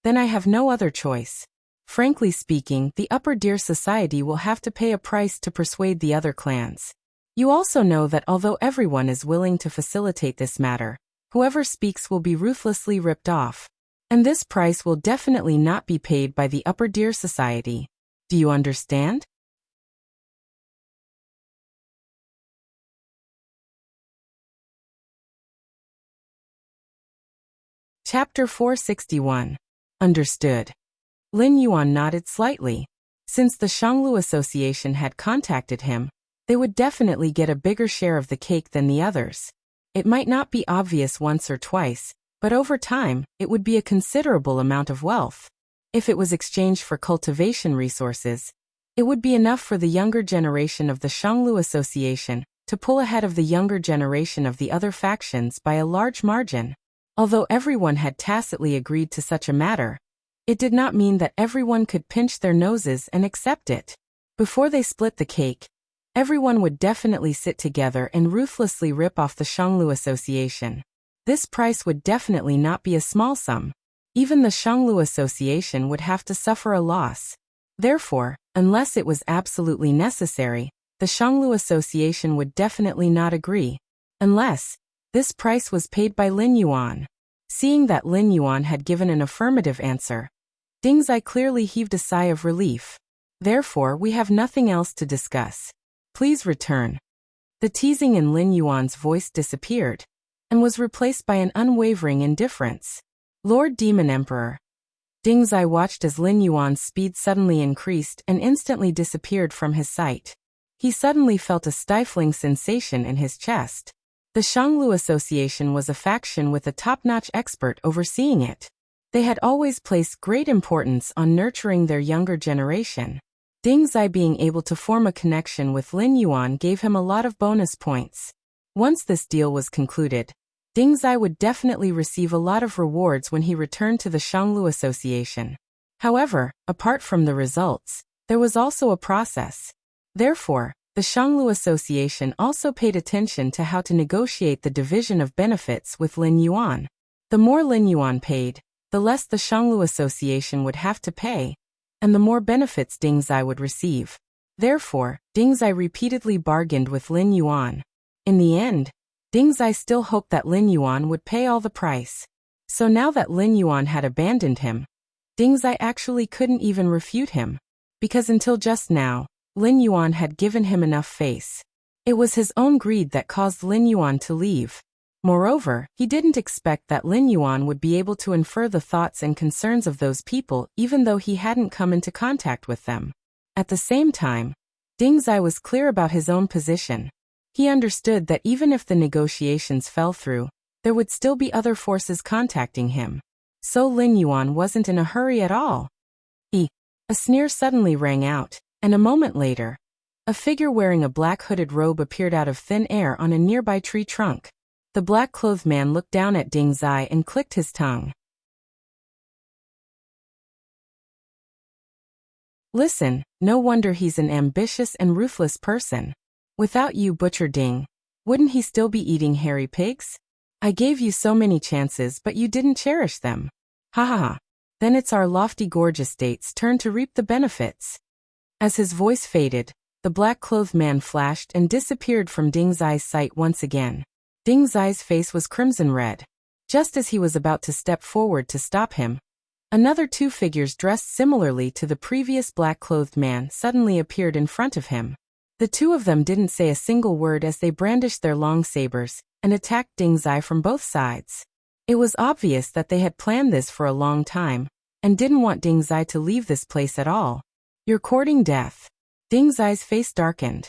then I have no other choice. Frankly speaking, the Upper Deer Society will have to pay a price to persuade the other clans. You also know that although everyone is willing to facilitate this matter, whoever speaks will be ruthlessly ripped off. And this price will definitely not be paid by the Upper Deer Society. Do you understand? Chapter 461. Understood. Lin Yuan nodded slightly. Since the Shanglu Association had contacted him, they would definitely get a bigger share of the cake than the others. It might not be obvious once or twice, but over time, it would be a considerable amount of wealth. If it was exchanged for cultivation resources, it would be enough for the younger generation of the Shanglu Association to pull ahead of the younger generation of the other factions by a large margin. Although everyone had tacitly agreed to such a matter, it did not mean that everyone could pinch their noses and accept it. Before they split the cake, everyone would definitely sit together and ruthlessly rip off the Shanglu Association. This price would definitely not be a small sum. Even the Shanglu Association would have to suffer a loss. Therefore, unless it was absolutely necessary, the Shanglu Association would definitely not agree. Unless this price was paid by Lin Yuan. Seeing that Lin Yuan had given an affirmative answer, Ding Zai clearly heaved a sigh of relief. Therefore, we have nothing else to discuss. Please return. The teasing in Lin Yuan's voice disappeared, and was replaced by an unwavering indifference. Lord Demon Emperor. Ding Zai watched as Lin Yuan's speed suddenly increased and instantly disappeared from his sight. He suddenly felt a stifling sensation in his chest. The Shanglu Association was a faction with a top-notch expert overseeing it. They had always placed great importance on nurturing their younger generation. Ding Zai being able to form a connection with Lin Yuan gave him a lot of bonus points. Once this deal was concluded, Ding Zai would definitely receive a lot of rewards when he returned to the Shanglu Association. However, apart from the results, there was also a process. Therefore, the Shanglu Association also paid attention to how to negotiate the division of benefits with Lin Yuan. The more Lin Yuan paid, the less the Shanglu Association would have to pay, and the more benefits Ding Zai would receive. Therefore, Ding Zai repeatedly bargained with Lin Yuan. In the end, Ding Zai still hoped that Lin Yuan would pay all the price. So now that Lin Yuan had abandoned him, Ding Zai actually couldn't even refute him, because until just now, Lin Yuan had given him enough face. It was his own greed that caused Lin Yuan to leave. Moreover, he didn't expect that Lin Yuan would be able to infer the thoughts and concerns of those people even though he hadn't come into contact with them. At the same time, Ding Zai was clear about his own position. He understood that even if the negotiations fell through, there would still be other forces contacting him. So Lin Yuan wasn't in a hurry at all. A sneer suddenly rang out. And a moment later, a figure wearing a black hooded robe appeared out of thin air on a nearby tree trunk. The black-clothed man looked down at Ding Zai and clicked his tongue. Listen, no wonder he's an ambitious and ruthless person. Without you, Butcher Ding, wouldn't he still be eating hairy pigs? I gave you so many chances but you didn't cherish them. Ha ha ha. Then it's our lofty gorgeous state's turn to reap the benefits. As his voice faded, the black-clothed man flashed and disappeared from Ding Zai's sight once again. Ding Zai's face was crimson red. Just as he was about to step forward to stop him, another two figures dressed similarly to the previous black-clothed man suddenly appeared in front of him. The two of them didn't say a single word as they brandished their long sabers and attacked Ding Zai from both sides. It was obvious that they had planned this for a long time and didn't want Ding Zai to leave this place at all. You're courting death. Ding Zai's face darkened.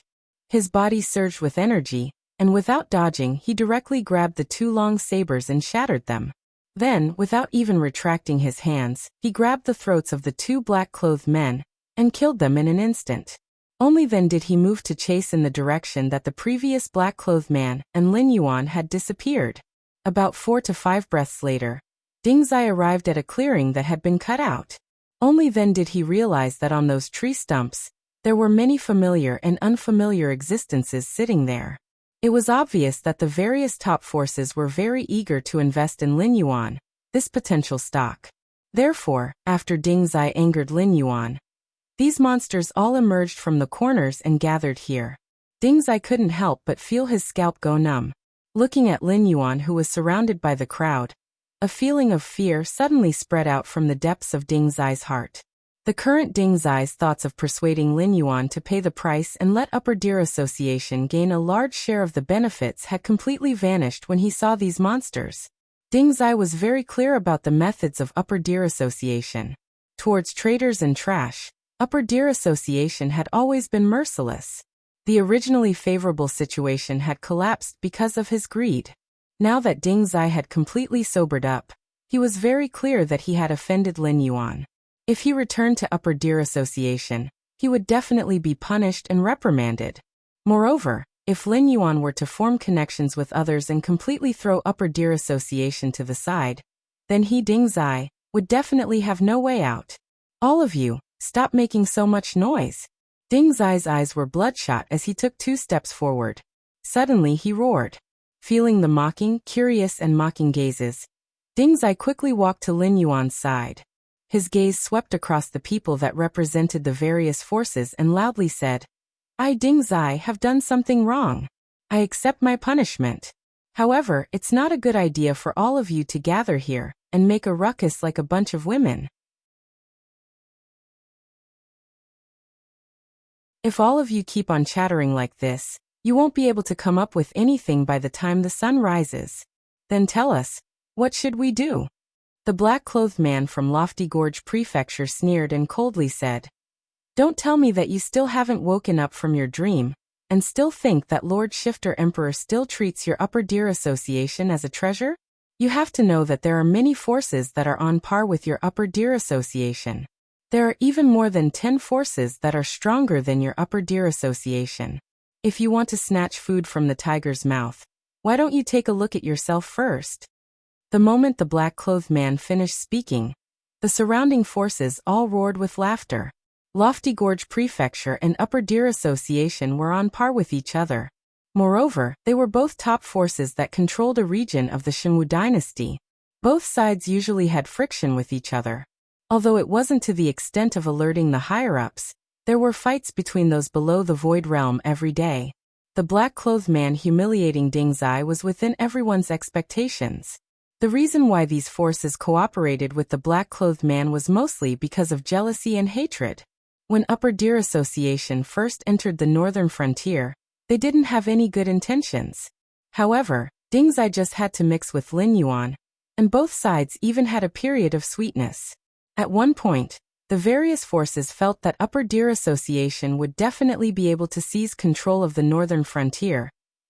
His body surged with energy, and without dodging he directly grabbed the two long sabers and shattered them. Then, without even retracting his hands, he grabbed the throats of the two black-clothed men and killed them in an instant. Only then did he move to chase in the direction that the previous black-clothed man and Lin Yuan had disappeared. About 4 to 5 breaths later, Ding Zai arrived at a clearing that had been cut out. Only then did he realize that on those tree stumps, there were many familiar and unfamiliar existences sitting there. It was obvious that the various top forces were very eager to invest in Lin Yuan, this potential stock. Therefore, after Ding Zai angered Lin Yuan, these monsters all emerged from the corners and gathered here. Ding Zai couldn't help but feel his scalp go numb. Looking at Lin Yuan, who was surrounded by the crowd, a feeling of fear suddenly spread out from the depths of Ding Zai's heart. The current Ding Zai's thoughts of persuading Lin Yuan to pay the price and let Upper Deer Association gain a large share of the benefits had completely vanished when he saw these monsters. Ding Zai was very clear about the methods of Upper Deer Association. Towards traitors and trash, Upper Deer Association had always been merciless. The originally favorable situation had collapsed because of his greed. Now that Ding Zai had completely sobered up, he was very clear that he had offended Lin Yuan. If he returned to Upper Deer Association, he would definitely be punished and reprimanded. Moreover, if Lin Yuan were to form connections with others and completely throw Upper Deer Association to the side, then he, Ding Zai, would definitely have no way out. All of you, stop making so much noise. Ding Zai's eyes were bloodshot as he took 2 steps forward. Suddenly he roared. Feeling the mocking, curious and mocking gazes, Ding Zai quickly walked to Lin Yuan's side. His gaze swept across the people that represented the various forces and loudly said, "I, Ding Zai, have done something wrong. I accept my punishment. However, it's not a good idea for all of you to gather here and make a ruckus like a bunch of women. If all of you keep on chattering like this, you won't be able to come up with anything by the time the sun rises. Then tell us, what should we do?" The black-clothed man from Lofty Gorge Prefecture sneered and coldly said, "Don't tell me that you still haven't woken up from your dream, and still think that Lord Shifter Emperor still treats your Upper Deer Association as a treasure? You have to know that there are many forces that are on par with your Upper Deer Association. There are even more than 10 forces that are stronger than your Upper Deer Association. If you want to snatch food from the tiger's mouth, why don't you take a look at yourself first?" The moment the black-clothed man finished speaking, the surrounding forces all roared with laughter. Lofty Gorge Prefecture and Upper Deer Association were on par with each other. Moreover, they were both top forces that controlled a region of the Shenwu dynasty. Both sides usually had friction with each other. Although it wasn't to the extent of alerting the higher-ups, there were fights between those below the Void Realm every day. The black-clothed man humiliating Ding Zai was within everyone's expectations. The reason why these forces cooperated with the black-clothed man was mostly because of jealousy and hatred. When Upper Deer Association first entered the northern frontier, they didn't have any good intentions. However, Ding Zai just had to mix with Lin Yuan, and both sides even had a period of sweetness. At one point, the various forces felt that Upper Deer Association would definitely be able to seize control of the northern frontier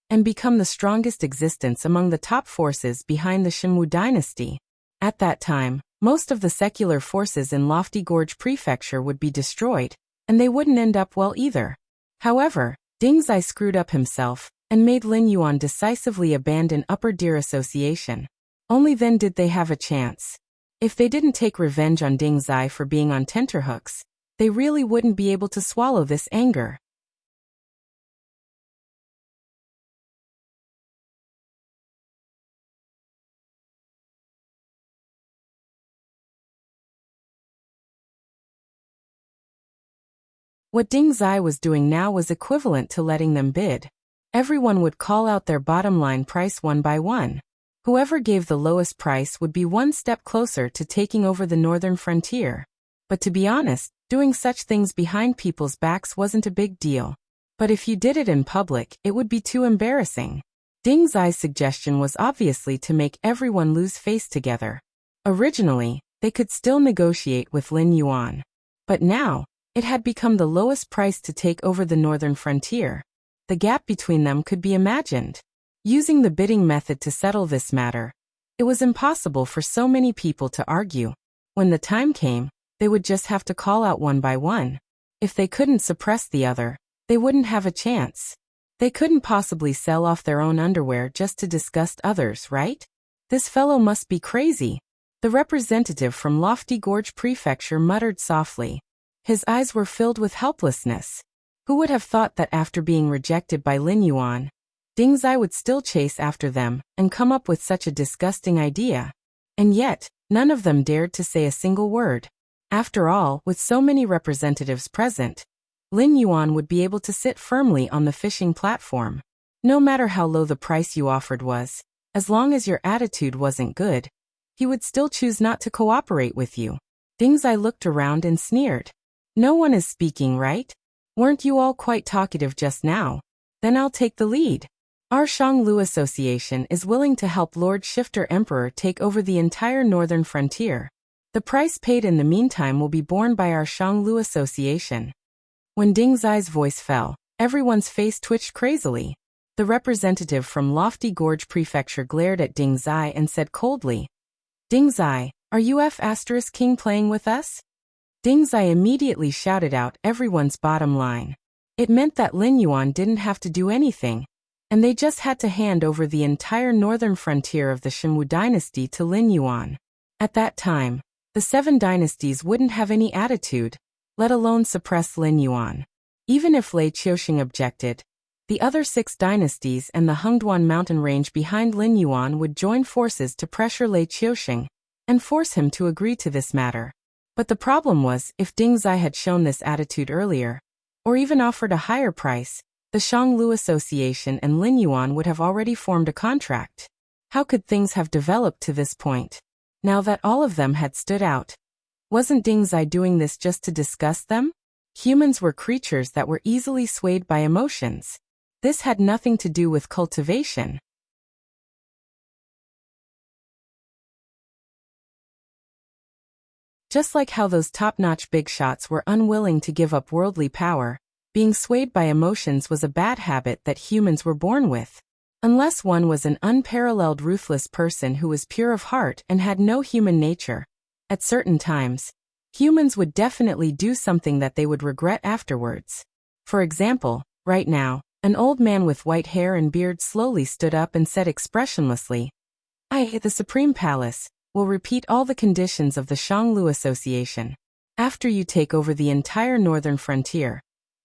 and become the strongest existence among the top forces behind the Shenwu dynasty. At that time, most of the secular forces in Lofty Gorge Prefecture would be destroyed, and they wouldn't end up well either. However, Ding Zai screwed up himself and made Lin Yuan decisively abandon Upper Deer Association. Only then did they have a chance. If they didn't take revenge on Ding Zai for being on tenterhooks, they really wouldn't be able to swallow this anger. What Ding Zai was doing now was equivalent to letting them bid. Everyone would call out their bottom line price one by one. Whoever gave the lowest price would be one step closer to taking over the northern frontier. But to be honest, doing such things behind people's backs wasn't a big deal. But if you did it in public, it would be too embarrassing. Ding Zai's suggestion was obviously to make everyone lose face together. Originally, they could still negotiate with Lin Yuan. But now, it had become the lowest price to take over the northern frontier. The gap between them could be imagined. Using the bidding method to settle this matter, it was impossible for so many people to argue. When the time came, they would just have to call out one by one. If they couldn't suppress the other, they wouldn't have a chance. They couldn't possibly sell off their own underwear just to disgust others, right? This fellow must be crazy. The representative from Lofty Gorge Prefecture muttered softly. His eyes were filled with helplessness. Who would have thought that after being rejected by Lin Yuan, Ding Zai would still chase after them and come up with such a disgusting idea? And yet, None of them dared to say a single word. After all, with so many representatives present, Lin Yuan would be able to sit firmly on the fishing platform. No matter how low the price you offered was, as long as your attitude wasn't good, he would still choose not to cooperate with you. Ding Zai looked around and sneered. No one is speaking, right? Weren't you all quite talkative just now? Then I'll take the lead. Our Shanglu Association is willing to help Lord Shifter Emperor take over the entire northern frontier. The price paid in the meantime will be borne by our Shanglu Association. When Ding Zai's voice fell, everyone's face twitched crazily. The representative from Lofty Gorge Prefecture glared at Ding Zai and said coldly, Ding Zai, are you King playing with us? Ding Zai immediately shouted out everyone's bottom line. It meant that Lin Yuan didn't have to do anything, and they just had to hand over the entire northern frontier of the Shenwu dynasty to Lin Yuan. At that time, the 7 dynasties wouldn't have any attitude, let alone suppress Lin Yuan. Even if Lei Qiuxing objected, the other 6 dynasties and the Hengduan mountain range behind Lin Yuan would join forces to pressure Lei Qiuxing and force him to agree to this matter. But the problem was, if Ding Zai had shown this attitude earlier, or even offered a higher price, the Shanglu Association and Lin Yuan would have already formed a contract. How could things have developed to this point? Now that all of them had stood out, wasn't Ding Zai doing this just to disgust them? Humans were creatures that were easily swayed by emotions. This had nothing to do with cultivation. Just like how those top-notch big shots were unwilling to give up worldly power, being swayed by emotions was a bad habit that humans were born with. Unless one was an unparalleled ruthless person who was pure of heart and had no human nature, at certain times, humans would definitely do something that they would regret afterwards. For example, right now, an old man with white hair and beard slowly stood up and said expressionlessly, I, the Supreme Palace, will repeat all the conditions of the Shanglu Association. After you take over the entire northern frontier,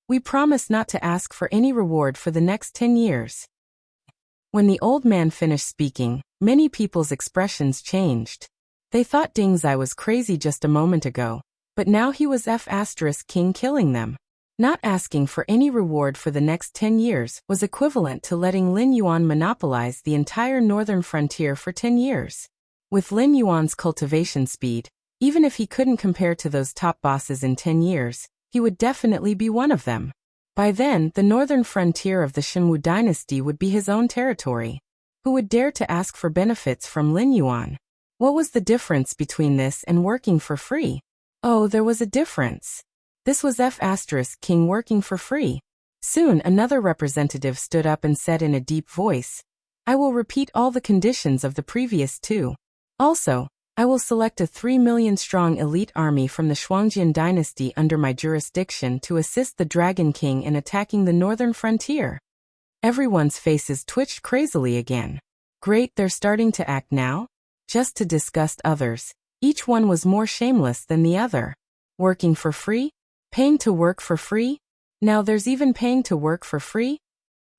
we promise not to ask for any reward for the next 10 years. When the old man finished speaking, many people's expressions changed. They thought Ding Zai was crazy just a moment ago, but now he was King killing them. Not asking for any reward for the next 10 years was equivalent to letting Lin Yuan monopolize the entire northern frontier for 10 years. With Lin Yuan's cultivation speed, even if he couldn't compare to those top bosses in 10 years, he would definitely be one of them. By then, the northern frontier of the Shenwu dynasty would be his own territory. Who would dare to ask for benefits from Lin Yuan? What was the difference between this and working for free? Oh, there was a difference. This was King working for free. Soon another representative stood up and said in a deep voice, I will repeat all the conditions of the previous 2. Also, I will select a 3 million strong elite army from the Shuangjian dynasty under my jurisdiction to assist the Dragon King in attacking the northern frontier. Everyone's faces twitched crazily again. Great, they're starting to act now? Just to disgust others. Each one was more shameless than the other. Working for free? Paying to work for free? Now there's even paying to work for free?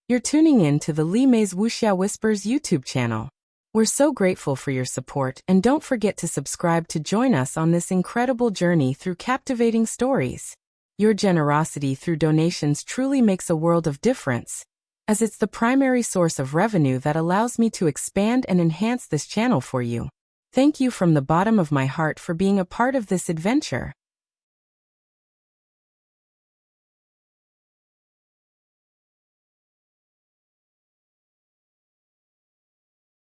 You're tuning in to the Li Mei's Wuxia Whispers YouTube channel. We're so grateful for your support, and don't forget to subscribe to join us on this incredible journey through captivating stories. Your generosity through donations truly makes a world of difference, as it's the primary source of revenue that allows me to expand and enhance this channel for you. Thank you from the bottom of my heart for being a part of this adventure.